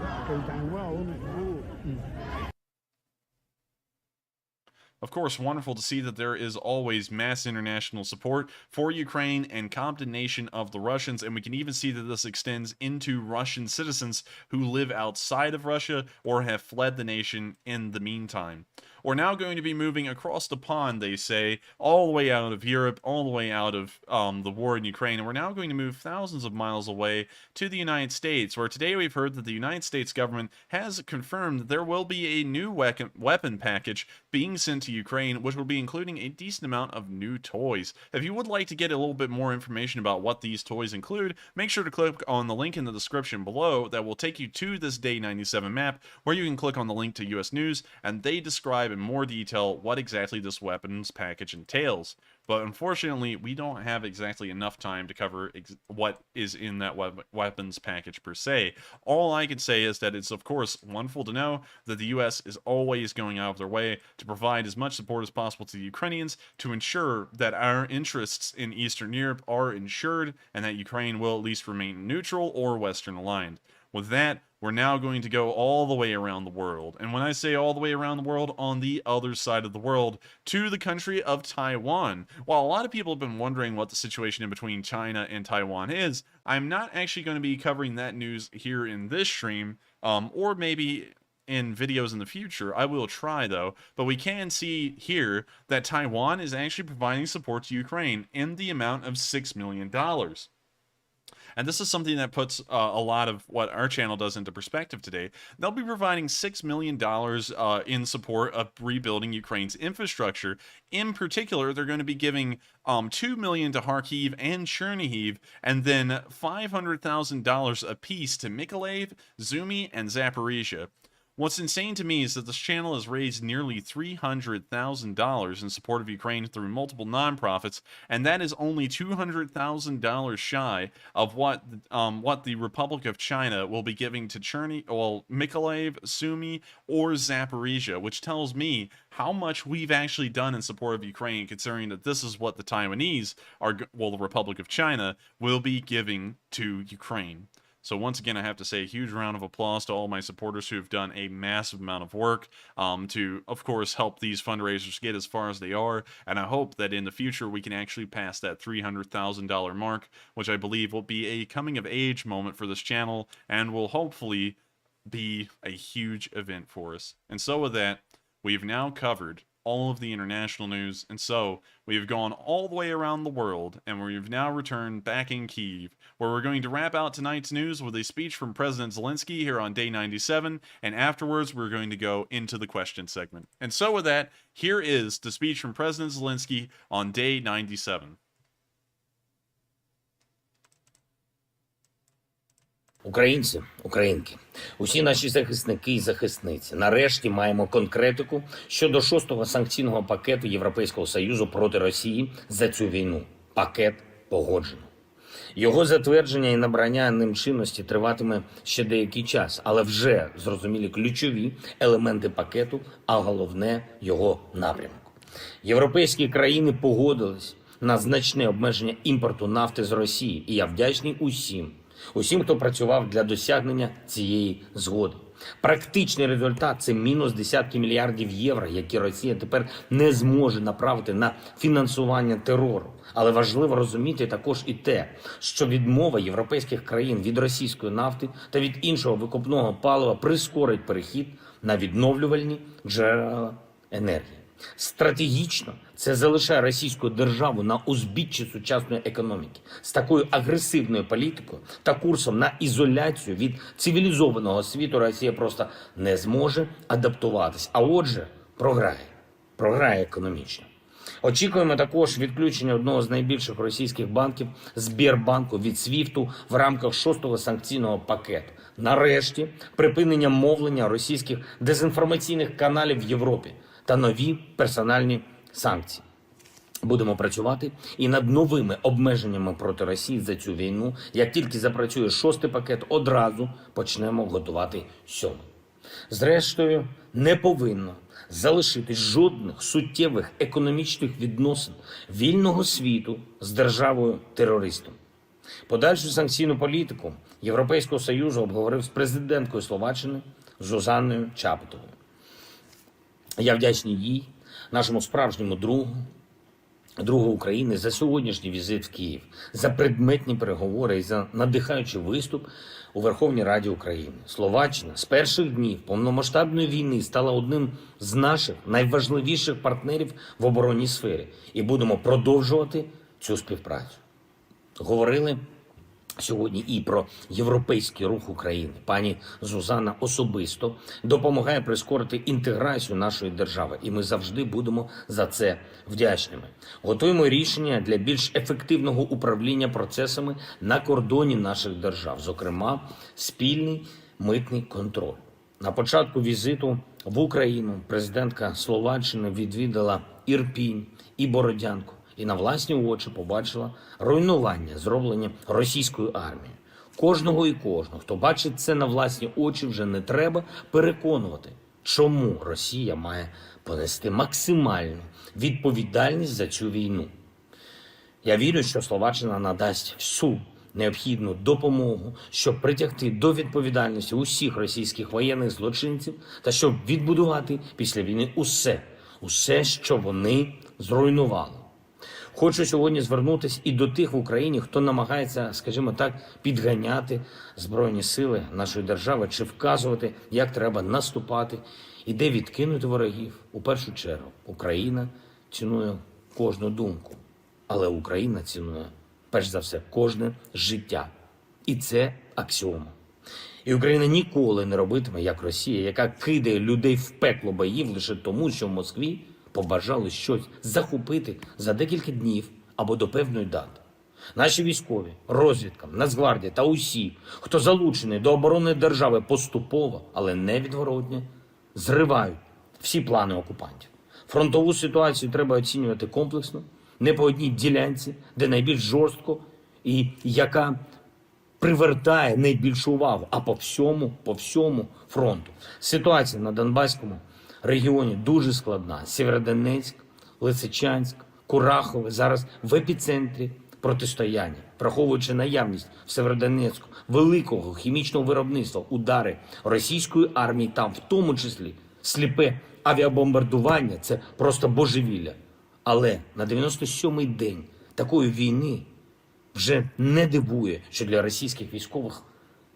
Of course, wonderful to see that there is always mass international support for Ukraine and condemnation of the Russians, and we can even see that this extends into Russian citizens who live outside of Russia or have fled the nation in the meantime. We're now going to be moving across the pond, they say, all the way out of Europe, all the way out of the war in Ukraine, and we're now going to move thousands of miles away to the United States, where today we've heard that the United States government has confirmed that there will be a new weapon package being sent to Ukraine, which will be including a decent amount of new toys. If you would like to get a little bit more information about what these toys include, make sure to click on the link in the description below that will take you to this Day 97 map, where you can click on the link to US News, and they describe in more detail what exactly this weapons package entails. But unfortunately, we don't have exactly enough time to cover what is in that weapons package per se. All I can say is that it's, of course, wonderful to know that the U.S. is always going out of their way to provide as much support as possible to the Ukrainians to ensure that our interests in Eastern Europe are ensured and that Ukraine will at least remain neutral or Western aligned. With that, we're now going to go all the way around the world. And when I say all the way around the world, on the other side of the world, to the country of Taiwan. While a lot of people have been wondering what the situation in between China and Taiwan is, I'm not actually going to be covering that news here in this stream, or maybe in videos in the future. I will try, though. But we can see here that Taiwan is actually providing support to Ukraine in the amount of $6 million. And this is something that puts a lot of what our channel does into perspective today. They'll be providing $6 million in support of rebuilding Ukraine's infrastructure. In particular, they're going to be giving $2 million to Harkeev and Chernihiv, and then $500,000 apiece to Mykolaiv, Sumy, and Zaporizhia. What's insane to me is that this channel has raised nearly $300,000 in support of Ukraine through multiple nonprofits, and that is only $200,000 shy of what the Republic of China will be giving to Mykolaiv, Sumy, or Zaporizhia, which tells me how much we've actually done in support of Ukraine, considering that this is what the Taiwanese the Republic of China will be giving to Ukraine. So once again, I have to say a huge round of applause to all my supporters who have done a massive amount of work to, of course, help these fundraisers get as far as they are. And I hope that in the future we can actually pass that $300,000 mark, which I believe will be a coming-of-age moment for this channel and will hopefully be a huge event for us. And so with that, we've now covered all of the international news, and so we've gone all the way around the world, and we've now returned back in Kyiv, where we're going to wrap out tonight's news with a speech from President Zelenskyy here on day 97, and afterwards we're going to go into the question segment. And so with that, here is the speech from President Zelenskyy on day 97. Українці, українки, усі наші захисники і захисниці, нарешті маємо конкретику щодо 6-го санкційного пакету Європейського Союзу проти Росії за цю війну. Пакет погоджено. Його затвердження і набрання ним чинності триватиме ще деякий час, але вже зрозумілі ключові елементи пакету, а головне – його напрямок. Європейські країни погодились на значне обмеження імпорту нафти з Росії, і я вдячний усім, хто працював для досягнення цієї згоди. Практичний результат – це мінус десятки мільярдів євро, які Росія тепер не зможе направити на фінансування терору. Але важливо розуміти також і те, що відмова європейських країн від російської нафти та від іншого викопного палива прискорить перехід на відновлювальні джерела енергії. Стратегічно це залишає російську державу на узбіччі сучасної економіки. З такою агресивною політикою та курсом на ізоляцію від цивілізованого світу Росія просто не зможе адаптуватись, а отже програє економічно. Очікуємо також відключення одного з найбільших російських банків – Сбербанку від СВІФТу в рамках 6-го санкційного пакету. Нарешті припинення мовлення російських дезінформаційних каналів в Європі та нові персональні санкції. Будемо працювати і над новими обмеженнями проти Росії за цю війну. Як тільки запрацює 6-й пакет, одразу почнемо готувати 7-й. Зрештою, не повинно залишитись жодних суттєвих економічних відносин вільного світу з державою-терористом. Подальшу санкційну політику Європейського Союзу обговорив з президенткою Словаччини Зузанною Чапутовою. Я вдячний їй, нашому справжньому другу України, за сьогоднішній візит в Київ, за предметні переговори і за надихаючий виступ у Верховній Раді України. Словаччина з перших днів повномасштабної війни стала одним з наших найважливіших партнерів в оборонній сфері. І будемо продовжувати цю співпрацю. Говорили сьогодні і про європейський рух України. Пані Зузана особисто допомагає прискорити інтеграцію нашої держави, і ми завжди будемо за це вдячними. Готуємо рішення для більш ефективного управління процесами на кордоні наших держав, зокрема, спільний митний контроль. На початку візиту в Україну президентка Словаччини відвідала Ірпінь і Бородянку. І на власні очі побачила руйнування, зроблені російською армією. Кожного, хто бачить це на власні очі, вже не треба переконувати, чому Росія має понести максимальну відповідальність за цю війну. Я вірю, що Словаччина надасть всю необхідну допомогу, щоб притягти до відповідальності усіх російських воєнних злочинців та щоб відбудувати після війни усе, що вони зруйнували. Хочу сьогодні звернутися і до тих в Україні, хто намагається, скажімо так, підганяти Збройні сили нашої держави чи вказувати, як треба наступати і де відкинути ворогів. У першу чергу, Україна цінує кожну думку, але Україна цінує, перш за все, кожне життя. І це аксіома. І Україна ніколи не робитиме, як Росія, яка кидає людей в пекло боїв лише тому, що в Москві побажали щось захопити за декілька днів або до певної дати. Наші військові, розвідка, Нацгвардія та усі, хто залучений до оборони держави, поступово, але невідворотно, зривають всі плани окупантів. Фронтову ситуацію треба оцінювати комплексно, не по одній ділянці, де найбільш жорстко і яка привертає найбільшу увагу, а по всьому фронту. Ситуація на Донбаському регіоні дуже складна. Северодонетськ, Lysychansk, Курахове зараз в епіцентрі протистояння, враховуючи наявність в Северодонецьку великого хімічного виробництва, удари російської армії там, в тому числі сліпе авіабомбардування, це просто божевілля. Але на 97-й день такої війни вже не дивує, що для російських військових,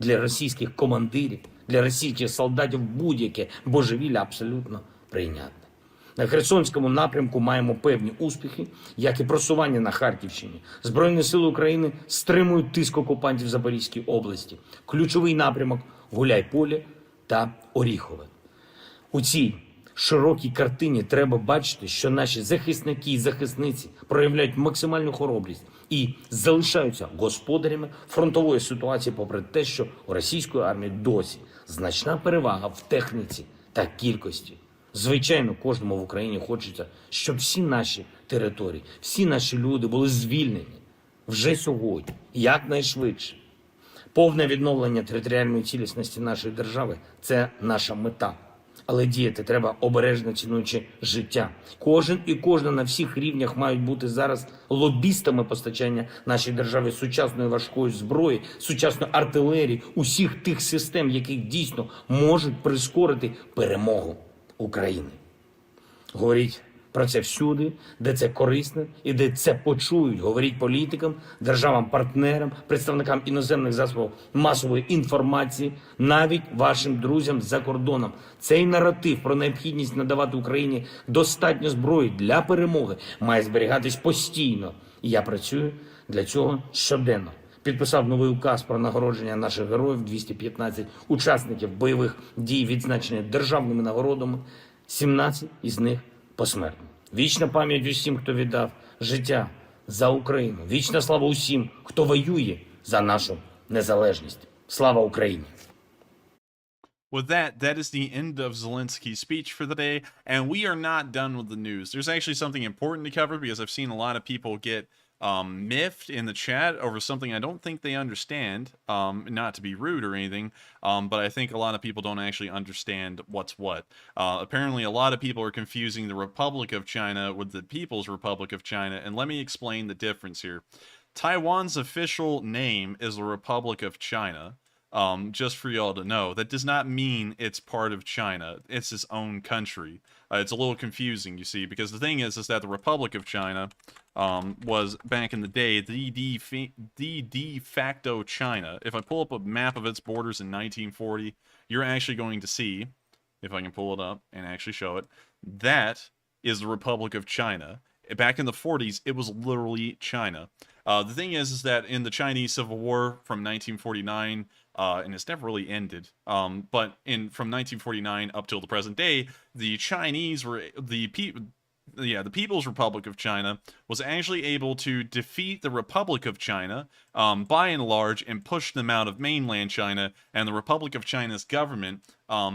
для російських командирів, для російських солдатів будь-яке божевілля абсолютно прийнятне. На Херсонському напрямку маємо певні успіхи, як і просування на Харківщині. Збройні сили України стримують тиск окупантів в Запорізькій області. Ключовий напрямок – Гуляйполе та Оріхове. У цій широкій картині треба бачити, що наші захисники і захисниці проявляють максимальну хоробрість і залишаються господарями фронтової ситуації, попри те, що у російської армії досі значна перевага в техніці та кількості. Звичайно, кожному в Україні хочеться, щоб всі наші території, всі наші люди були звільнені вже сьогодні, якнайшвидше. Повне відновлення територіальної цілісності нашої держави – це наша мета. Але діяти треба обережно, цінуючи життя. Кожен і кожна на всіх рівнях мають бути зараз лобістами постачання нашій державі сучасної важкої зброї, сучасної артилерії, усіх тих систем, які дійсно можуть прискорити перемогу України. Говоріть про це всюди, де це корисно і де це почують. Говоріть політикам, державам-партнерам, представникам іноземних засобів масової інформації, навіть вашим друзям за кордоном. Цей наратив про необхідність надавати Україні достатньо зброї для перемоги має зберігатись постійно. І я працюю для цього щоденно. Підписав новий указ про нагородження наших героїв, 215 учасників бойових дій, відзначені державними нагородами, 17 із них посмертно. Вічна пам'ять усім, хто віддав життя за Україну. Вічна слава усім, хто воює за нашу незалежність. Слава Україні! With that is the end of Zelensky's speech for the day, and we are not done with the news. There's actually something important to cover because I've seen a lot of people get miffed in the chat over something I don't think they understand, not to be rude or anything, but I think a lot of people don't actually understand what's what. Apparently a lot of people are confusing the Republic of China with the People's Republic of China, and let me explain the difference here. Taiwan's official name is the Republic of China. Just for y'all to know, that does not mean it's part of China. It's its own country. It's a little confusing, you see, because the thing is that the Republic of China was, back in the day, the de facto China. If I pull up a map of its borders in 1940, you're actually going to see, if I can pull it up and actually show it, that is the Republic of China. Back in the 40s, it was literally China. The thing is that in the Chinese Civil War from 1949, and it's never really ended, but from 1949 up till the present day, the Chinese were the People's Republic of China was actually able to defeat the Republic of China by and large and push them out of mainland China, and the Republic of China's government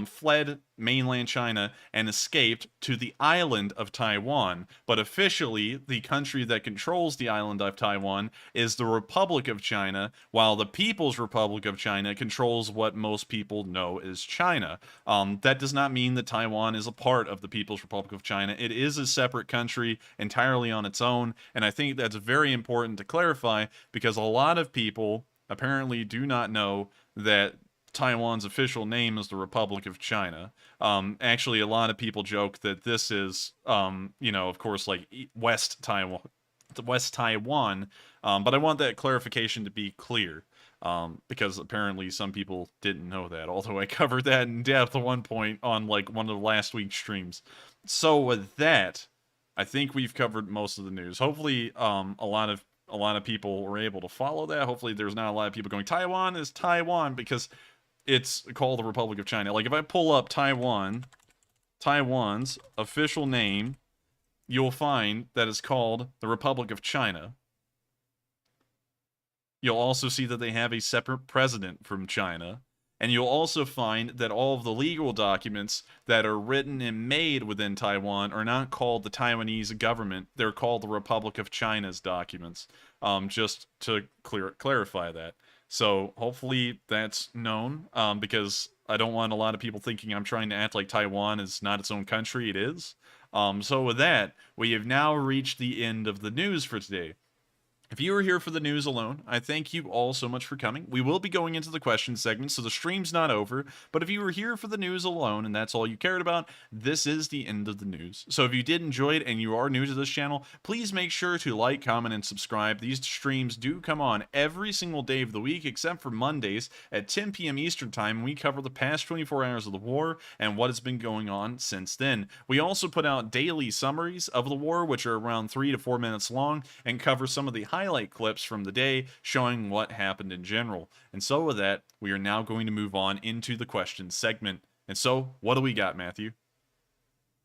fled mainland China and escaped to the island of Taiwan. But officially, the country that controls the island of Taiwan is the Republic of China, while the People's Republic of China controls what most people know as China. That does not mean that Taiwan is a part of the People's Republic of China. It is a separate country entirely on its own, and I think that's very important to clarify because a lot of people apparently do not know that Taiwan's official name is the Republic of China. Actually, a lot of people joke that this is, of course, like West Taiwan, but I want that clarification to be clear, because apparently some people didn't know that, although I covered that in depth at one point on, like, one of the last week's streams. So with that, I think we've covered most of the news. Hopefully, a lot of people were able to follow that. Hopefully there's not a lot of people going, Taiwan is Taiwan, because it's called the Republic of China. Like, if I pull up Taiwan's official name, you'll find that it's called the Republic of China. You'll also see that they have a separate president from China. And you'll also find that all of the legal documents that are written and made within Taiwan are not called the Taiwanese government. They're called the Republic of China's documents, just to clarify that. So hopefully that's known, because I don't want a lot of people thinking I'm trying to act like Taiwan is not its own country. It is. So with that, we have now reached the end of the news for today. If you were here for the news alone, I thank you all so much for coming. We will be going into the question segment, so the stream's not over. But if you were here for the news alone and that's all you cared about, this is the end of the news. So if you did enjoy it and you are new to this channel, please make sure to like, comment, and subscribe. These streams do come on every single day of the week, except for Mondays at 10 p.m. Eastern Time. We cover the past 24 hours of the war and what has been going on since then. We also put out daily summaries of the war, which are around 3 to 4 minutes long, and cover some of the highlight clips from the day showing what happened in general. And so with that, we are now going to move on into the questions segment. And so, what do we got, Matthew?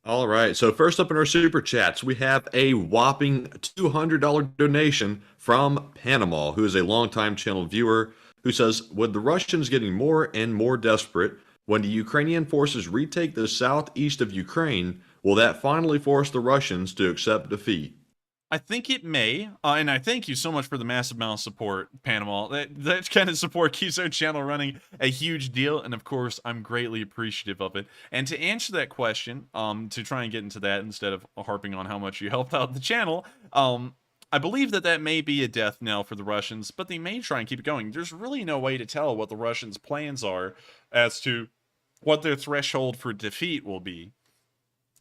All right, so first up in our super chats, we have a whopping $200 donation from Panama, who is a longtime channel viewer, who says, with the Russians getting more and more desperate, when the Ukrainian forces retake the southeast of Ukraine, will that finally force the Russians to accept defeat? I think it may, and I thank you so much for the massive amount of support, Panama. That kind of support keeps our channel running a huge deal, and of course, I'm greatly appreciative of it. And to answer that question, to try and get into that instead of harping on how much you helped out the channel, I believe that may be a death knell for the Russians, but they may try and keep it going. There's really no way to tell what the Russians' plans are as to what their threshold for defeat will be.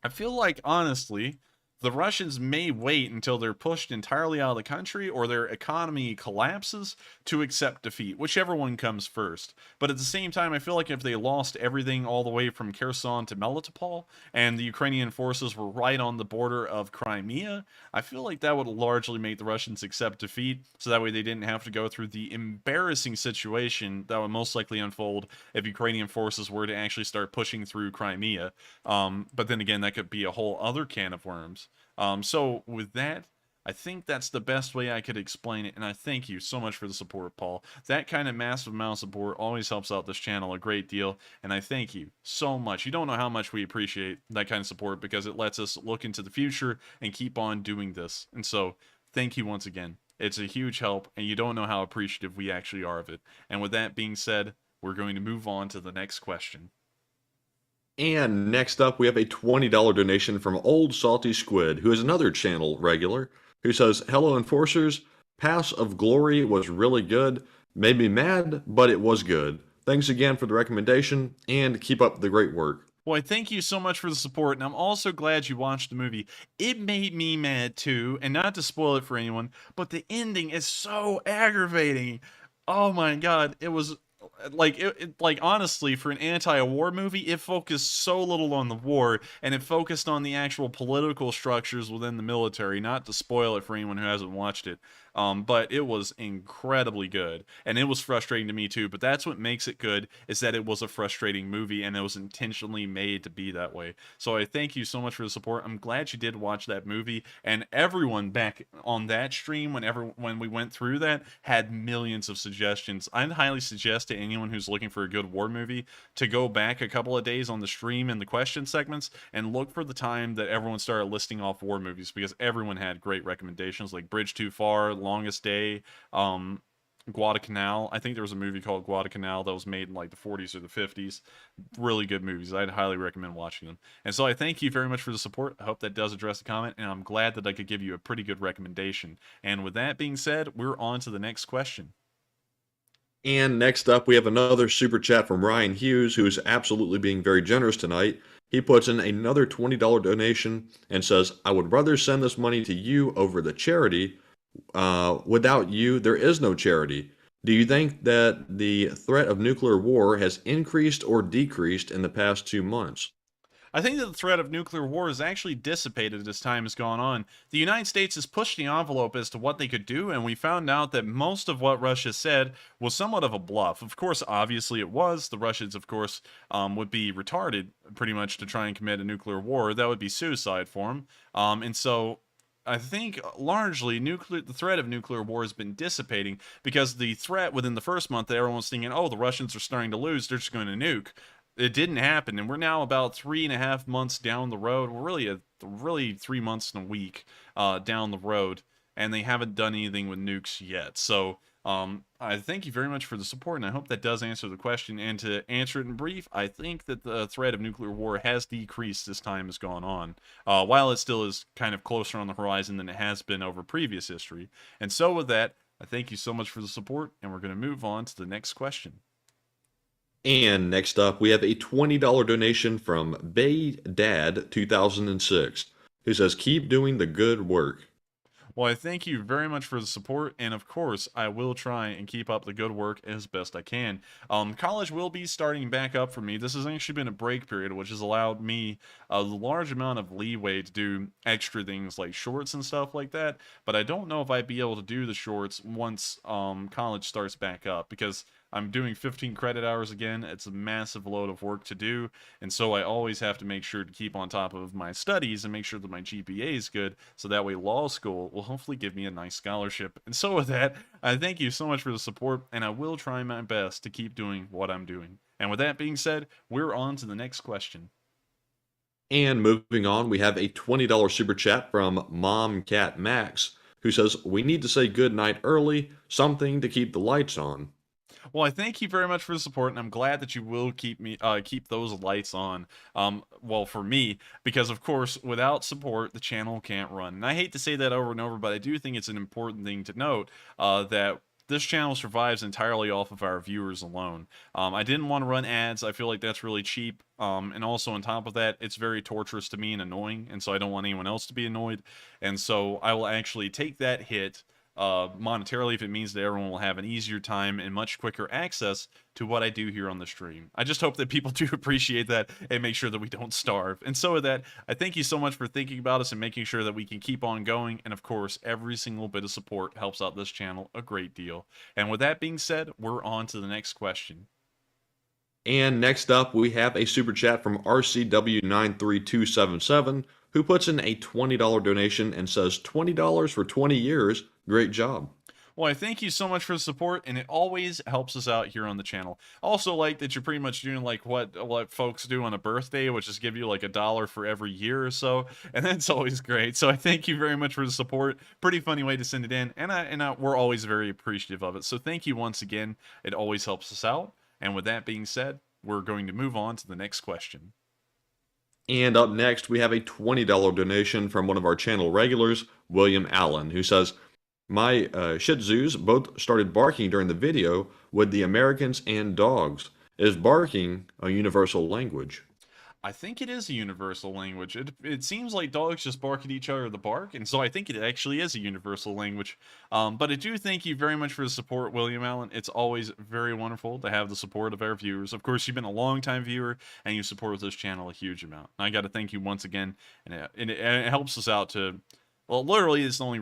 I feel like, honestly, the Russians may wait until they're pushed entirely out of the country or their economy collapses to accept defeat, whichever one comes first. But at the same time, I feel like if they lost everything all the way from Kherson to Melitopol, and the Ukrainian forces were right on the border of Crimea, I feel like that would largely make the Russians accept defeat, so that way they didn't have to go through the embarrassing situation that would most likely unfold if Ukrainian forces were to actually start pushing through Crimea. But then again, that could be a whole other can of worms. So with that, I think that's the best way I could explain it, and I thank you so much for the support, Paul. That kind of massive amount of support always helps out this channel a great deal, and I thank you so much. You don't know how much we appreciate that kind of support, because it lets us look into the future and keep on doing this. And so, thank you once again. It's a huge help, and you don't know how appreciative we actually are of it. And with that being said, we're going to move on to the next question. And next up, we have a $20 donation from Old Salty Squid, who is another channel regular, who says, hello, Enforcers. Pass of Glory was really good. Made me mad, but it was good. Thanks again for the recommendation, and keep up the great work. Boy, thank you so much for the support, and I'm also glad you watched the movie. It made me mad too, and not to spoil it for anyone, but the ending is so aggravating. Oh my god, it was... Like honestly, for an anti-war movie, it focused so little on the war, and it focused on the actual political structures within the military. Not to spoil it for anyone who hasn't watched it, but it was incredibly good, and it was frustrating to me too. But that's what makes it good, is that it was a frustrating movie, and it was intentionally made to be that way. So I thank you so much for the support. I'm glad you did watch that movie, and everyone back on that stream, when we went through that, had millions of suggestions. I'd highly suggest to anyone who's looking for a good war movie to go back a couple of days on the stream in the question segments and look for the time that everyone started listing off war movies, because everyone had great recommendations, like Bridge Too Far, Longest Day, Guadalcanal. I think there was a movie called Guadalcanal that was made in like the 40s or the 50s. Really good movies. I'd highly recommend watching them. And so I thank you very much for the support. I hope that does address the comment, and I'm glad that I could give you a pretty good recommendation. And with that being said, we're on to the next question. And next up, we have another super chat from Ryan Hughes, who is absolutely being very generous tonight. He puts in another $20 donation and says, I would rather send this money to you over the charity. Without you, there is no charity. Do you think that the threat of nuclear war has increased or decreased in the past 2 months? I think that the threat of nuclear war is actually dissipated as time has gone on. The United States has pushed the envelope as to what they could do, and we found out that most of what Russia said was somewhat of a bluff. Of course, obviously it was. The Russians, of course, would be retarded pretty much to try and commit a nuclear war. That would be suicide for them. And so I think largely the threat of nuclear war has been dissipating, because the threat within the first month, everyone was thinking, oh, the Russians are starting to lose, they're just going to nuke. It didn't happen, and we're now about 3.5 months down the road. We're really 3 months and a week down the road, and they haven't done anything with nukes yet. So I thank you very much for the support, and I hope that does answer the question. And to answer it in brief, I think that the threat of nuclear war has decreased as time has gone on, while it still is kind of closer on the horizon than it has been over previous history. And so with that, I thank you so much for the support, and we're going to move on to the next question. And next up, we have a $20 donation from Bay Dad 2006, who says, keep doing the good work. Well, I thank you very much for the support, and of course, I will try and keep up the good work as best I can. College will be starting back up for me. This has actually been a break period, which has allowed me a large amount of leeway to do extra things like shorts and stuff like that, but I don't know if I'd be able to do the shorts once college starts back up, because I'm doing 15 credit hours again. It's a massive load of work to do, and so I always have to make sure to keep on top of my studies and make sure that my GPA is good, so that way law school will hopefully give me a nice scholarship. And so with that, I thank you so much for the support, and I will try my best to keep doing what I'm doing. And with that being said, we're on to the next question. And moving on, we have a $20 super chat from Mom Cat Max, who says, we need to say good night early, something to keep the lights on. Well, I thank you very much for the support, and I'm glad that you will keep those lights on. Well, for me, because of course, without support, the channel can't run. And I hate to say that over and over, but I do think it's an important thing to note that this channel survives entirely off of our viewers alone. I didn't want to run ads. I feel like that's really cheap. And also on top of that, it's very torturous to me and annoying, and so I don't want anyone else to be annoyed. And so I will actually take that hit monetarily if it means that everyone will have an easier time and much quicker access to what I do here on the stream. I just hope that people do appreciate that and make sure that we don't starve. And so with that, I thank you so much for thinking about us and making sure that we can keep on going. And of course, every single bit of support helps out this channel a great deal. And with that being said, we're on to the next question. And next up, we have a super chat from RCW93277, who puts in a $20 donation and says, $20 for 20 years. Great job. Well, I thank you so much for the support, and it always helps us out here on the channel. I also like that you're pretty much doing like what folks do on a birthday, which is give you like $1 for every year or so, and that's always great. So I thank you very much for the support. Pretty funny way to send it in, and we're always very appreciative of it. So thank you once again. It always helps us out. And with that being said, we're going to move on to the next question. And up next, we have a $20 donation from one of our channel regulars, William Allen, who says, my Shih Tzus both started barking during the video with the Americans and dogs. Is barking a universal language? I think it is a universal language. It seems like dogs just bark at each other to bark, and so I think it actually is a universal language. But I do thank you very much for the support, William Allen. It's always very wonderful to have the support of our viewers. Of course, you've been a long-time viewer, and you support this channel a huge amount. And I got to thank you once again, and it helps us out to... Well, literally, it's the only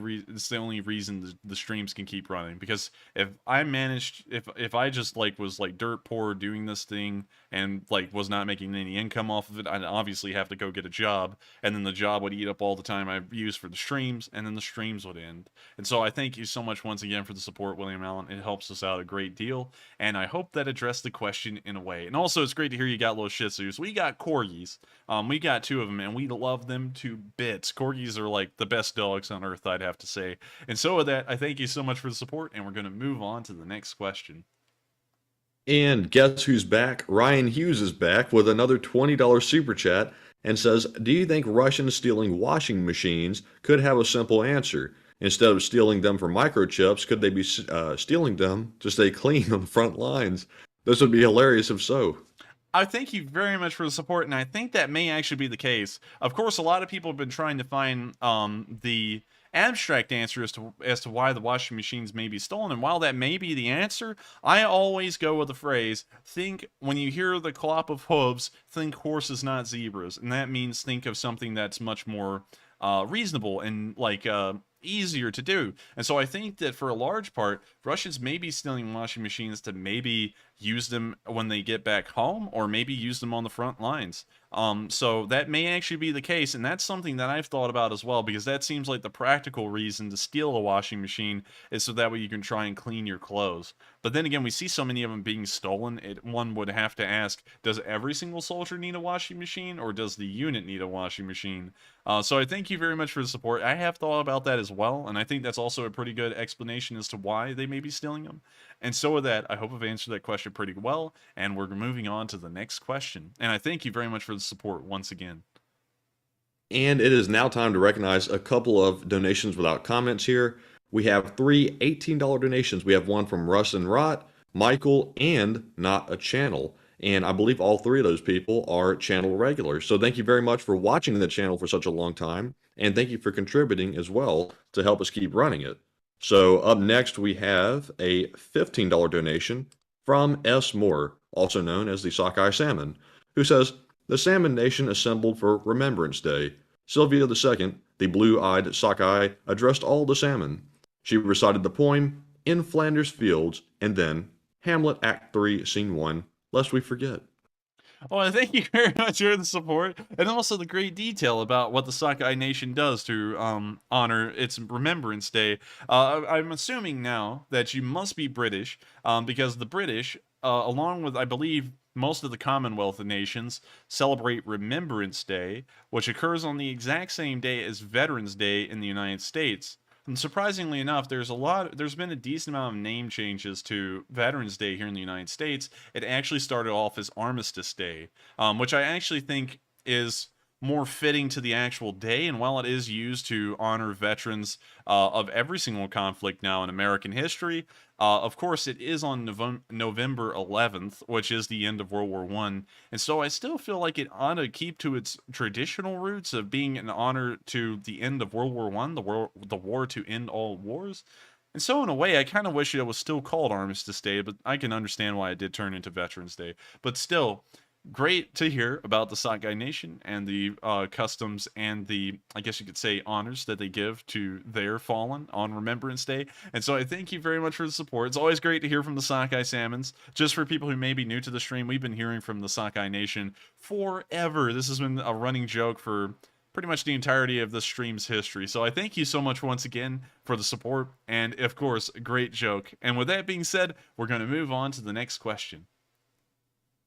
reason the streams can keep running. Because if I managed, if I just was dirt poor doing this thing and was not making any income off of it, I'd obviously have to go get a job, and then the job would eat up all the time I use for the streams, and then the streams would end. And so I thank you so much once again for the support, William Allen. It helps us out a great deal, and I hope that addressed the question in a way. And also, it's great to hear you got little Shih Tzus. We got corgis. We got 2 of them, and we love them to bits. Corgis are like the best dogs on earth, I'd have to say. And so with that, I thank you so much for the support, and we're going to move on to the next question. And guess who's back? Ryan Hughes is back with another $20 super chat and says, do you think Russians stealing washing machines could have a simple answer? Instead of stealing them for microchips, could they be stealing them to stay clean on the front lines? This would be hilarious if so. I thank you very much for the support, and I think that may actually be the case. Of course, a lot of people have been trying to find the abstract answer as to why the washing machines may be stolen, and while that may be the answer, I always go with the phrase, when you hear the clop of hooves, think horses, not zebras, and that means think of something that's much more reasonable and easier to do. And so I think that for a large part, Russians may be stealing washing machines to maybe use them when they get back home, or maybe use them on the front lines. So that may actually be the case, and that's something that I've thought about as well, because that seems like the practical reason to steal a washing machine is so that way you can try and clean your clothes. But then again, we see so many of them being stolen, one would have to ask, does every single soldier need a washing machine, or does the unit need a washing machine? So I thank you very much for the support. I have thought about that as well, and I think that's also a pretty good explanation as to why they may be stealing them. And so with that, I hope I've answered that question pretty well, and we're moving on to the next question. And I thank you very much for the support once again. And it is now time to recognize a couple of donations without comments here. We have three $18 donations. We have one from Russ and Rot, Michael, and Not a Channel. And I believe all three of those people are channel regulars. So thank you very much for watching the channel for such a long time. And thank you for contributing as well to help us keep running it. So up next, we have a $15 donation from S. Moore, also known as the Sockeye Salmon, who says, "The Salmon Nation assembled for Remembrance Day. Sylvia II, the blue-eyed Sockeye, addressed all the salmon. She recited the poem, In Flanders Fields, and then Hamlet Act 3, Scene 1, lest we forget." Well, thank you very much for the support, and also the great detail about what the Sockeye Nation does to honor its Remembrance Day. I'm assuming now that you must be British, because the British, along with, I believe, most of the Commonwealth nations, celebrate Remembrance Day, which occurs on the exact same day as Veterans Day in the United States. And surprisingly enough, there's been a decent amount of name changes to Veterans Day here in the United States. It actually started off as Armistice Day, which I actually think is more fitting to the actual day. And while it is used to honor veterans of every single conflict now in American history, of course, it is on November 11th, which is the end of World War I. And so I still feel like it ought to keep to its traditional roots of being an honor to the end of World War I, the war to end all wars. And so in a way, I kind of wish it was still called Armistice Day, but I can understand why it did turn into Veterans Day. But still, great to hear about the Sockeye Nation and the customs and the, I guess you could say, honors that they give to their fallen on Remembrance Day. And so I thank you very much for the support. It's always great to hear from the Sockeye Salmons. Just for people who may be new to the stream, we've been hearing from the Sockeye Nation forever. This has been a running joke for pretty much the entirety of the stream's history. So I thank you so much once again for the support, and of course, a great joke. And with that being said, we're going to move on to the next question.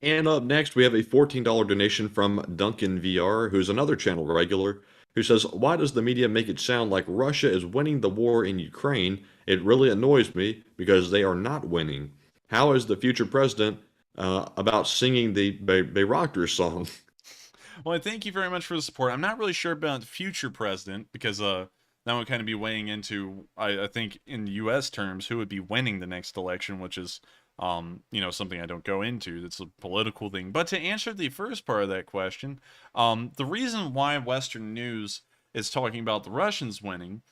And up next, we have a $14 donation from Duncan VR, who's another channel regular, who says, "Why does the media make it sound like Russia is winning the war in Ukraine? It really annoys me because they are not winning. How is the future president about singing the Bayraktar song?" Well, thank you very much for the support. I'm not really sure about the future president, because that would kind of be weighing into, I think, in U.S. terms, who would be winning the next election, which is something I don't go into. That's a political thing. But to answer the first part of that question, the reason why Western news is talking about the Russians winning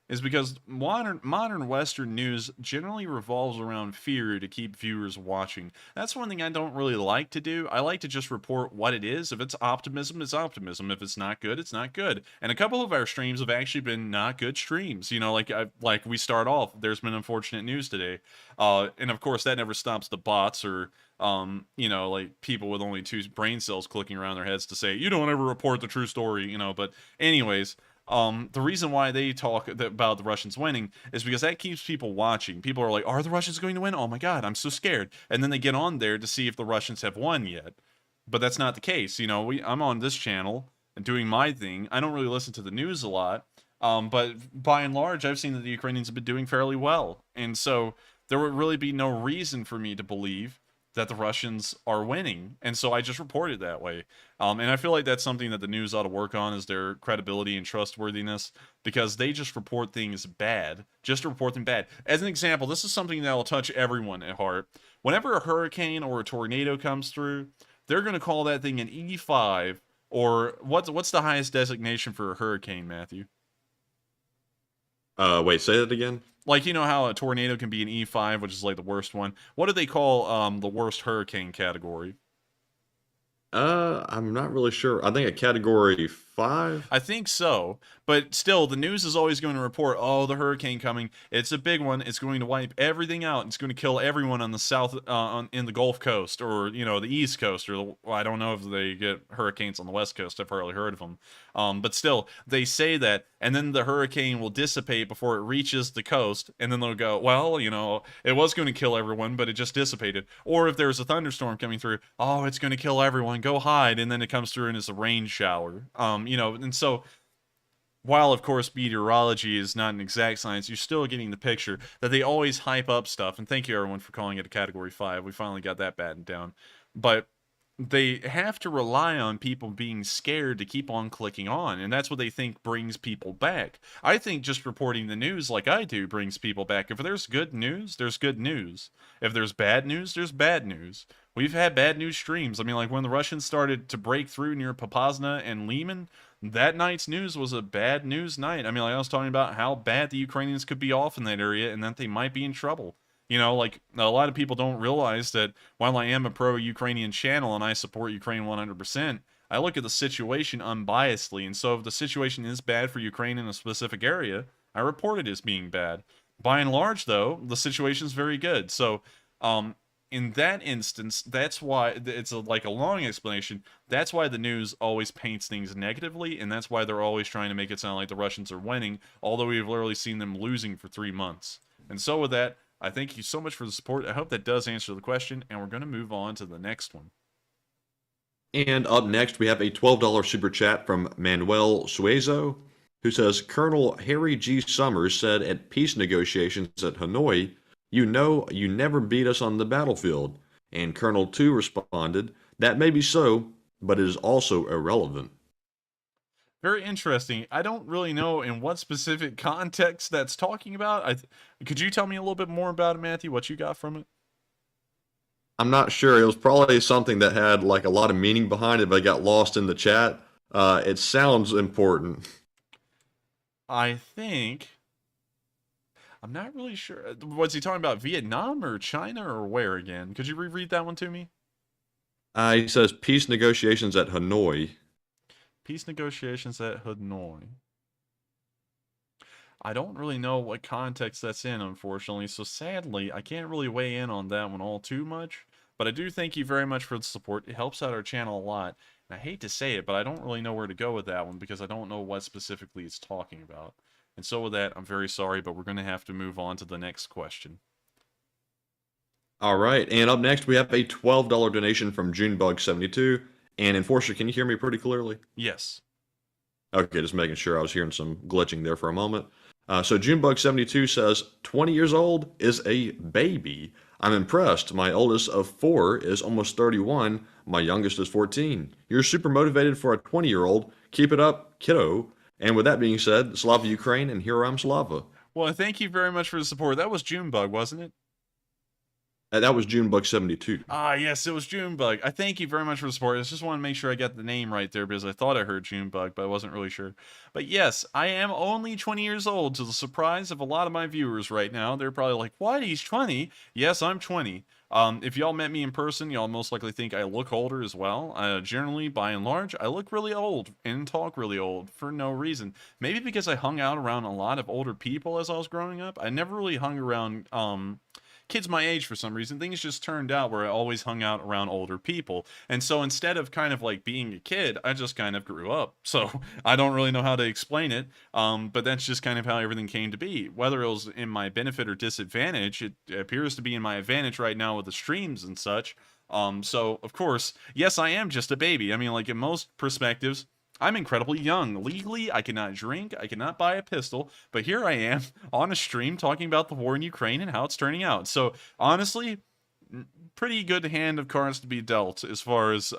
is because modern Western news generally revolves around fear to keep viewers watching. That's one thing I don't really like to do. I like to just report what it is. If it's optimism, it's optimism. If it's not good, it's not good. And a couple of our streams have actually been not good streams. Like we start off, there's been unfortunate news today. And of course, that never stops the bots or like people with only 2 brain cells clicking around their heads to say, you don't ever report the true story, But anyways, the reason why they talk about the Russians winning is because that keeps people watching. People are like, are the Russians going to win? Oh my God, I'm so scared. And then they get on there to see if the Russians have won yet. But that's not the case. I'm on this channel and doing my thing. I don't really listen to the news a lot. But by and large, I've seen that the Ukrainians have been doing fairly well. And so there would really be no reason for me to believe that the Russians are winning, and so I just report it that way. And I feel like that's something that the news ought to work on, is their credibility and trustworthiness, because they just report things bad, just to report them bad. As an example, this is something that will touch everyone at heart. Whenever a hurricane or a tornado comes through, they're going to call that thing an E5, or what's the highest designation for a hurricane, Matthew? Wait, say that again? Like, how a tornado can be an E5, which is like the worst one. What do they call the worst hurricane category? I'm not really sure. I think a category 5? I think so, but still, the news is always going to report, oh, the hurricane coming. It's a big one. It's going to wipe everything out. It's going to kill everyone on the south, in the Gulf Coast, or the East Coast, or well, I don't know if they get hurricanes on the West Coast. I've hardly heard of them, but still, they say that, and then the hurricane will dissipate before it reaches the coast, and then they'll go, well, it was going to kill everyone, but it just dissipated. Or if there's a thunderstorm coming through, oh, it's going to kill everyone. Go hide, and then it comes through and it's a rain shower. And so while of course meteorology is not an exact science, you're still getting the picture that they always hype up stuff. And thank you everyone for calling it a category 5. We finally got that battened down. But they have to rely on people being scared to keep on clicking on, and that's what they think brings people back. I think just reporting the news like I do brings people back. If there's good news, there's good news. If there's bad news, there's bad news. We've had bad news streams. I mean, like when the Russians started to break through near Popasna and Lehman, that night's news was a bad news night. I mean, like I was talking about how bad the Ukrainians could be off in that area and that they might be in trouble. Like a lot of people don't realize that while I am a pro-Ukrainian channel and I support Ukraine 100%, I look at the situation unbiasedly. And so if the situation is bad for Ukraine in a specific area, I report it as being bad. By and large, though, the situation is very good. So in that instance, that's why it's like a long explanation. That's why the news always paints things negatively, and that's why they're always trying to make it sound like the Russians are winning, although we've literally seen them losing for 3 months. And so with that, I thank you so much for the support. I hope that does answer the question, and we're going to move on to the next one. And up next, we have a $12 super chat from Manuel Suezo, who says, Colonel Harry G. Summers said at peace negotiations at Hanoi, you never beat us on the battlefield. And Colonel 2 responded, that may be so, but it is also irrelevant. Very interesting. I don't really know in what specific context that's talking about. Could you tell me a little bit more about it, Matthew, what you got from it? I'm not sure. It was probably something that had like a lot of meaning behind it, but got lost in the chat. It sounds important. I think... I'm not really sure. Was he talking about Vietnam or China or where again? Could you reread that one to me? He says peace negotiations at Hanoi. Peace negotiations at Hanoi. I don't really know what context that's in, unfortunately, so sadly, I can't really weigh in on that one all too much, but I do thank you very much for the support. It helps out our channel a lot, and I hate to say it, but I don't really know where to go with that one because I don't know what specifically it's talking about. And so with that, I'm very sorry, but we're going to have to move on to the next question. All right, and up next, we have a $12 donation from Junebug72. And Enforcer, can you hear me pretty clearly? Yes. Okay, just making sure. I was hearing some glitching there for a moment. So Junebug72 says, 20 years old is a baby. I'm impressed. My oldest of 4 is almost 31. My youngest is 14. You're super motivated for a 20-year-old. Keep it up, kiddo. And with that being said, Slava Ukraine and Here I'm Slava. Well, thank you very much for the support. That was Junebug, wasn't it? That was Junebug72. Ah, yes, it was Junebug. I thank you very much for the support. I just want to make sure I got the name right there because I thought I heard Junebug, but I wasn't really sure. But yes, I am only 20 years old, to the surprise of a lot of my viewers right now. They're probably like, what? He's 20? Yes, I'm 20. If y'all met me in person, y'all most likely think I look older as well. Generally, by and large, I look really old and talk really old for no reason. Maybe because I hung out around a lot of older people as I was growing up. I never really hung around kids my age for some reason. Things just turned out where I always hung out around older people. And so instead of kind of like being a kid, I just kind of grew up. So I don't really know how to explain it. But that's just kind of how everything came to be. Whether it was in my benefit or disadvantage, it appears to be in my advantage right now with the streams and such. So of course, yes, I am just a baby. I mean, like in most perspectives, I'm incredibly young. Legally, I cannot drink, I cannot buy a pistol, but here I am on a stream talking about the war in Ukraine and how it's turning out. So, honestly, pretty good hand of cards to be dealt as far as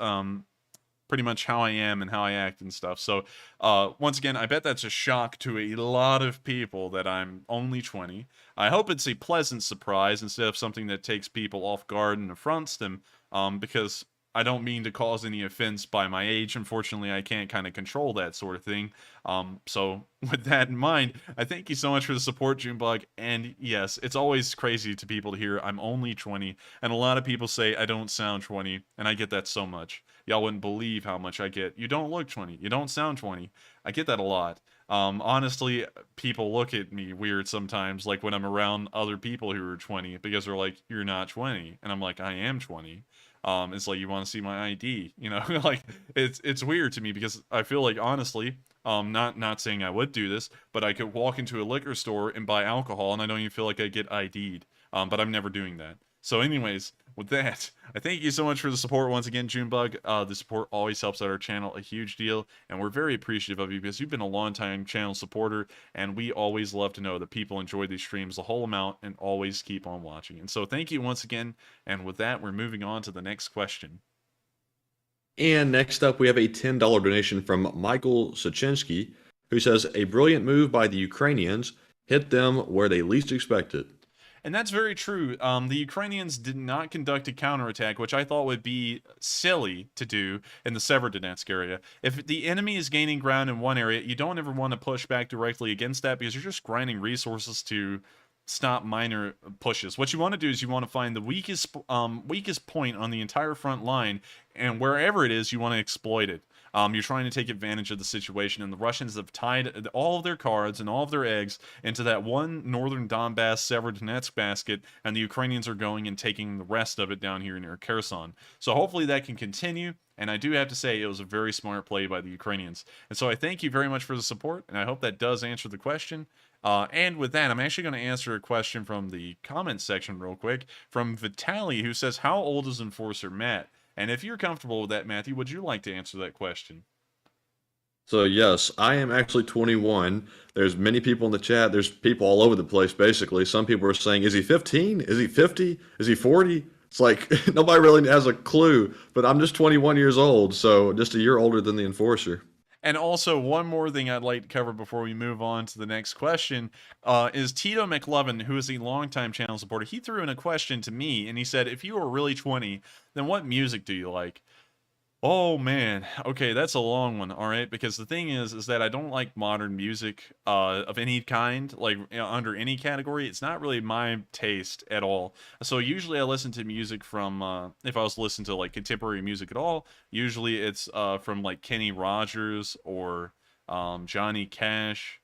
pretty much how I am and how I act and stuff. So, once again, I bet that's a shock to a lot of people that I'm only 20. I hope it's a pleasant surprise instead of something that takes people off guard and affronts them, because I don't mean to cause any offense by my age. Unfortunately, I can't kind of control that sort of thing. So with that in mind, I thank you so much for the support, Junebug. And yes, it's always crazy to people to hear I'm only 20. And a lot of people say I don't sound 20. And I get that so much. y'all wouldn't believe how much I get. You don't look 20. You don't sound 20. I get that a lot. Honestly, people look at me weird sometimes, like when I'm around other people who are 20, because they're like, "You're not 20," and I'm like, "I am 20." It's like, "You want to see my ID?" You know, like it's weird to me because I feel like, honestly, not saying I would do this, but I could walk into a liquor store and buy alcohol, and I don't even feel like I get ID'd. But I'm never doing that. So, anyways, with that, I thank you so much for the support once again, Junebug. The support always helps out our channel a huge deal, and we're very appreciative of you because you've been a long-time channel supporter, and we always love to know that people enjoy these streams the whole amount and always keep on watching. And so, thank you once again. And with that, we're moving on to the next question. And next up, we have a $10 donation from Michael Lysychansk, who says, "A brilliant move by the Ukrainians hit them where they least expected." And that's very true. The Ukrainians did not conduct a counterattack, which I thought would be silly to do in the Severodonetsk area. If the enemy is gaining ground in one area, you don't ever want to push back directly against that because you're just grinding resources to stop minor pushes. What you want to do is you want to find the weakest point on the entire front line, and wherever it is, you want to exploit it. You're trying to take advantage of the situation, and the Russians have tied all of their cards and all of their eggs into that one northern Donbass Severodonetsk basket, and the Ukrainians are going and taking the rest of it down here near Kherson. So hopefully that can continue, and I do have to say it was a very smart play by the Ukrainians. And so I thank you very much for the support, and I hope that does answer the question. And with that, I'm actually going to answer a question from the comments section real quick from Vitaly, who says, "How old is Enforcer Matt?" And if you're comfortable with that, Matthew, would you like to answer that question? So yes, I am actually 21. There's many people in the chat. There's people all over the place, basically. Some people are saying, is he 15? Is he 50? Is he 40? It's like nobody really has a clue, but I'm just 21 years old, so just a year older than the Enforcer. And also, one more thing I'd like to cover before we move on to the next question is Tito McLovin, who is a longtime channel supporter. He threw in a question to me, and he said, "If you were really 20, then what music do you like?" Oh man, okay, that's a long one, all right, because the thing is that I don't like modern music of any kind, like under any category. It's not really my taste at all. So usually I listen to music from, if I was to listen to like contemporary music at all, usually it's from like Kenny Rogers or Johnny Cash.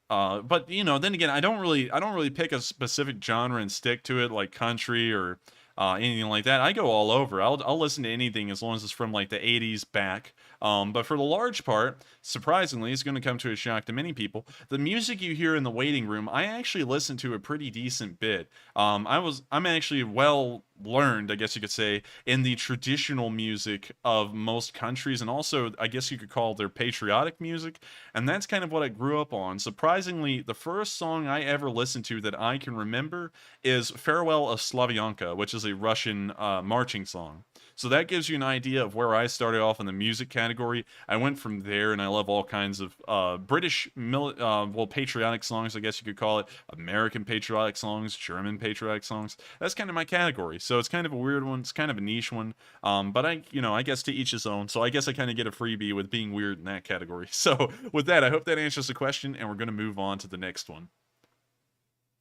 But you know, then again, I don't really pick a specific genre and stick to it, like country or anything like that. I go all over. I'll listen to anything as long as it's from like the 80s back. But for the large part, surprisingly, it's going to come to a shock to many people. The music you hear in the waiting room, I actually listen to a pretty decent bit. I'm actually well learned, I guess you could say, in the traditional music of most countries, and also I guess you could call their patriotic music, and that's kind of what I grew up on. Surprisingly, the first song I ever listened to that I can remember is Farewell of Slavyanka, which is a Russian marching song. So that gives you an idea of where I started off in the music category. I went from there, and I love all kinds of British, patriotic songs, I guess you could call it, American patriotic songs, German patriotic songs. That's kind of my category. So it's kind of a weird one. It's kind of a niche one. But I guess to each his own. So I guess I kind of get a freebie with being weird in that category. So with that, I hope that answers the question, and we're going to move on to the next one.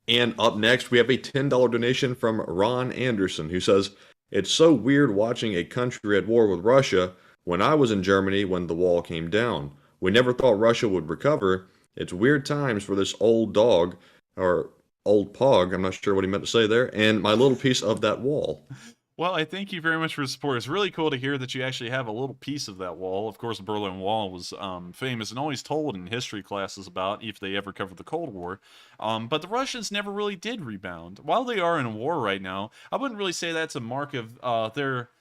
And up next, we have a $10 donation from Ron Anderson, who says, "It's so weird watching a country at war with Russia. When I was in Germany when the wall came down, we never thought Russia would recover. It's weird times for this old dog, or old pog, I'm not sure what he meant to say there, and my little piece of that wall." Well, I thank you very much for the support. It's really cool to hear that you actually have a little piece of that wall. Of course, the Berlin Wall was famous and always told in history classes about if they ever covered the Cold War. But the Russians never really did rebound. While they are in a war right now, I wouldn't really say that's a mark of their,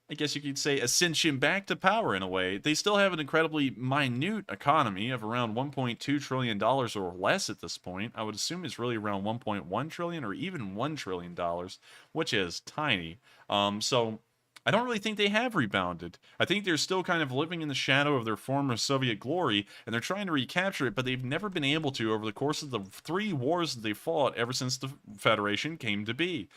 I guess you could say, ascension back to power in a way. They still have an incredibly minute economy of around $1.2 trillion or less at this point. I would assume it's really around $1.1 trillion or even $1 trillion, which is tiny. So I don't really think they have rebounded. I think they're still kind of living in the shadow of their former Soviet glory, and they're trying to recapture it, but they've never been able to over the course of the 3 wars that they fought ever since the Federation came to be.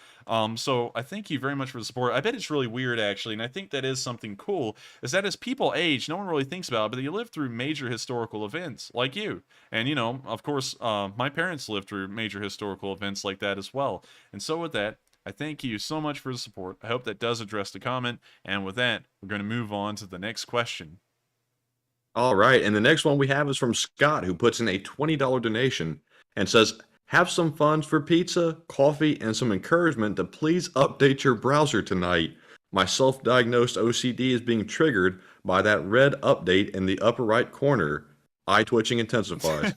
So I thank you very much for the support. I bet it's really weird, actually, and I think that is something cool, is that as people age, no one really thinks about it, but they live through major historical events, like you. And, of course, my parents lived through major historical events like that as well. And so with that, I thank you so much for the support. I hope that does address the comment. And with that, we're going to move on to the next question. All right, and the next one we have is from Scott, who puts in a $20 donation and says, have some funds for pizza, coffee, and some encouragement to please update your browser tonight. My self-diagnosed OCD is being triggered by that red update in the upper right corner. Eye twitching intensifies.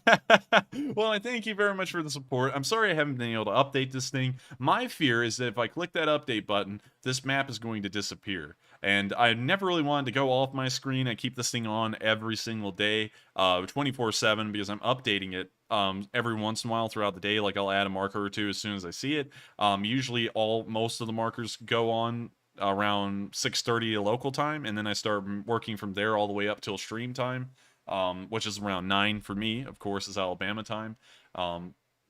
Well, I thank you very much for the support. I'm sorry I haven't been able to update this thing. My fear is that if I click that update button, this map is going to disappear. And I never really wanted to go off my screen. I keep this thing on every single day, 24/7, because I'm updating it every once in a while throughout the day. Like, I'll add a marker or two as soon as I see it. Usually most of the markers go on around 6:30 local time, and then I start working from there all the way up till stream time. Which is around 9 for me, of course, is Alabama time.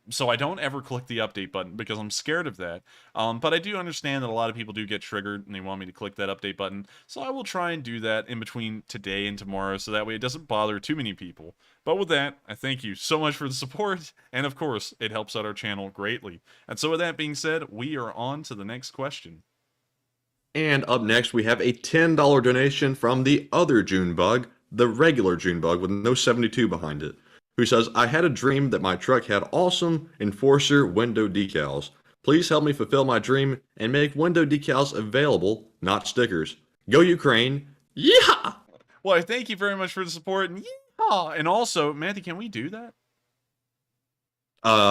So I don't ever click the update button because I'm scared of that. But I do understand that a lot of people do get triggered and they want me to click that update button. So I will try and do that in between today and tomorrow so that way it doesn't bother too many people. But with that, I thank you so much for the support. And of course, it helps out our channel greatly. And so with that being said, we are on to the next question. And up next, we have a $10 donation from the other Junebug, the regular Junebug with no 72 behind it, who says, I had a dream that my truck had awesome Enforcer window decals. Please help me fulfill my dream and make window decals available, not stickers. Go Ukraine. Yeah! Well, I thank you very much for the support. And yeehaw! And also, Matthew, can we do that?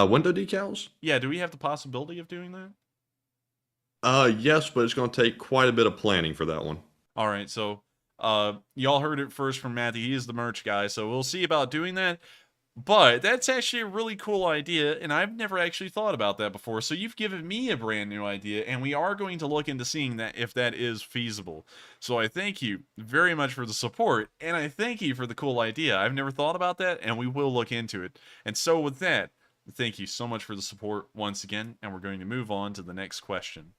Window decals? Yeah, do we have the possibility of doing that? Yes, but it's going to take quite a bit of planning for that one. All right, so y'all heard it first from Matthew. He is the merch guy, so we'll see about doing that. But that's actually a really cool idea, and I've never actually thought about that before. So you've given me a brand new idea, and we are going to look into seeing that if that is feasible. So I thank you very much for the support, and I thank you for the cool idea. I've never thought about that, and we will look into it. And so with that, thank you so much for the support once again, and we're going to move on to the next question.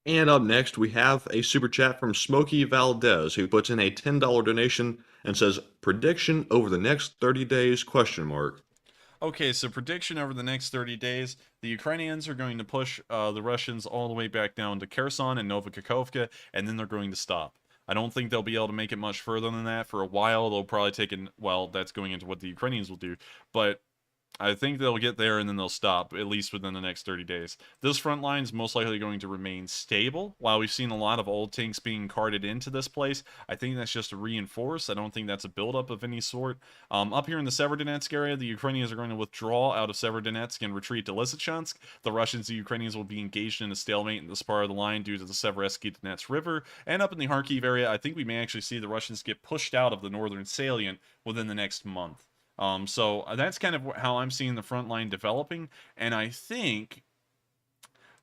And up next, we have a super chat from Smokey Valdez, who puts in a $10 donation and says, prediction over the next 30 days, ? Okay, so prediction over the next 30 days, the Ukrainians are going to push the Russians all the way back down to Kherson and Novokakhovka, and then they're going to stop. I don't think they'll be able to make it much further than that for a while. They'll probably take well, that's going into what the Ukrainians will do, but I think they'll get there and then they'll stop, at least within the next 30 days. This front line is most likely going to remain stable. While we've seen a lot of old tanks being carted into this place, I think that's just to reinforce. I don't think that's a buildup of any sort. Up here in the Severodonetsk area, the Ukrainians are going to withdraw out of Severodonetsk and retreat to Lysychansk. The Russians and Ukrainians will be engaged in a stalemate in this part of the line due to the Severodonetsk River. And up in the Harkeev area, I think we may actually see the Russians get pushed out of the northern salient within the next month. So that's kind of how I'm seeing the front line developing, and I think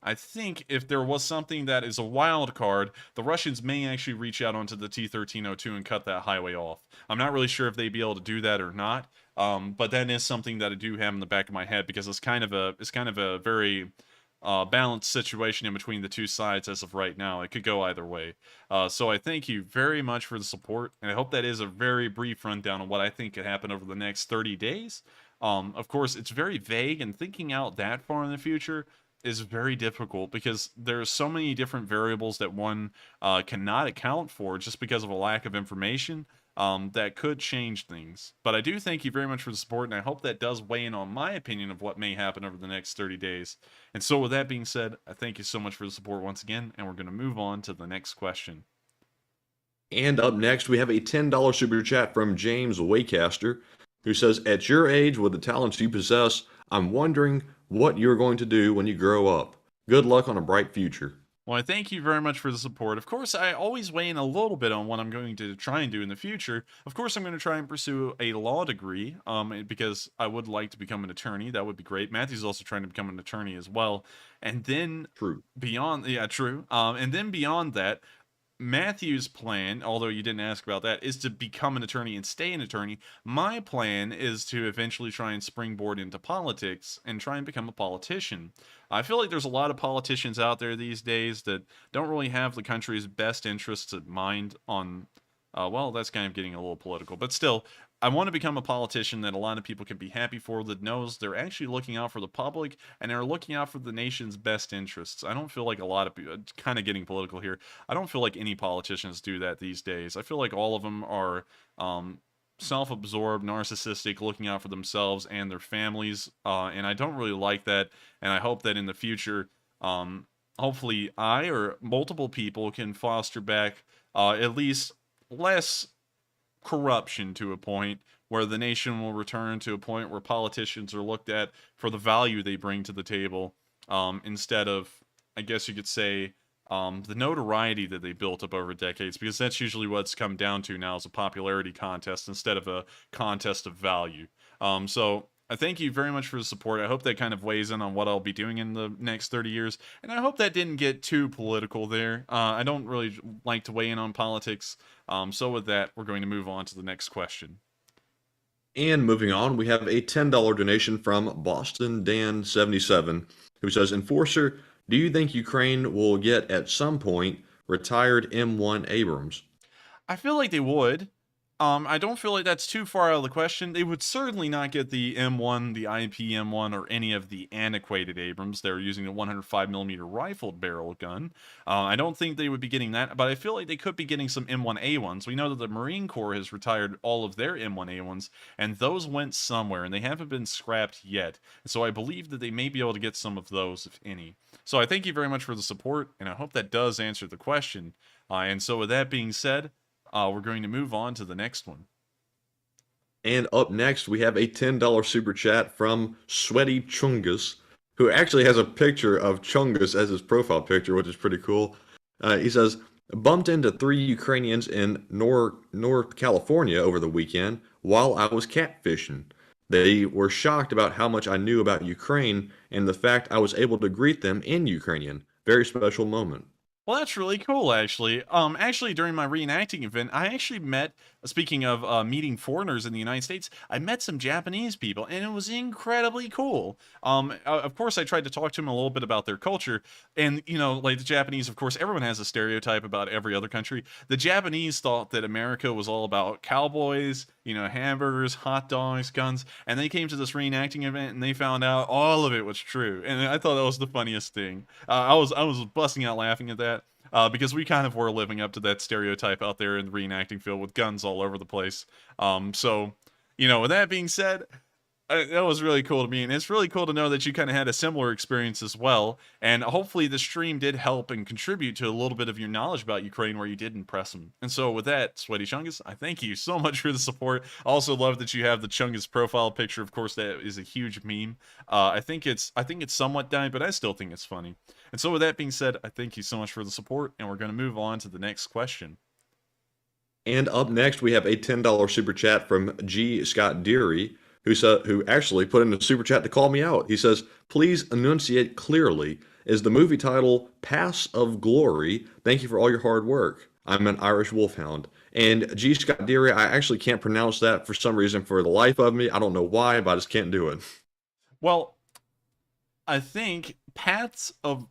if there was something that is a wild card, the Russians may actually reach out onto the T-1302 and cut that highway off. I'm not really sure if they'd be able to do that or not, but that is something that I do have in the back of my head because it's kind of a very balanced situation in between the two sides as of right now. It could go either way. So I thank you very much for the support, and I hope that is a very brief rundown of what I think could happen over the next 30 days. Of course, it's very vague, and thinking out that far in the future is very difficult because there's so many different variables that one cannot account for just because of a lack of information. That could change things. But I do thank you very much for the support, and I hope that does weigh in on my opinion of what may happen over the next 30 days. And so with that being said, I thank you so much for the support once again, and we're going to move on to the next question. And up next, we have a $10 super chat from James Waycaster, who says, at your age, with the talents you possess, I'm wondering what you're going to do when you grow up. Good luck on a bright future. Well, I thank you very much for the support. Of course, I always weigh in a little bit on what I'm going to try and do in the future. Of course, I'm going to try and pursue a law degree, because I would like to become an attorney. That would be great. Matthew's also trying to become an attorney as well. And then beyond, and then beyond that, Matthew's plan, although you didn't ask about that, is to become an attorney and stay an attorney. My plan is to eventually try and springboard into politics and try and become a politician. I feel like there's a lot of politicians out there these days that don't really have the country's best interests at mind on Well, that's kind of getting a little political, but still, I want to become a politician that a lot of people can be happy for, that knows they're actually looking out for the public and they're looking out for the nation's best interests. I don't feel like a lot of people, kind of getting political here, I don't feel like any politicians do that these days. I feel like all of them are self-absorbed, narcissistic, looking out for themselves and their families, and I don't really like that, and I hope that in the future, hopefully I or multiple people can foster back at least less corruption to a point where the nation will return to a point where politicians are looked at for the value they bring to the table, instead of, I guess you could say, the notoriety that they built up over decades, because that's usually what's come down to now, is a popularity contest instead of a contest of value. So I thank you very much for the support. I hope that kind of weighs in on what I'll be doing in the next 30 years. And I hope that didn't get too political there. I don't really like to weigh in on politics. So with that, we're going to move on to the next question. And moving on, we have a $10 donation from Boston Dan 77, who says, Enforcer, do you think Ukraine will get at some point retired M1 Abrams? I feel like they would. I don't feel like that's too far out of the question. They would certainly not get the M1, the IP M1, or any of the antiquated Abrams. They're using a 105mm rifled barrel gun. I don't think they would be getting that, but I feel like they could be getting some M1A1s. We know that the Marine Corps has retired all of their M1A1s, and those went somewhere, and they haven't been scrapped yet. So I believe that they may be able to get some of those, if any. So I thank you very much for the support, and I hope that does answer the question. And so with that being said, we're going to move on to the next one. And up next, we have a $10 super chat from Sweaty Chungus, who actually has a picture of Chungus as his profile picture, which is pretty cool. He says, bumped into 3 Ukrainians in North California over the weekend while I was catfishing. They were shocked about how much I knew about Ukraine and the fact I was able to greet them in Ukrainian. Very special moment. Well, that's really cool, actually. Actually, during my reenacting event, I actually met, speaking of meeting foreigners in the United States, I met some Japanese people, and it was incredibly cool. Of course, I tried to talk to them a little bit about their culture, and, you know, like the Japanese, of course, everyone has a stereotype about every other country. The Japanese thought that America was all about cowboys, you know, hamburgers, hot dogs, guns, and they came to this reenacting event, and they found out all of it was true, and I thought that was the funniest thing. I was busting out laughing at that. Because we kind of were living up to that stereotype out there in the reenacting field with guns all over the place. So, you know, with that being said, that was really cool to me. And it's really cool to know that you kind of had a similar experience as well. And hopefully the stream did help and contribute to a little bit of your knowledge about Ukraine where you did impress them. And so with that, Sweaty Chungus, I thank you so much for the support. I also love that you have the Chungus profile picture. Of course, that is a huge meme. I think it's somewhat dyed, but I still think it's funny. And so with that being said, I thank you so much for the support, and we're going to move on to the next question. And up next, we have a $10 super chat from G. Scott Deary, who actually put in a super chat to call me out. He says, please enunciate clearly. Is the movie title Pass of Glory? Thank you for all your hard work. I'm an Irish wolfhound. And G. Scott Deary, I actually can't pronounce that for some reason for the life of me. I don't know why, but I just can't do it. Well, I think Paths of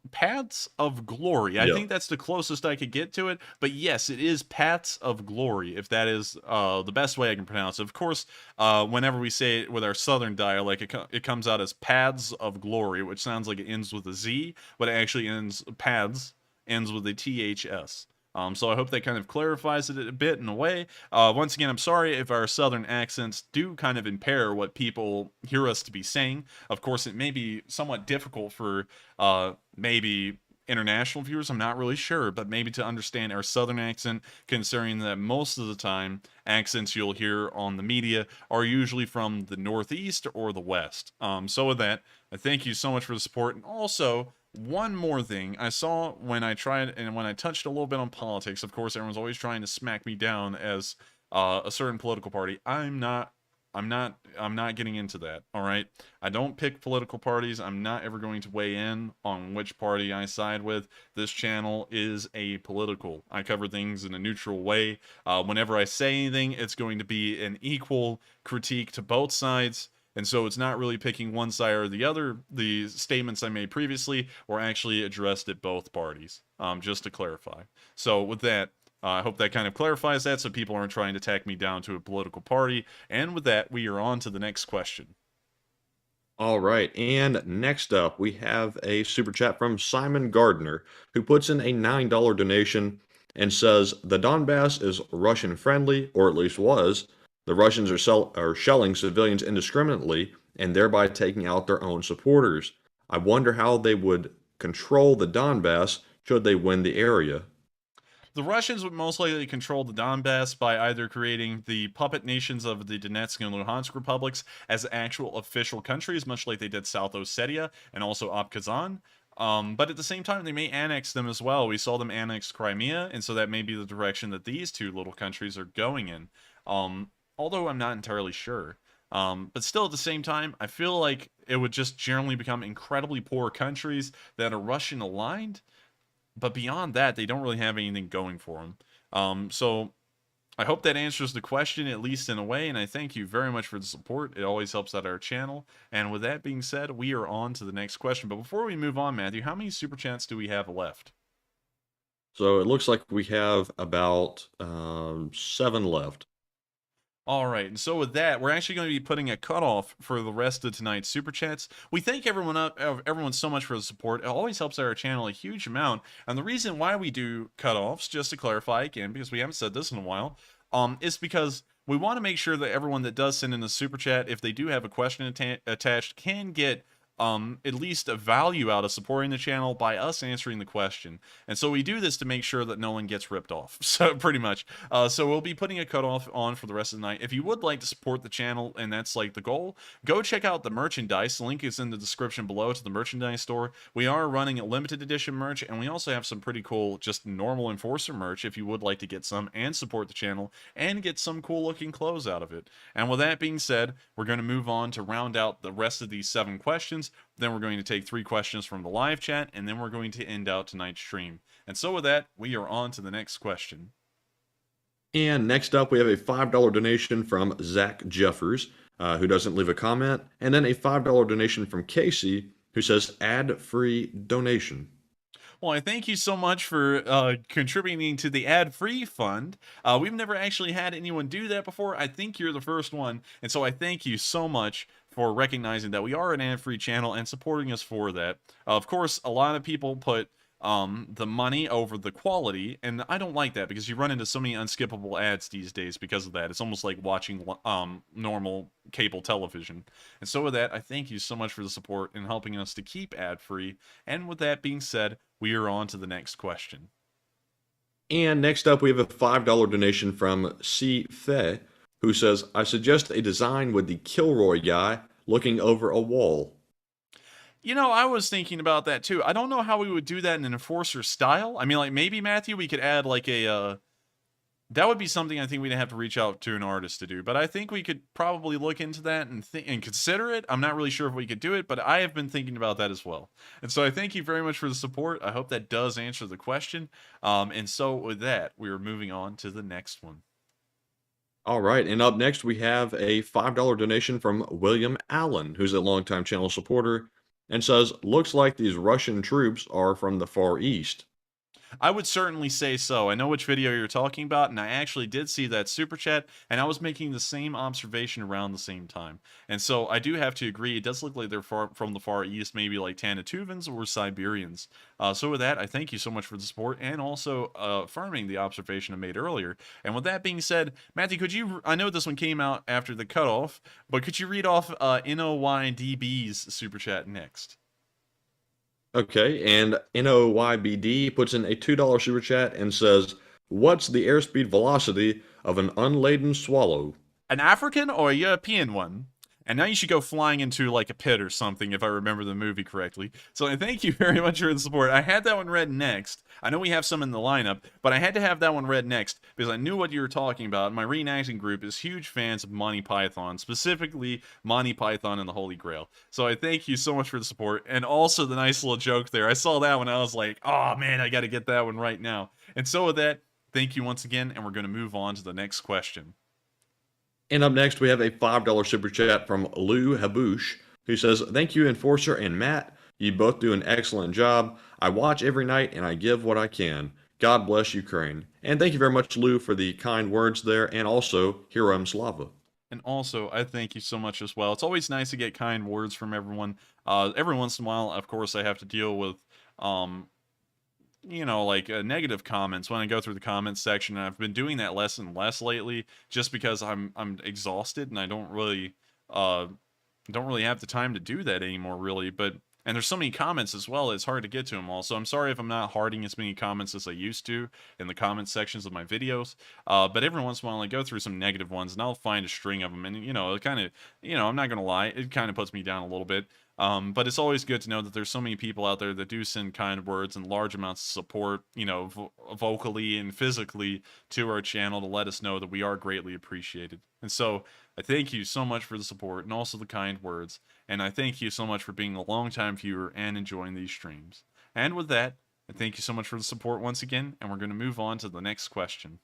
Glory. I think that's the closest I could get to it. But yes, it is Paths of Glory, if that is the best way I can pronounce it. Of course, whenever we say it with our southern dialect, it comes out as Paths of Glory, which sounds like it ends with a Z, but it actually ends with a THS. So I hope that kind of clarifies it a bit in a way. Once again, I'm sorry if our southern accents do kind of impair what people hear us to be saying. Of course, it may be somewhat difficult for maybe international viewers, I'm not really sure, but maybe to understand our southern accent, considering that most of the time accents you'll hear on the media are usually from the Northeast or the West. So with that, I thank you so much for the support. And also, one more thing I saw when I touched a little bit on politics. Of course, everyone's always trying to smack me down as a certain political party. I'm not getting into that. All right, I don't pick political parties. I'm not ever going to weigh in on which party I side with. This channel is apolitical. I cover things in a neutral way. Whenever I say anything, it's going to be an equal critique to both sides. And so it's not really picking one side or the other. The statements I made previously were actually addressed at both parties, just to clarify. So with that, I hope that kind of clarifies that so people aren't trying to tack me down to a political party. And with that, we are on to the next question. All right, and next up, we have a super chat from Simon Gardner, who puts in a $9 donation and says, the Donbass is Russian friendly, or at least was. The Russians are shelling civilians indiscriminately and thereby taking out their own supporters. I wonder how they would control the Donbass should they win the area. The Russians would most likely control the Donbass by either creating the puppet nations of the Donetsk and Luhansk republics as actual official countries, much like they did South Ossetia and also Abkhazan. But at the same time, they may annex them as well. We saw them annex Crimea, and so that may be the direction that these two little countries are going in. Although I'm not entirely sure. But still, at the same time, I feel like it would just generally become incredibly poor countries that are Russian aligned. But beyond that, they don't really have anything going for them. So I hope that answers the question, at least in a way, and I thank you very much for the support. It always helps out our channel. And with that being said, we are on to the next question. But before we move on, Matthew, how many super chats do we have left? So it looks like we have about 7 left. All right, and so with that, we're actually going to be putting a cutoff for the rest of tonight's super chats. We thank everyone so much for the support. It always helps our channel a huge amount. And the reason why we do cutoffs, just to clarify again, because we haven't said this in a while, is because we want to make sure that everyone that does send in a super chat, if they do have a question attached, can get at least a value out of supporting the channel by us answering the question. And so we do this to make sure that no one gets ripped off. So pretty much. So we'll be putting a cutoff on for the rest of the night. If you would like to support the channel, and that's like the goal, go check out the merchandise. The link is in the description below to the merchandise store. We are running a limited edition merch, and we also have some pretty cool just normal Enforcer merch if you would like to get some and support the channel and get some cool looking clothes out of it. And with that being said, we're going to move on to round out the rest of these 7 questions. Then we're going to take 3 questions from the live chat, and then we're going to end out tonight's stream. And so with that, we are on to the next question. And next up, we have a $5 donation from Zach Jeffers, who doesn't leave a comment, and then a $5 donation from Casey, who says ad-free donation. Well, I thank you so much for contributing to the ad-free fund. We've never actually had anyone do that before. I think you're the first one, and so I thank you so much for recognizing that we are an ad-free channel and supporting us for that. Of course, a lot of people put the money over the quality, and I don't like that because you run into so many unskippable ads these days because of that. It's almost like watching normal cable television. And so with that, I thank you so much for the support in helping us to keep ad-free. And with that being said, we are on to the next question. And next up, we have a $5 donation from C. Fe, who says, I suggest a design with the Kilroy guy looking over a wall. You know, I was thinking about that too. I don't know how we would do that in an Enforcer style. I mean, like maybe, Matthew, we could add like a... that would be something I think we'd have to reach out to an artist to do. But I think we could probably look into that and consider it. I'm not really sure if we could do it, but I have been thinking about that as well. And so I thank you very much for the support. I hope that does answer the question. And so with that, we are moving on to the next one. All right, and up next, we have a $5 donation from William Allen, who's a longtime channel supporter, and says, looks like these Russian troops are from the Far East. I would certainly say so. I know which video you're talking about, and I actually did see that super chat, and I was making the same observation around the same time. And so I do have to agree, it does look like they're from the Far East, maybe like Tanatuvans or Siberians. So with that, I thank you so much for the support, and also affirming the observation I made earlier. And with that being said, Matthew, could you, I know this one came out after the cutoff, but could you read off NOYDB's super chat next? Okay, and NOYBD puts in a $2 super chat and says, what's the airspeed velocity of an unladen swallow? An African or a European one? And now you should go flying into like a pit or something if I remember the movie correctly. So I thank you very much for the support. I had that one read next. I know we have some in the lineup, but I had to have that one read next because I knew what you were talking about. My reenacting group is huge fans of Monty Python, specifically Monty Python and the Holy Grail. So I thank you so much for the support. And also the nice little joke there. I saw that one, I was like, oh man, I got to get that one right now. And so with that, thank you once again, and we're going to move on to the next question. And up next, we have a $5 super chat from Lou Habouche, who says, thank you, Enforcer and Matt. You both do an excellent job. I watch every night, and I give what I can. God bless Ukraine. And thank you very much, Lou, for the kind words there, and also Hiram Slava. And also, I thank you so much as well. It's always nice to get kind words from everyone. Every once in a while, of course, I have to deal with, like negative comments when I go through the comments section. And I've been doing that less and less lately, just because I'm exhausted and I don't really have the time to do that anymore, really. And there's so many comments as well, it's hard to get to them all. So I'm sorry if I'm not hearting as many comments as I used to in the comment sections of my videos. But every once in a while I go through some negative ones and I'll find a string of them. And, it kind of, I'm not going to lie, it kind of puts me down a little bit. But it's always good to know that there's so many people out there that do send kind words and large amounts of support, vocally and physically to our channel to let us know that we are greatly appreciated. And so I thank you so much for the support and also the kind words. And I thank you so much for being a longtime viewer and enjoying these streams. And with that, I thank you so much for the support once again. And we're going to move on to the next question.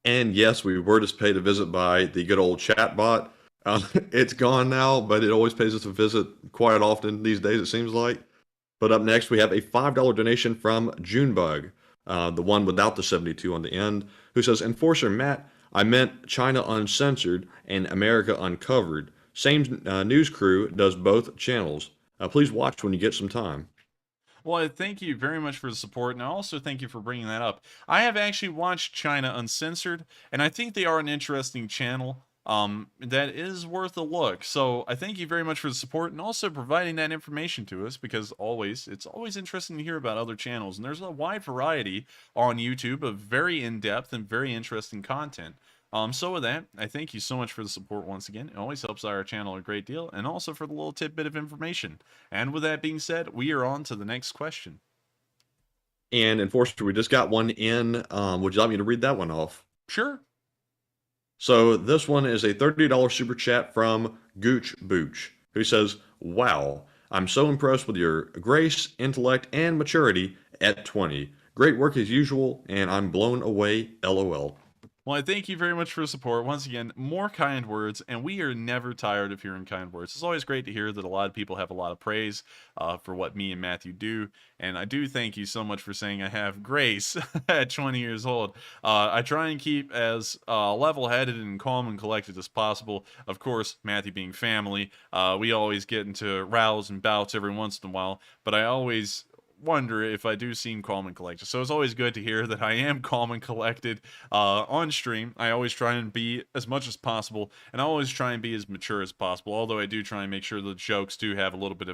And yes, we were just paid a visit by the good old chatbot. It's gone now, but it always pays us a visit quite often these days, it seems like. But up next, we have a $5 donation from Junebug, the one without the 72 on the end, who says, Enforcer Matt, I meant China Uncensored and America Uncovered. Same news crew does both channels. Please watch when you get some time. Well, I thank you very much for the support, and I also thank you for bringing that up. I have actually watched China Uncensored, and I think they are an interesting channel. That is worth a look. So I thank you very much for the support and also providing that information to us, because it's always interesting to hear about other channels, and there's a wide variety on YouTube of very in-depth and very interesting content. So with that, I thank you so much for the support once again. It always helps our channel a great deal, and also for the little tidbit of information. And with that being said, we are on to the next question. And Enforcer, we just got one in. Would you like me to read that one off? Sure. So this one is a $30 super chat from Gooch Booch, who says, wow, I'm so impressed with your grace, intellect, and maturity at 20. Great work as usual, and I'm blown away, LOL. Well, I thank you very much for the support. Once again, more kind words, and we are never tired of hearing kind words. It's always great to hear that a lot of people have a lot of praise for what me and Matthew do, and I do thank you so much for saying I have grace at 20 years old. I try and keep as level-headed and calm and collected as possible. Of course, Matthew being family, we always get into rows and bouts every once in a while, but I always wonder if I do seem calm and collected. So it's always good to hear that I am calm and collected on stream. I always try and be as much as possible, and I always try and be as mature as possible, although I do try and make sure the jokes do have a little bit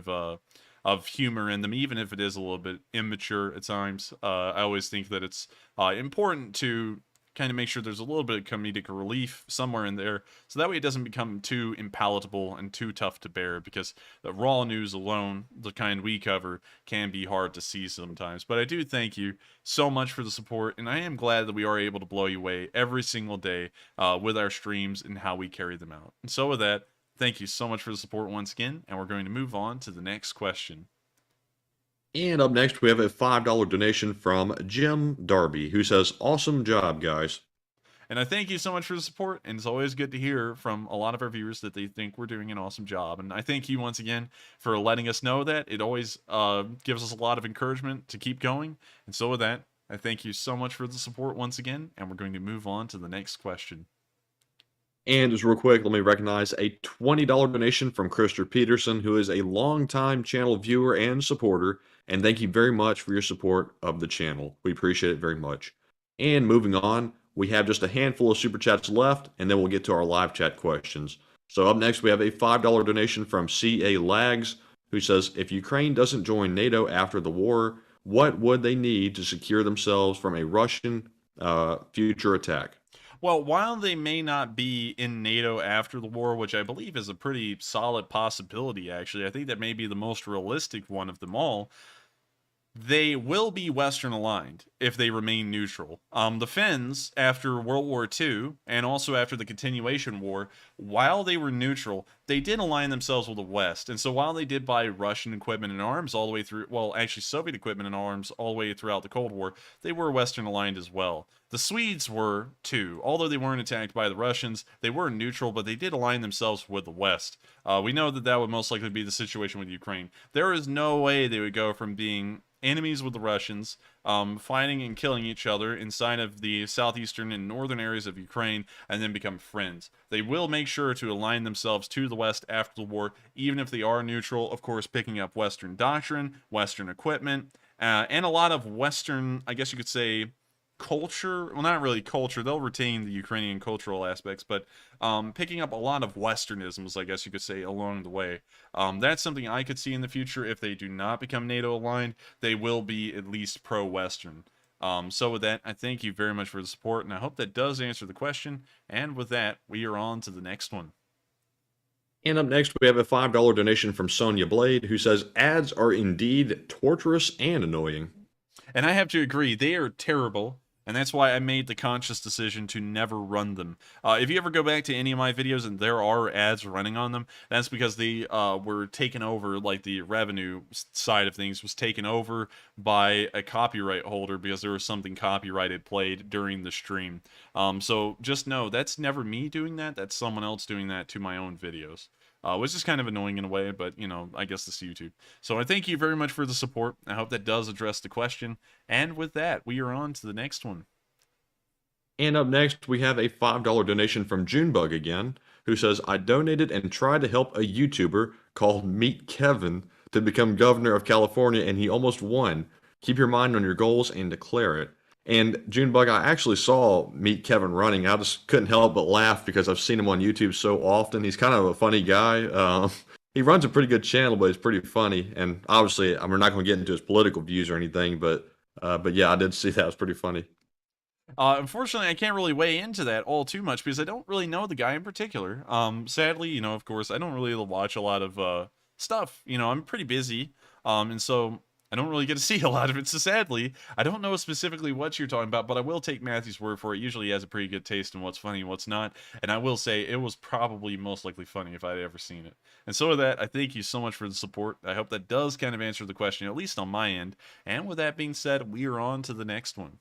of humor in them, even if it is a little bit immature at times. I always think that it's important to kind of make sure there's a little bit of comedic relief somewhere in there, so that way it doesn't become too impalatable and too tough to bear, because the raw news alone, the kind we cover, can be hard to see sometimes. But I do thank you so much for the support, and I am glad that we are able to blow you away every single day with our streams and how we carry them out. And so with that, thank you so much for the support once again, and we're going to move on to the next question. And up next, we have a $5 donation from Jim Darby, who says, awesome job, guys. And I thank you so much for the support, and it's always good to hear from a lot of our viewers that they think we're doing an awesome job. And I thank you once again for letting us know that. It always gives us a lot of encouragement to keep going. And so with that, I thank you so much for the support once again, and we're going to move on to the next question. And just real quick, let me recognize a $20 donation from Krister Peterson, who is a longtime channel viewer and supporter. And thank you very much for your support of the channel. We appreciate it very much. And moving on, we have just a handful of super chats left, and then we'll get to our live chat questions. So up next, we have a $5 donation from CA Lags, who says, if Ukraine doesn't join NATO after the war, what would they need to secure themselves from a Russian future attack? Well, while they may not be in NATO after the war, which I believe is a pretty solid possibility, actually, I think that may be the most realistic one of them all, they will be Western aligned if they remain neutral. The Finns, after World War II, and also after the continuation war, while they were neutral, they did align themselves with the West. And so while they did buy Russian equipment and arms all the way through, well, actually Soviet equipment and arms all the way throughout the Cold War, they were Western aligned as well. The Swedes were too. Although they weren't attacked by the Russians, they were neutral, but they did align themselves with the West. We know that that would most likely be the situation with Ukraine. There is no way they would go from being enemies with the Russians, fighting and killing each other inside of the southeastern and northern areas of Ukraine, and then become friends. They will make sure to align themselves to the West after the war, even if they are neutral, of course, picking up Western doctrine, Western equipment, and a lot of Western, I guess you could say, culture. Well, not really culture. They'll retain the Ukrainian cultural aspects, but picking up a lot of Westernisms, I guess you could say, along the way. That's something I could see in the future. If they do not become NATO aligned, they will be at least pro-Western. So with that, I thank you very much for the support, and I hope that does answer the question. And with that, we are on to the next one. And up next, we have a $5 donation from Sonia Blade, who says, ads are indeed torturous and annoying. And I have to agree, they are terrible. And that's why I made the conscious decision to never run them. If you ever go back to any of my videos and there are ads running on them, that's because they were taken over, like the revenue side of things was taken over by a copyright holder because there was something copyrighted played during the stream. So just know, that's never me doing that. That's someone else doing that to my own videos. Which is kind of annoying in a way, but, you know, I guess this is YouTube. So I thank you very much for the support. I hope that does address the question. And with that, we are on to the next one. And up next, we have a $5 donation from Junebug again, who says, I donated and tried to help a YouTuber called Meet Kevin to become governor of California, and he almost won. Keep your mind on your goals and declare it. And Junebug, I actually saw Meet Kevin running. I just couldn't help but laugh because I've seen him on YouTube so often. He's kind of a funny guy. He runs a pretty good channel, but he's pretty funny. And obviously, we're not going to get into his political views or anything, but yeah, I did see that. It was pretty funny. Unfortunately, I can't really weigh into that all too much because I don't really know the guy in particular. Sadly, you know, of course, I don't really watch a lot of stuff. You know, I'm pretty busy, and so I don't really get to see a lot of it. So sadly, I don't know specifically what you're talking about, but I will take Matthew's word for it. Usually he has a pretty good taste in what's funny and what's not. And I will say it was probably most likely funny if I'd ever seen it. And so with that, I thank you so much for the support. I hope that does kind of answer the question, at least on my end. And with that being said, we are on to the next one.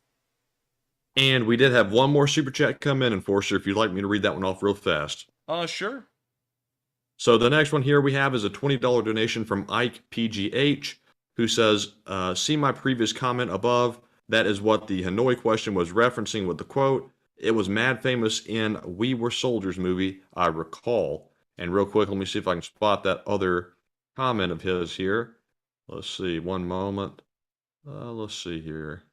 And we did have one more super chat come in, Enforcer, if you'd like me to read that one off real fast. Sure. So the next one here we have is a $20 donation from Ike PGH, who says, see my previous comment above. That is what the Hanoi question was referencing with the quote. It was mad famous in We Were Soldiers movie, I recall. And real quick, let me see if I can spot that other comment of his here. Let's see, one moment. Let's see here.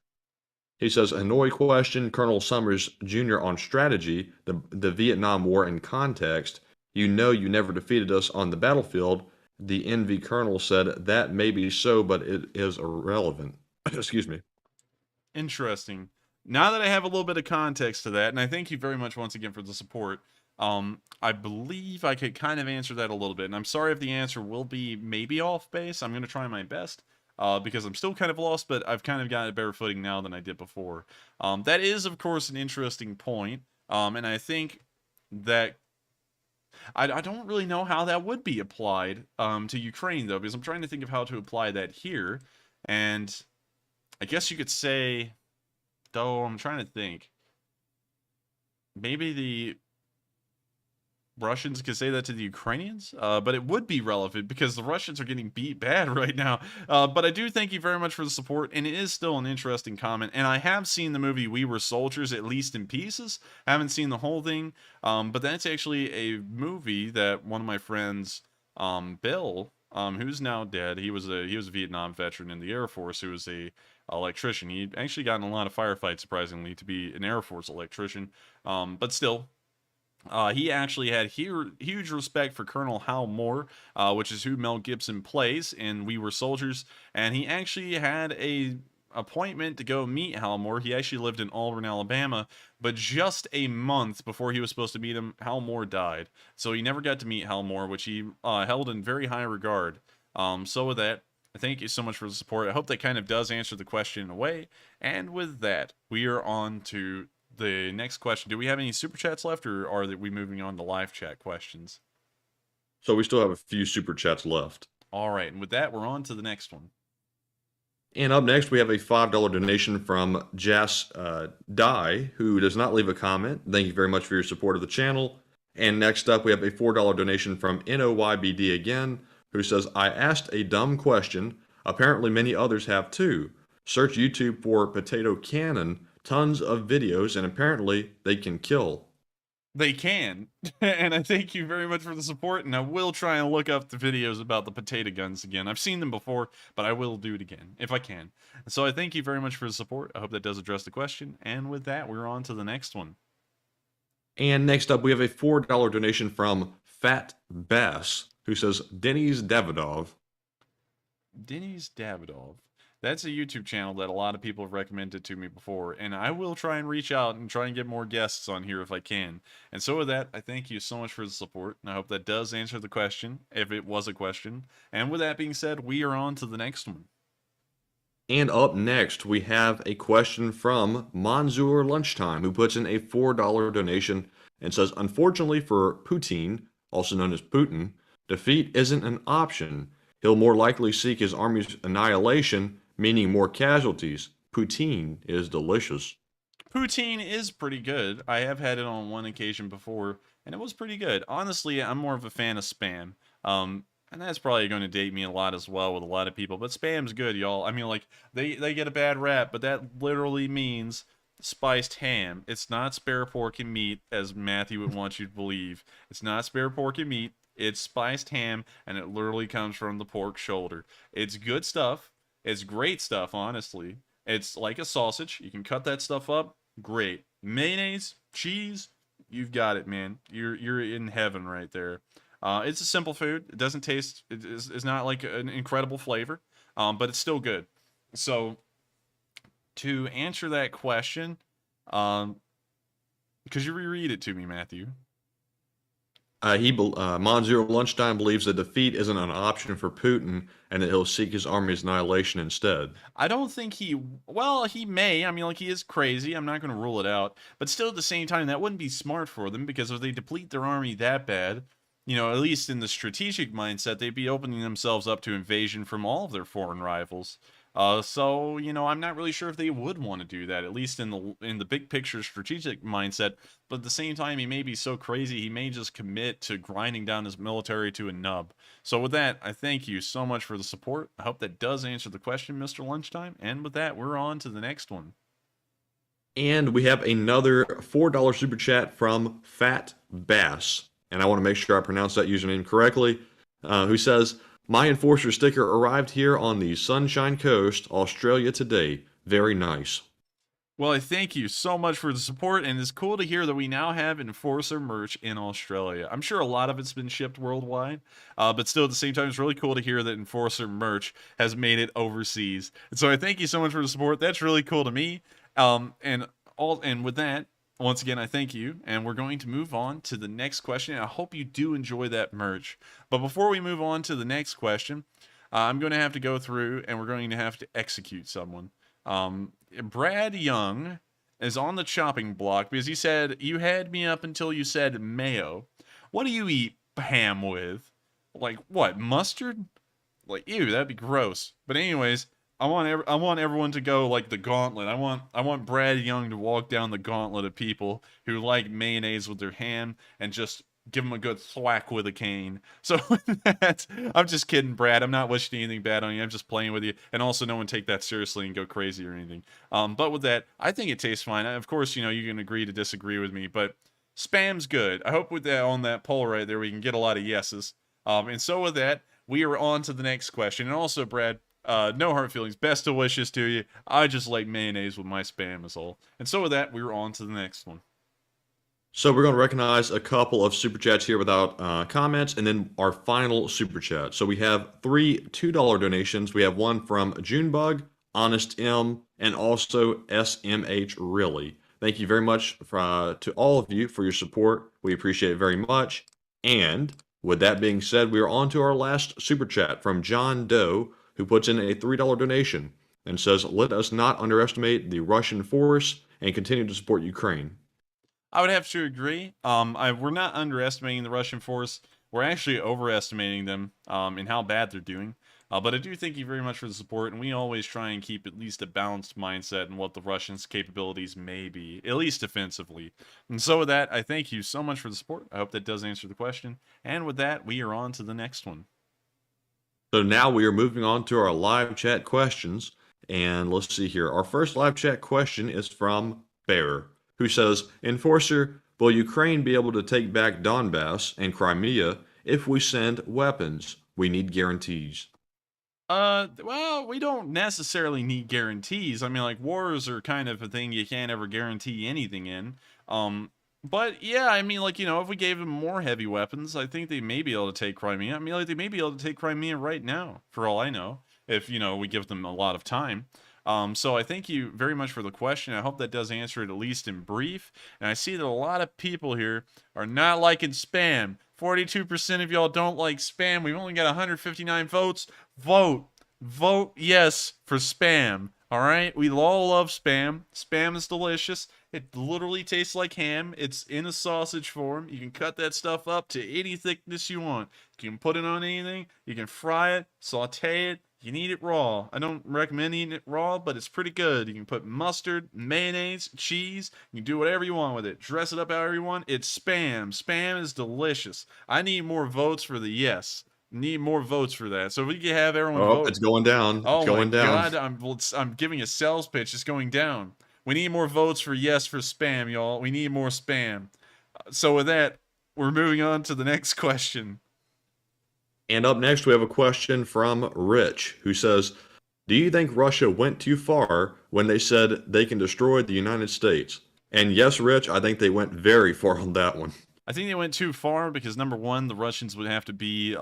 He says, Hanoi question, Colonel Summers Jr. on strategy, the Vietnam War in context. You know you never defeated us on the battlefield. The NV Colonel said, that may be so, but it is irrelevant. Excuse me. Interesting. Now that I have a little bit of context to that, and I thank you very much once again for the support, I believe I could kind of answer that a little bit. And I'm sorry if the answer will be maybe off base. I'm going to try my best. Because I'm still kind of lost, but I've kind of got a better footing now than I did before. That is, of course, an interesting point. And I think that I don't really know how that would be applied to Ukraine, though, because I'm trying to think of how to apply that here. And I guess you could say, though, I'm trying to think. Maybe the Russians could say that to the Ukrainians, but it would be relevant because the Russians are getting beat bad right now. But I do thank you very much for the support, and it is still an interesting comment. And I have seen the movie We Were Soldiers, at least in pieces. I haven't seen the whole thing, but that's actually a movie that one of my friends, Bill, who's now dead. He was a Vietnam veteran in the Air Force who was a electrician. He'd actually gotten a lot of firefights, surprisingly, to be an Air Force electrician, but still. He actually had huge respect for Colonel Hal Moore, which is who Mel Gibson plays in We Were Soldiers, and he actually had a appointment to go meet Hal Moore. He actually lived in Auburn, Alabama, but just a month before he was supposed to meet him, Hal Moore died. So he never got to meet Hal Moore, which he held in very high regard. So with that, thank you so much for the support. I hope that kind of does answer the question in a way. And with that, we are on to the next question. Do we have any super chats left, or are we moving on to live chat questions? So we still have a few super chats left. All right, and with that, we're on to the next one. And up next, we have a $5 donation from Jas Dye, who does not leave a comment. Thank you very much for your support of the channel. And next up, we have a $4 donation from NOYBD again, who says, I asked a dumb question. Apparently, many others have too. Search YouTube for potato cannon, tons of videos, and apparently they can kill. They can. And I thank you very much for the support, and I will try and look up the videos about the potato guns again. I've seen them before, but I will do it again, if I can. So I thank you very much for the support. I hope that does address the question. And with that, we're on to the next one. And next up, we have a $4 donation from Fat Bass, who says, Denis Davidov. Denis Davidov. That's a YouTube channel that a lot of people have recommended to me before, and I will try and reach out and try and get more guests on here if I can. And so with that, I thank you so much for the support, and I hope that does answer the question, if it was a question. And with that being said, we are on to the next one. And up next, we have a question from Manzur Lunchtime, who puts in a $4 donation and says, unfortunately for Putin, also known as Putin, defeat isn't an option. He'll more likely seek his army's annihilation, meaning more casualties. Poutine is delicious. Poutine is pretty good. I have had it on one occasion before, and it was pretty good. Honestly, I'm more of a fan of Spam. And that's probably going to date me a lot as well with a lot of people. But Spam's good, y'all. I mean, like, they get a bad rap, but that literally means spiced ham. It's not spare pork and meat, as Matthew would want you to believe. It's not spare pork and meat. It's spiced ham, and it literally comes from the pork shoulder. It's good stuff. It's great stuff, honestly. It's like a sausage. You can cut that stuff up. Great. Mayonnaise, cheese, you've got it, man. You're in heaven right there. It's a simple food. It doesn't taste, it's not like an incredible flavor, but it's still good. So, to answer that question, could you reread it to me, Matthew? Manzur Lunchtime believes that defeat isn't an option for Putin and that he'll seek his army's annihilation instead. I don't think well, he may. I mean, like, he is crazy. I'm not going to rule it out. But still, at the same time, that wouldn't be smart for them, because if they deplete their army that bad, you know, at least in the strategic mindset, they'd be opening themselves up to invasion from all of their foreign rivals. So, you know, I'm not really sure if they would want to do that, at least in the big picture strategic mindset. But at the same time, he may be so crazy, he may just commit to grinding down his military to a nub. So with that, I thank you so much for the support. I hope that does answer the question, Mr. Lunchtime. And with that, we're on to the next one. And we have another $4 super chat from Fat Bass, and I want to make sure I pronounce that username correctly, who says, my Enforcer sticker arrived here on the Sunshine Coast, Australia today. Very nice. Well, I thank you so much for the support, and it's cool to hear that we now have Enforcer merch in Australia. I'm sure a lot of it's been shipped worldwide, but still at the same time, it's really cool to hear that Enforcer merch has made it overseas. And so I thank you so much for the support. That's really cool to me. And with that, once again, I thank you, and we're going to move on to the next question. I hope you do enjoy that merch. But before we move on to the next question, I'm going to have to go through, and we're going to have to execute someone. Brad Young is on the chopping block because he said, you had me up until you said mayo. What do you eat ham with? Like, what, mustard? Like, ew, that'd be gross. But anyways, I want everyone to go like the gauntlet. I want Brad Young to walk down the gauntlet of people who like mayonnaise with their ham and just give them a good thwack with a cane. So with that, I'm just kidding, Brad. I'm not wishing anything bad on you. I'm just playing with you. And also, no one take that seriously and go crazy or anything. But with that, I think it tastes fine. Of course, you know, you can agree to disagree with me, but Spam's good. I hope with that on that poll right there, we can get a lot of yeses. And so with that, we are on to the next question. And also, Brad, no hard feelings. Best of wishes to you. I just like mayonnaise with my Spam is all. And so with that, we are on to the next one. So we're going to recognize a couple of super chats here without comments, and then our final super chat. So we have three $2 donations. We have one from Junebug, Honest M, and also SMH Really. Thank you very much to all of you for your support. We appreciate it very much. And with that being said, we are on to our last super chat from John Doe, who puts in a $3 donation and says, let us not underestimate the Russian force and continue to support Ukraine. I would have to agree. We're not underestimating the Russian force. We're actually overestimating them in how bad they're doing. But I do thank you very much for the support, and we always try and keep at least a balanced mindset in what the Russians' capabilities may be, at least defensively. And so with that, I thank you so much for the support. I hope that does answer the question. And with that, we are on to the next one. So now we are moving on to our live chat questions. And let's see here. Our first live chat question is from Bear, who says, Enforcer, will Ukraine be able to take back Donbass and Crimea if we send weapons? We need guarantees. Well, we don't necessarily need guarantees. I mean, like, wars are kind of a thing you can't ever guarantee anything in. But yeah, I mean, like, if we gave them more heavy weapons, I think they may be able to take Crimea. I mean, like, they may be able to take Crimea right now, for all I know, if, we give them a lot of time. So I thank you very much for the question. I hope that does answer it, at least in brief. And I see that a lot of people here are not liking spam. 42% of y'all don't like spam. We've only got 159 votes. Vote yes for spam. All right? We all love spam. Spam is delicious. It literally tastes like ham. It's in a sausage form. You can cut that stuff up to any thickness you want. You can put it on anything. You can fry it, saute it. You can eat it raw. I don't recommend eating it raw, but it's pretty good. You can put mustard, mayonnaise, cheese. You can do whatever you want with it. Dress it up however you want. It's spam. Spam is delicious. I need more votes for the yes. Need more votes for that. So if we can have everyone vote. It's going down. Oh it's going my down. God, I'm giving a sales pitch. It's going down. We need more votes for yes for spam, y'all. We need more spam. So with that, we're moving on to the next question. And up next, we have a question from Rich, who says, do you think Russia went too far when they said they can destroy the United States? And yes, Rich, I think they went very far on that one. I think they went too far because, number one, the Russians would have to be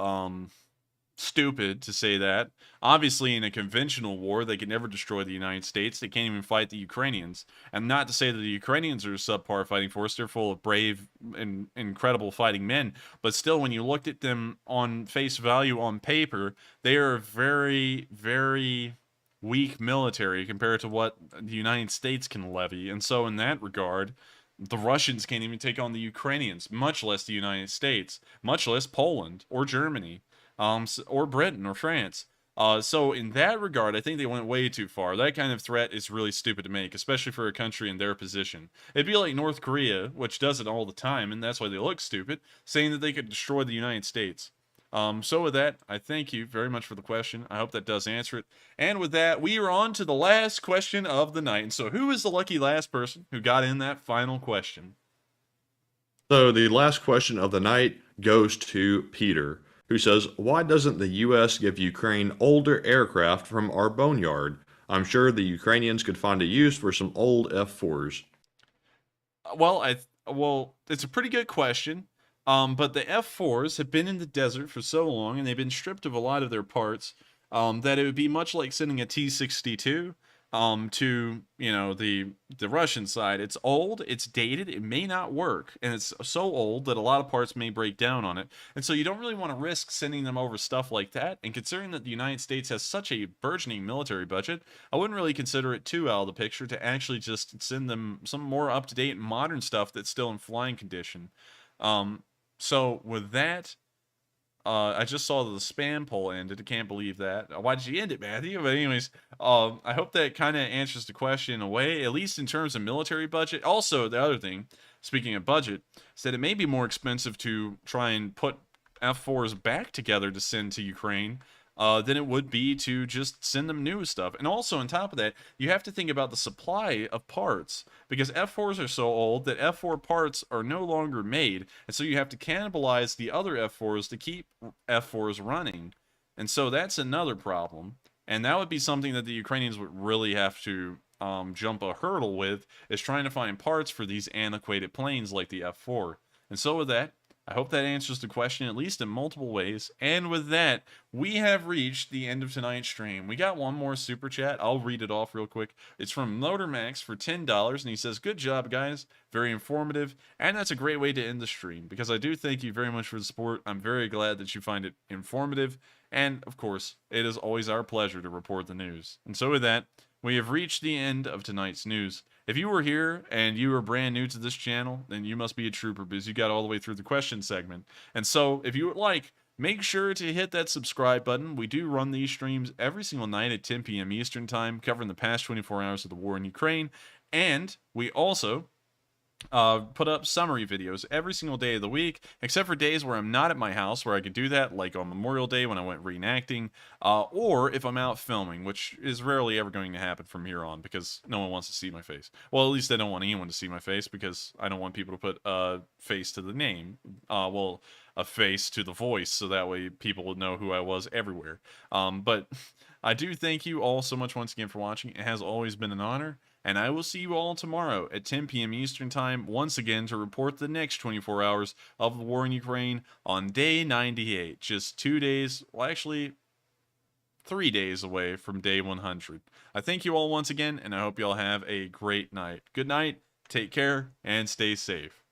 stupid to say that. Obviously, in a conventional war, they could never destroy the United States. They can't even fight the Ukrainians. And not to say that the Ukrainians are a subpar fighting force. They're full of brave and incredible fighting men. But still, when you looked at them on face value on paper, they are very, very weak military compared to what the United States can levy. And so in that regard, the Russians can't even take on the Ukrainians, much less the United States, much less Poland or Germany. Or Britain or France. So in that regard, I think they went way too far. That kind of threat is really stupid to make, especially for a country in their position. It'd be like North Korea, which does it all the time, and that's why they look stupid, saying that they could destroy the United States. So with that, I thank you very much for the question. I hope that does answer it. And with that, we are on to the last question of the night. And so who is the lucky last person who got in that final question? So the last question of the night goes to Peter, who says, why doesn't the U.S. give Ukraine older aircraft from our boneyard? I'm sure the Ukrainians could find a use for some old F-4s. Well, it's a pretty good question. But the F-4s have been in the desert for so long, and they've been stripped of a lot of their parts, that it would be much like sending a T-62 to, the Russian side. It's old, it's dated, it may not work, and it's so old that a lot of parts may break down on it. And so you don't really want to risk sending them over stuff like that. And considering that the United States has such a burgeoning military budget, I wouldn't really consider it too out of the picture to actually just send them some more up-to-date modern stuff that's still in flying condition. So with that, I just saw that the spam poll ended. I can't believe that. Why did you end it, Matthew? But anyways, I hope that kind of answers the question in a way, at least in terms of military budget. Also, the other thing, speaking of budget, is that it may be more expensive to try and put F-4s back together to send to Ukraine than it would be to just send them new stuff. And also, on top of that, you have to think about the supply of parts, because F-4s are so old that F-4 parts are no longer made, and so you have to cannibalize the other F-4s to keep F-4s running. And so that's another problem, and that would be something that the Ukrainians would really have to jump a hurdle with, is trying to find parts for these antiquated planes like the F-4. And so with that, I hope that answers the question, at least in multiple ways. And with that, we have reached the end of tonight's stream. We got one more super chat. I'll read it off real quick. It's from Motormax for $10, and he says, good job, guys. Very informative. And that's a great way to end the stream, because I do thank you very much for the support. I'm very glad that you find it informative. And, of course, it is always our pleasure to report the news. And so with that, we have reached the end of tonight's news. If you were here and you were brand new to this channel, then you must be a trooper, because you got all the way through the question segment. And so, if you would like, make sure to hit that subscribe button. We do run these streams every single night at 10 p.m. Eastern Time, covering the past 24 hours of the war in Ukraine. And we also put up summary videos every single day of the week, except for days where I'm not at my house, where I could do that, like on Memorial Day when I went reenacting, or if I'm out filming, which is rarely ever going to happen from here on because no one wants to see my face. Well, at least I don't want anyone to see my face because I don't want people to put a face to the name. Well, a face to the voice, so that way people would know who I was everywhere. But I do thank you all so much once again for watching. It has always been an honor. And I will see you all tomorrow at 10 p.m. Eastern Time, once again, to report the next 24 hours of the war in Ukraine on day 98. Just 2 days, well, actually, 3 days away from day 100. I thank you all once again, and I hope you all have a great night. Good night, take care, and stay safe.